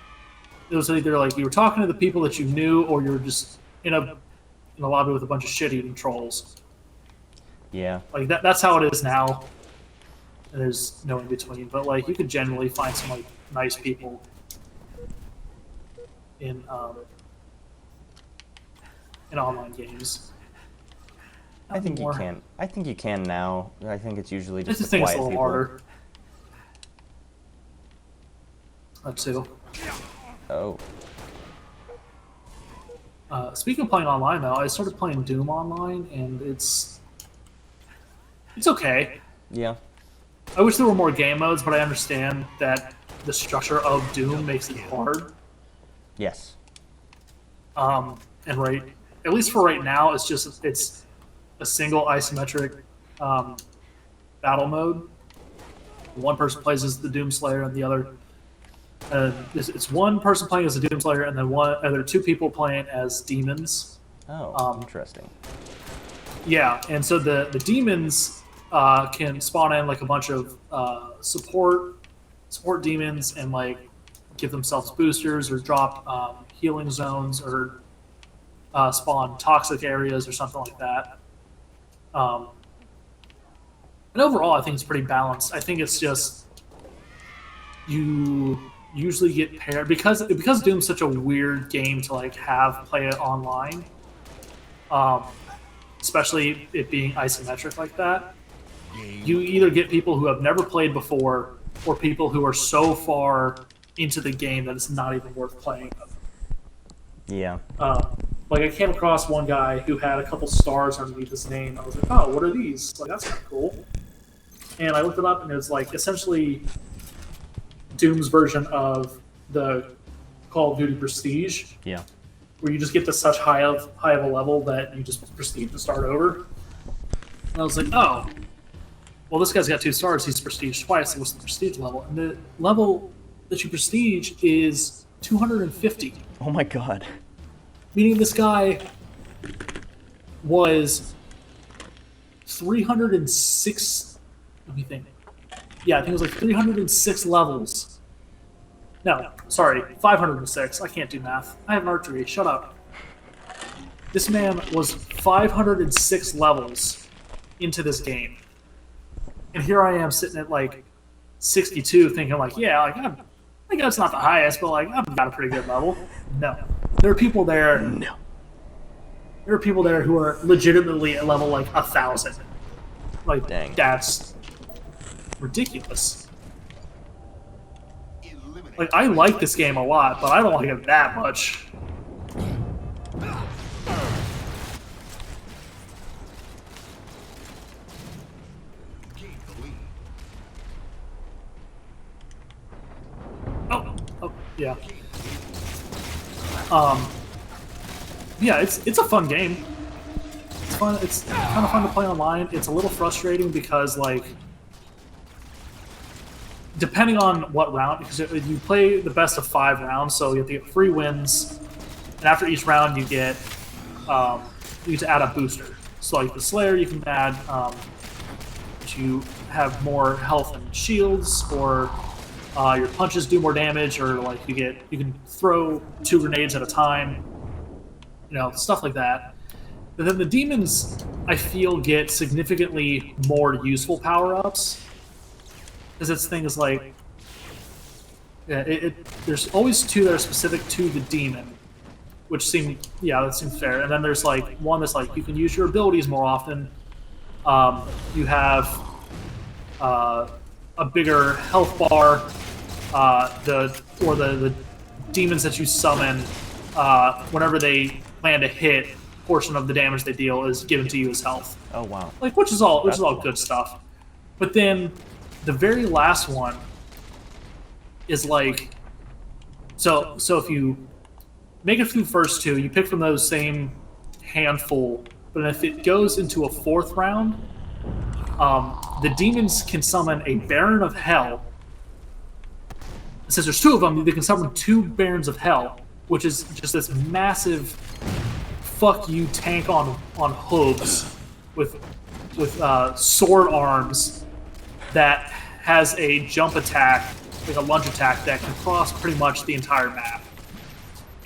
It was either like you were talking to the people that you knew, or you were just in a lobby with a bunch of shit-eating trolls. Yeah. Like that's how it is now. And there's no in between. But like you could generally find some like nice people in online games. I think you More. can. I think you can now. I think it's usually I just just the think it's a quiet little people. harder. That too. Oh. Speaking of playing online, though, I started playing Doom online, and it's okay. Yeah. I wish there were more game modes, but I understand that the structure of Doom makes it hard. Yes. And at least for right now, it's a single isometric battle mode. One person plays as the Doomslayer, and the other. It's one person playing as a Doomslayer, and then there are two people playing as demons. Oh, interesting. Yeah, and so the demons can spawn in like a bunch of support demons and like give themselves boosters or drop healing zones or spawn toxic areas or something like that. And overall, I think it's pretty balanced. I think it's just you usually get paired because Doom's such a weird game to like play it online. Especially it being isometric like that. You either get people who have never played before or people who are so far into the game that it's not even worth playing. Yeah. Like I came across one guy who had a couple stars underneath his name. I was like, oh, what are these? Like that's kind of cool. And I looked it up, and it's like essentially Doom's version of the Call of Duty Prestige, Yeah. where you just get to such high of a level that you just proceed to start over. And I was like, oh, well, this guy's got 2 stars. He's prestige twice. What's the prestige level? And the level that you prestige is 250. Oh my god. Meaning this guy was 306. Let me think. Yeah, I think it was like 306 levels. No, sorry, 506. I can't do math. I have an archery. Shut up. This man was 506 levels into this game. And here I am sitting at like 62 thinking like, yeah, like I think that's not the highest, but like I've got a pretty good level. No. There are people there. No. There are people there who are legitimately at level like 1,000. Like, Dang. That's ridiculous. Like, I like this game a lot, but I don't like it that much. Oh, yeah. Yeah, it's a fun game. It's fun. It's kind of fun to play online. It's a little frustrating because, like, depending on what round, because you play the best of 5 rounds, so you have to get 3 wins, and after each round you get you need to add a booster. So like the Slayer, you can add you have more health and shields, or your punches do more damage, or like you can throw 2 grenades at a time, stuff like that. But then the demons, I feel, get significantly more useful power-ups, because it's things like there's always 2 that are specific to the demon, which that seems fair. And then there's like one that's like you can use your abilities more often. You have a bigger health bar. The demons that you summon, whenever they land a hit, portion of the damage they deal is given to you as health. Oh wow. Like which is all good stuff. But then the very last one is like so if you make it through the first 2, you pick from those same handful, but if it goes into a fourth round, the demons can summon a Baron of Hell. Since there's two of them, they can summon 2 Barons of Hell, which is just this massive fuck you tank on hooves with sword arms that has a jump attack, like a lunge attack that can cross pretty much the entire map.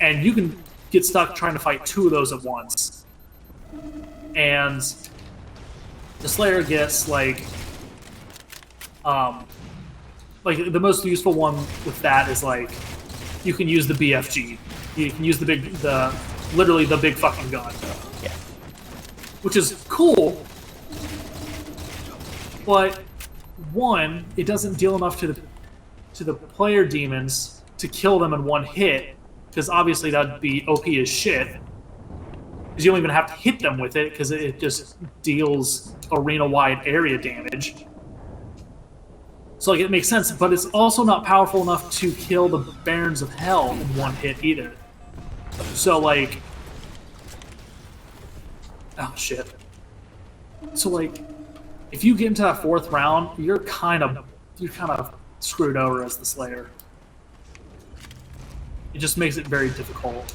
And you can get stuck trying to fight 2 of those at once. And the Slayer gets like the most useful one with that is like you can use the BFG. You can use literally the big fucking gun. Yeah. Which is cool, but one, it doesn't deal enough to the player demons to kill them in one hit, because obviously that'd be OP as shit. Because you don't even have to hit them with it, because it just deals arena-wide area damage. So like it makes sense, but it's also not powerful enough to kill the Barons of Hell in one hit either. So like, oh shit. So like, if you get into that fourth round, you're kind of screwed over as the Slayer. It just makes it very difficult.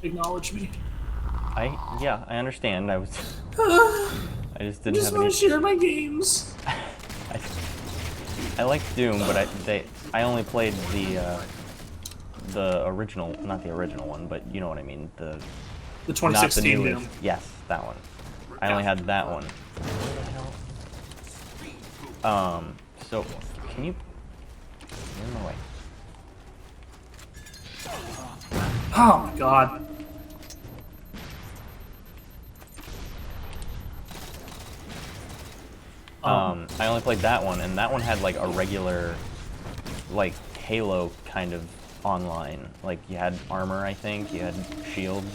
Acknowledge me. Yeah, I understand. I just didn't Just have want any. to share my games. I like Doom, but I only played the original, not the original one, but you know what I mean. The The not the 2016 newest. Doom. Yes, that one. I only had that one. So can you? You're in the way. Oh my god. I only played that one, and that one had like a regular, like Halo kind of online. Like you had armor, I think. You had shields.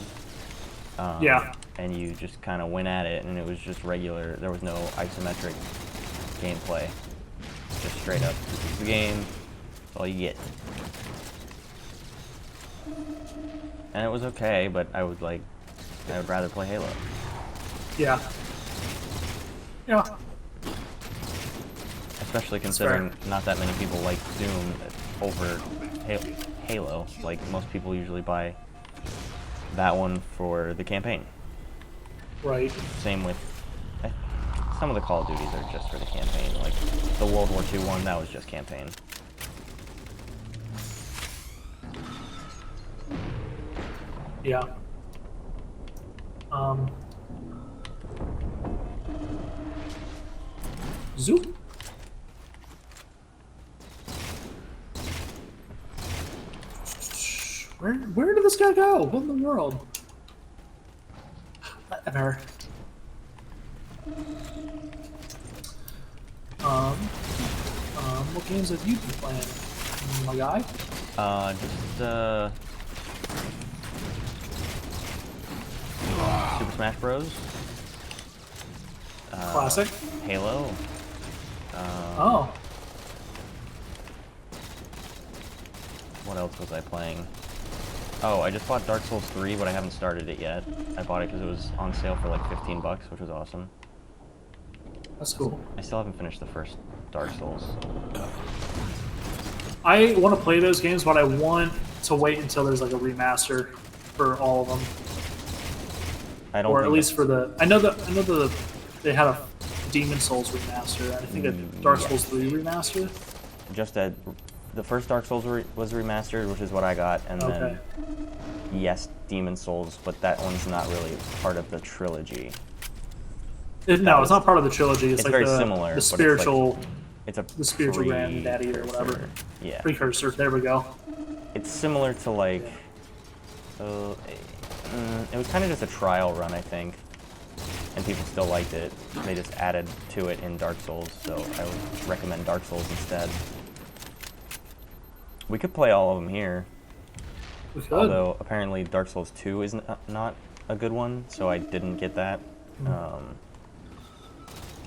Yeah. And you just kind of went at it, and it was just regular. There was no isometric gameplay. Just straight up. This is the game. That's all you get. And it was okay, but I would rather play Halo. Yeah. Yeah. Especially considering not that many people like Doom over Halo. Like, most people usually buy that one for the campaign. Right. Same with some of the Call of Duties are just for the campaign. Like the World War II one, that was just campaign. Yeah. Zoop. Where did this guy go? What in the world? Whatever. What games have you been playing, my guy? Super Smash Bros. Classic. Halo. Oh. What else was I playing? Oh, I just bought Dark Souls 3, but I haven't started it yet. I bought it because it was on sale for like $15, which was awesome. That's cool. I still haven't finished the first Dark Souls. I want to play those games, but I want to wait until there's like a remaster for all of them, I don't. or think at least that's- for the. I know they had a Demon Souls remaster. And I think a Dark Souls 3 remaster. just that the first Dark Souls was remastered, which is what I got, and Okay. then yes, Demon Souls, but that one's not really part of the trilogy. No, it's not part of the trilogy. It's, It's like very the, similar, the but it's like- spiritual, It's a the spiritual granddaddy or whatever. precursor. Yeah, Precursor. There we go. it's similar to like. It was kind of just a trial run, I think, and people still liked it. They just added to it in Dark Souls, so I would recommend Dark Souls instead. We could play all of them here, We could. although apparently Dark Souls 2 is not a good one, so I didn't get that.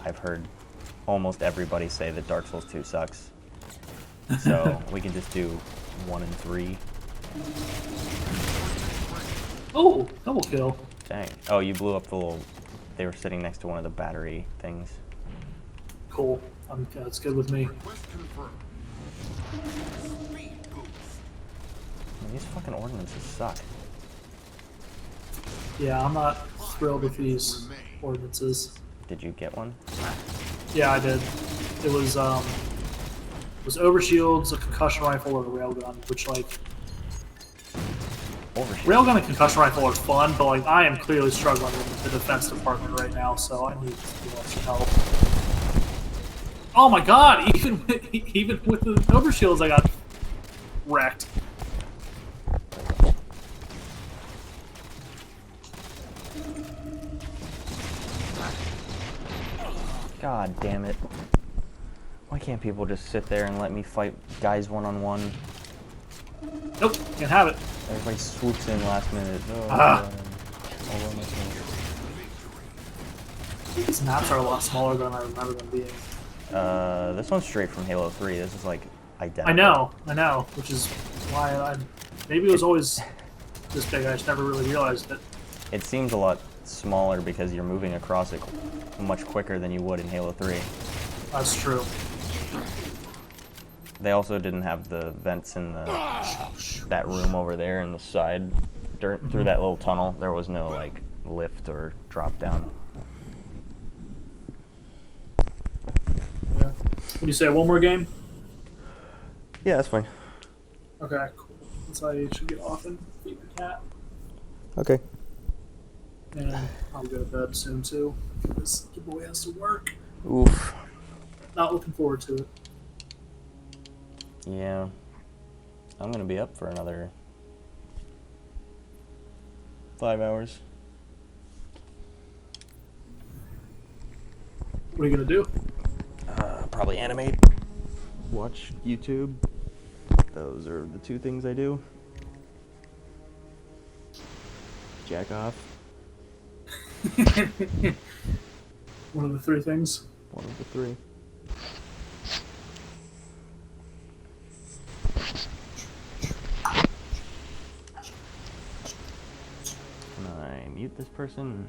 I've heard almost everybody say that Dark Souls 2 sucks. So we can just do 1 and 3. Oh, double kill. Dang. Oh, you blew up the little... They were sitting next to one of the battery things. Cool. That's good with me. Request confirmed. Speed boost. Man, these fucking ordinances suck. Yeah, I'm not thrilled with these ordinances. Did you get one? Yeah, I did. It was overshields, a concussion rifle, or a railgun, which like Overshield. railgun and concussion rifle are fun, but like I am clearly struggling with the defense department right now, so I need some help. Oh my god! Even with the overshields, I got wrecked. God damn it. Why can't people just sit there and let me fight guys one-on-one? Nope, can't have it. Everybody swoops in last minute. Oh, Ah. oh, my God. These maps are a lot smaller than I remember them being. This one's straight from Halo 3. This is like identical. I know, which is why maybe it was always this big. I just never really realized it. It seems a lot smaller because you're moving across it much quicker than you would in Halo 3. That's true. They also didn't have the vents in that room over there in the side. Through that little tunnel, there was no like lift or drop down. Yeah. Would you say one more game? Yeah, that's fine. Okay, cool. That's how you should get off and feed the cat. Okay. And I'll go to bed soon too, because the boy has to work. Oof. Not looking forward to it. Yeah. I'm gonna be up for another 5 hours. What are you gonna do? Probably animate. Watch YouTube. Those are the 2 things I do. Jack off. One of the 3 things. One of the 3. Can I mute this person?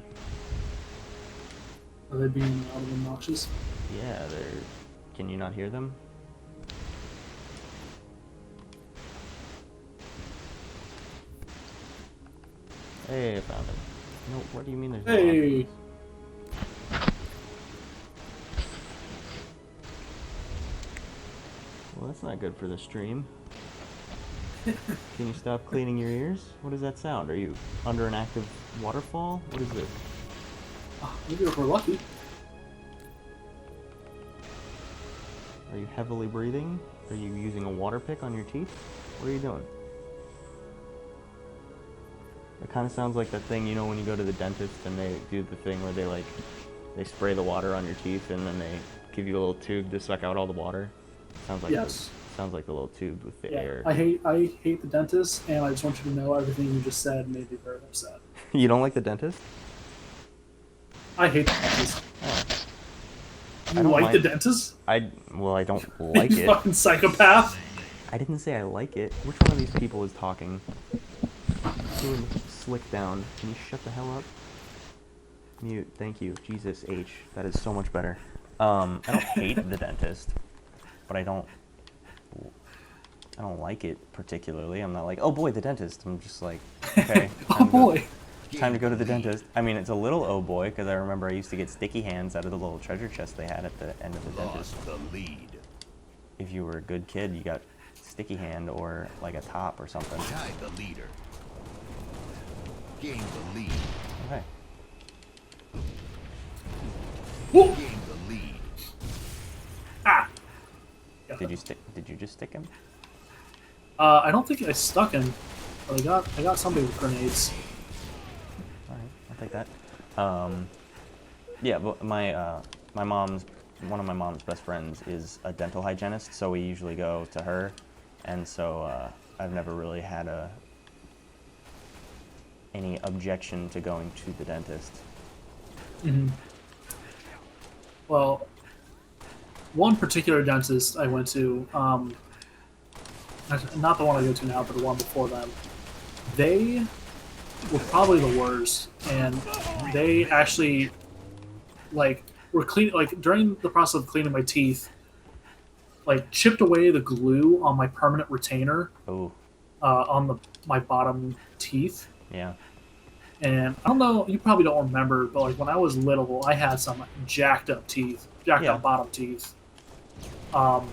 Are they being out of obnoxious? Yeah, they're... Can you not hear them? Hey, I found him. No, what do you mean there's no Hey! options? Well, that's not good for the stream. Can you stop cleaning your ears? What does that sound? Are you under an active waterfall? What is this? Maybe if we're lucky. Are you heavily breathing? Are you using a water pick on your teeth? What are you doing? It kind of sounds like that thing, you know, when you go to the dentist and they do the thing where they spray the water on your teeth and then they give you a little tube to suck out all the water. Sounds like Yes. sounds like the little tube with the Yeah. air. I hate the dentist, and I just want you to know everything you just said made me very upset. You don't like the dentist? I hate the dentist. Oh. I You don't like the mind- dentist? I don't like You it. fucking psychopath. I didn't say I like it. Which one of these people is talking? Doing slick down. Can you shut the hell up? Mute. Thank you. Jesus H. That is so much better. I don't hate the dentist, but I don't like it particularly. I'm not like, oh boy, the dentist. I'm just like, okay. Oh boy. Time to go to the dentist. I mean, it's a little oh boy, because I remember I used to get sticky hands out of the little treasure chest they had at the end of the dentist. Lost the lead. If you were a good kid, you got sticky hand or like a top or something. Tied the leader. Gained the lead. Okay. Woo! Gained the lead. Ah. Did you just stick him? I don't think I stuck him, but I got somebody with grenades. All right, I'll take that. Yeah, but one of my mom's best friends is a dental hygienist, so we usually go to her, and so I've never really had any objection to going to the dentist. Mm-hmm. Well, one particular dentist I went to, not the one I go to now, but the one before them. They were probably the worst, and they actually like were clean. Like during the process of cleaning my teeth, like chipped away the glue on my permanent retainer Oh, on my bottom teeth. yeah. And I don't know, you probably don't remember, but like when I was little, I had some jacked up teeth, jacked Yeah. up bottom teeth. And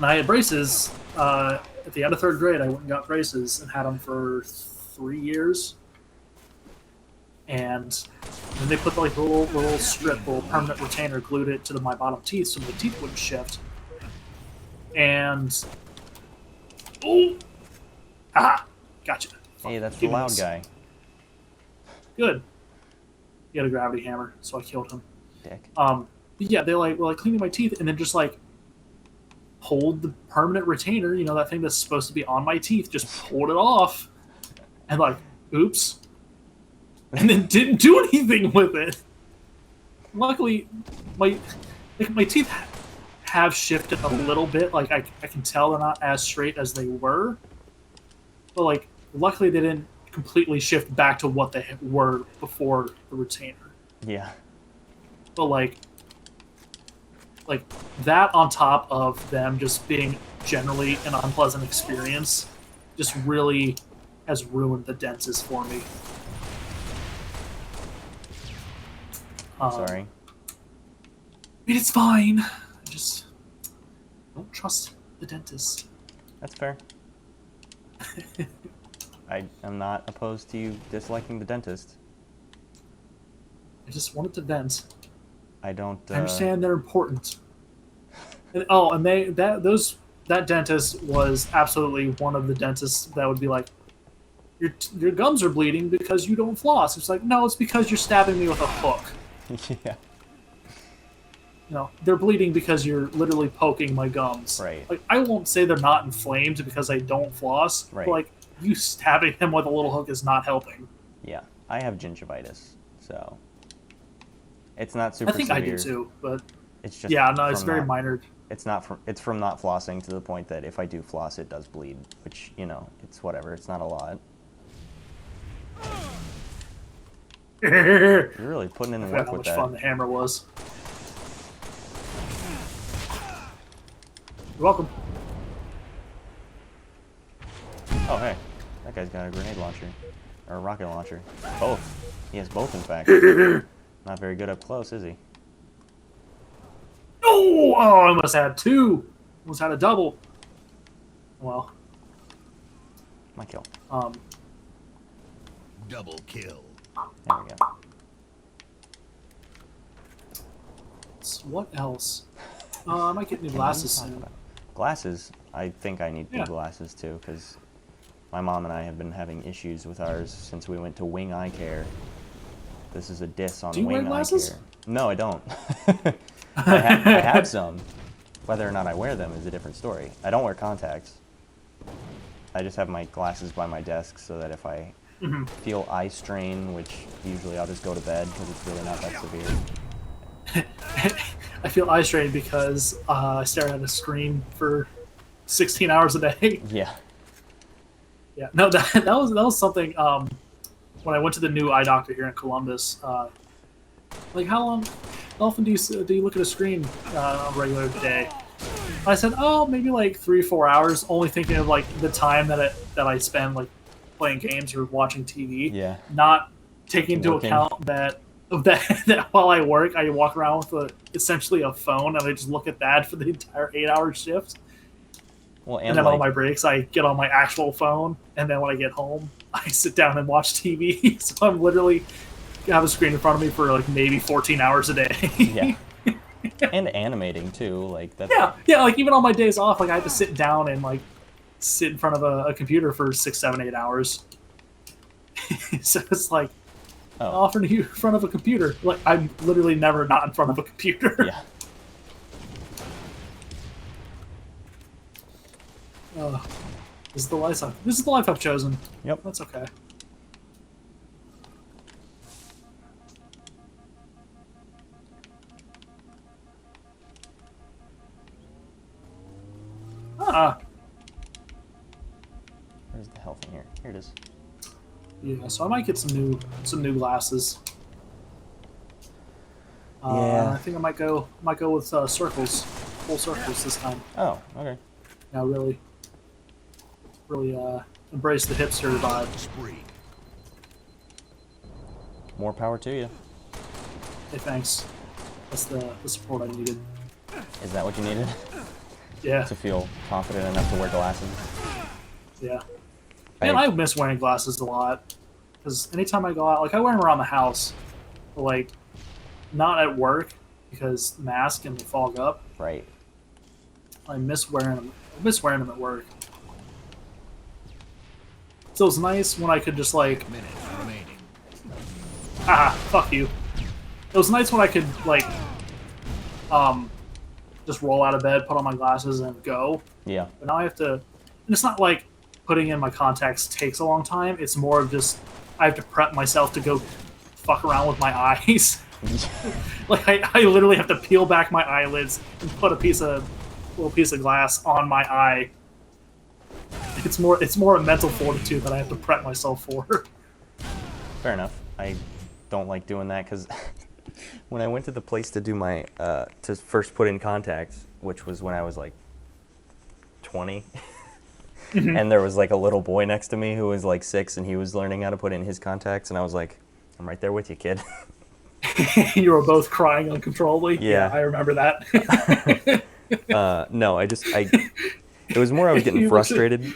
I had braces. At the end of third grade, I went and got braces and had them for 3 years. And then they put like the little strip, little permanent retainer, glued it to my bottom teeth so my teeth wouldn't shift. And oh, ah, gotcha. Hey, that's the Give me loud this. guy. Good. He had a gravity hammer, so I killed him. Dick. But yeah, they like were like cleaning my teeth and then just like pulled the permanent retainer, you know, that thing that's supposed to be on my teeth, just pulled it off and like, oops. And then didn't do anything with it. Luckily, my teeth have shifted a little bit. Like I can tell they're not as straight as they were. But like luckily they didn't completely shift back to what they were before the retainer. Yeah. But like that on top of them just being generally an unpleasant experience just really has ruined the dentist for me. Sorry. I mean, it's fine. I just don't trust the dentist. That's fair. I am not opposed to you disliking the dentist. I just wanted to vent. I don't. I understand they're important. And, and that dentist was absolutely one of the dentists that would be like, your gums are bleeding because you don't floss. It's like, no, it's because you're stabbing me with a hook. Yeah. You know, they're bleeding because you're literally poking my gums. Right. Like, I won't say they're not inflamed because I don't floss. Right. But like, you stabbing him with a little hook is not helping. Yeah. I have gingivitis, so it's not super I think severe. I do too, but It's just yeah, no, it's from very not- minor. It's from not flossing to the point that if I do floss, it does bleed. Which, you know, it's whatever. It's not a lot. You're really putting in the I work forgot how with much that. fun the hammer was. You're welcome. Oh, hey. That guy's got a grenade launcher. Or a rocket launcher. Both. He has both, in fact. Not very good up close, is he? Oh, I almost had two. Almost had a double. Well, My kill. Double kill. There we go. so what else? I might get new glasses What are you soon. talking about? Glasses. I think I need new Yeah. glasses, too, because my mom and I have been having issues with ours since we went to Wing Eye Care. This is a diss on Do you wear Wing Eye glasses? Care. No, I don't. I have some. Whether or not I wear them is a different story. I don't wear contacts. I just have my glasses by my desk so that if I feel eye strain, which usually I'll just go to bed because it's really not that severe. I feel eye strained because I stare at a screen for 16 hours a day. Yeah. Yeah, no, that was something. When I went to the new eye doctor here in Columbus, like how often do you look at a screen on a regular day? I said, oh, maybe like 3-4 hours. Only thinking of like the time that I spend like playing games or watching TV. Yeah. Not taking into Working. account that while I work, I walk around with essentially a phone and I just look at that for the entire 8-hour shift. Well, And and then like, on my breaks, I get on my actual phone, and then when I get home, I sit down and watch TV. So I'm literally have a screen in front of me for like maybe 14 hours a day. yeah. And animating too, like that's yeah. Like even on my days off, like I have to sit down and like sit in front of a computer for 6, 7, 8 hours. So it's like, Oh. how often are you in front of a computer? Like I'm literally never not in front of a computer. yeah. This is the life I've chosen. Yep. That's okay. Ah. is. Yeah, so I might get some new glasses. Yeah. I think I might go with circles, full circles this time. Oh, okay. Now really embrace the hipster vibe. Spree. More power to you. Hey, thanks. That's the support I needed. Is that what you needed? Yeah, To feel confident enough to wear glasses? yeah. Man, I miss wearing glasses a lot. Because anytime I go out, like I wear them around the house, but like not at work because mask and they fog up. Right. I miss wearing them. I miss wearing them at work. So it's nice when I could just like, Minutes remaining. fuck you. It was nice when I could like, just roll out of bed, put on my glasses, and go. Yeah. But now I have to. And it's not like putting in my contacts takes a long time. It's more of just I have to prep myself to go fuck around with my eyes. Like I literally have to peel back my eyelids and put a little piece of glass on my eye. It's more a mental fortitude that I have to prep myself for. Fair enough. I don't like doing that because when I went to the place to do my to first put in contacts, which was when I was like 20, and there was like a little boy next to me who was like 6, and he was learning how to put in his contacts, and I was like, "I'm right there with you, kid." You were both crying uncontrollably. Yeah. I remember that. No, it was more I was getting frustrated.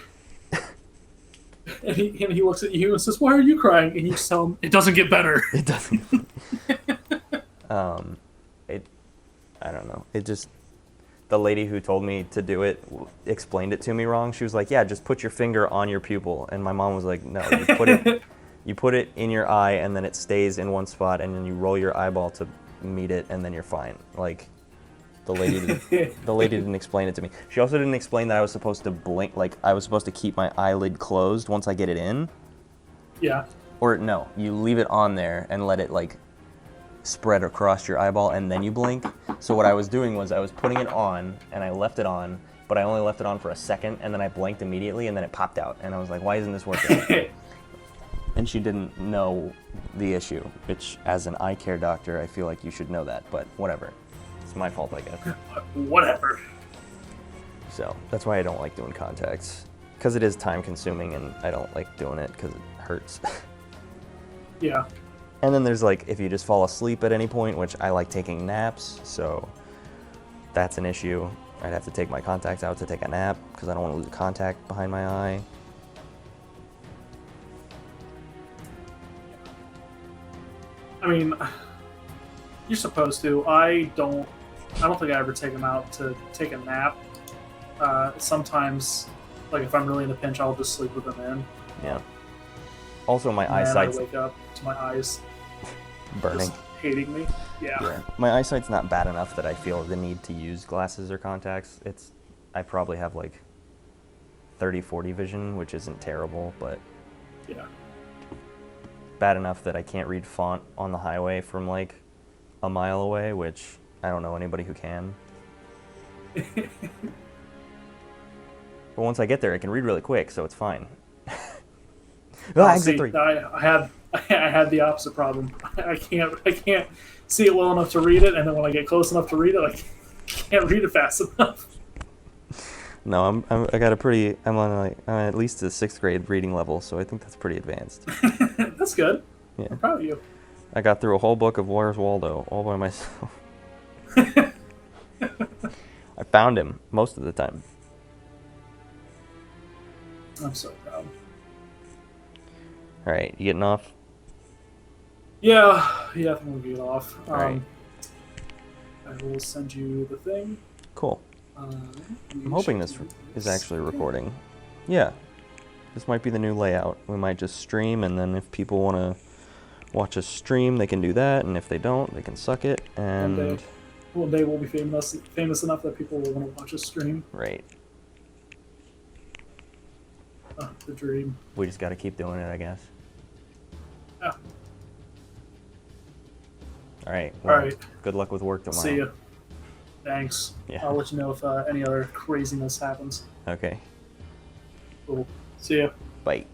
And he looks at you and says, "Why are you crying?" And you just tell him, "It doesn't get better." It doesn't. I don't know. It just, the lady who told me to do it explained it to me wrong. She was like, "Yeah, just put your finger on your pupil." And my mom was like, "No, you put it in your eye, and then it stays in one spot, and then you roll your eyeball to meet it, and then you're fine." Like, the lady didn't explain it to me. She also didn't explain that I was supposed to blink, like I was supposed to keep my eyelid closed once I get it in. Yeah. Or no, you leave it on there and let it like spread across your eyeball, and then you blink. So what I was doing was I was putting it on, and I left it on, but I only left it on for a second, and then I blinked immediately, and then it popped out, and I was like, "Why isn't this working?" And she didn't know the issue, which as an eye care doctor, I feel like you should know that, but whatever. It's my fault, I guess. Whatever. So that's why I don't like doing contacts, because it is time consuming, and I don't like doing it because it hurts. Yeah. And then there's like, if you just fall asleep at any point, which I like taking naps, so that's an issue. I'd have to take my contacts out to take a nap because I don't want to lose contact behind my eye. I mean, you're supposed to. I don't think I ever take them out to take a nap. Sometimes, like if I'm really in a pinch, I'll just sleep with them in. Yeah. Also, my And then eyesight's I wake up to my eyes burning. just hating me. Yeah. My eyesight's not bad enough that I feel the need to use glasses or contacts. I probably have like 30-40 vision, which isn't terrible, but Yeah. bad enough that I can't read font on the highway from like a mile away, which I don't know anybody who can. But once I get there, I can read really quick, so it's fine. Exit 3. I had the opposite problem. I can't see it well enough to read it, and then when I get close enough to read it, I can't read it fast enough. No, I'm on at least a 6th grade reading level, so I think that's pretty advanced. That's good. Yeah. I'm proud of you. I got through a whole book of Where's Waldo all by myself. I found him most of the time. I'm so proud. All right, you getting off? Yeah, I think we'll get off. Alright. I will send you the thing. Cool. I'm hoping this is actually recording. Yeah. This might be the new layout. We might just stream, and then if people want to watch us stream, they can do that, and if they don't, they can suck it, and... One day we'll be famous enough that people will want to watch us stream. Right. The dream. We just got to keep doing it, I guess. Yeah. All right. All right. Good luck with work tomorrow. See ya. Thanks. Yeah. I'll let you know if any other craziness happens. Okay. Cool. See ya. Bye.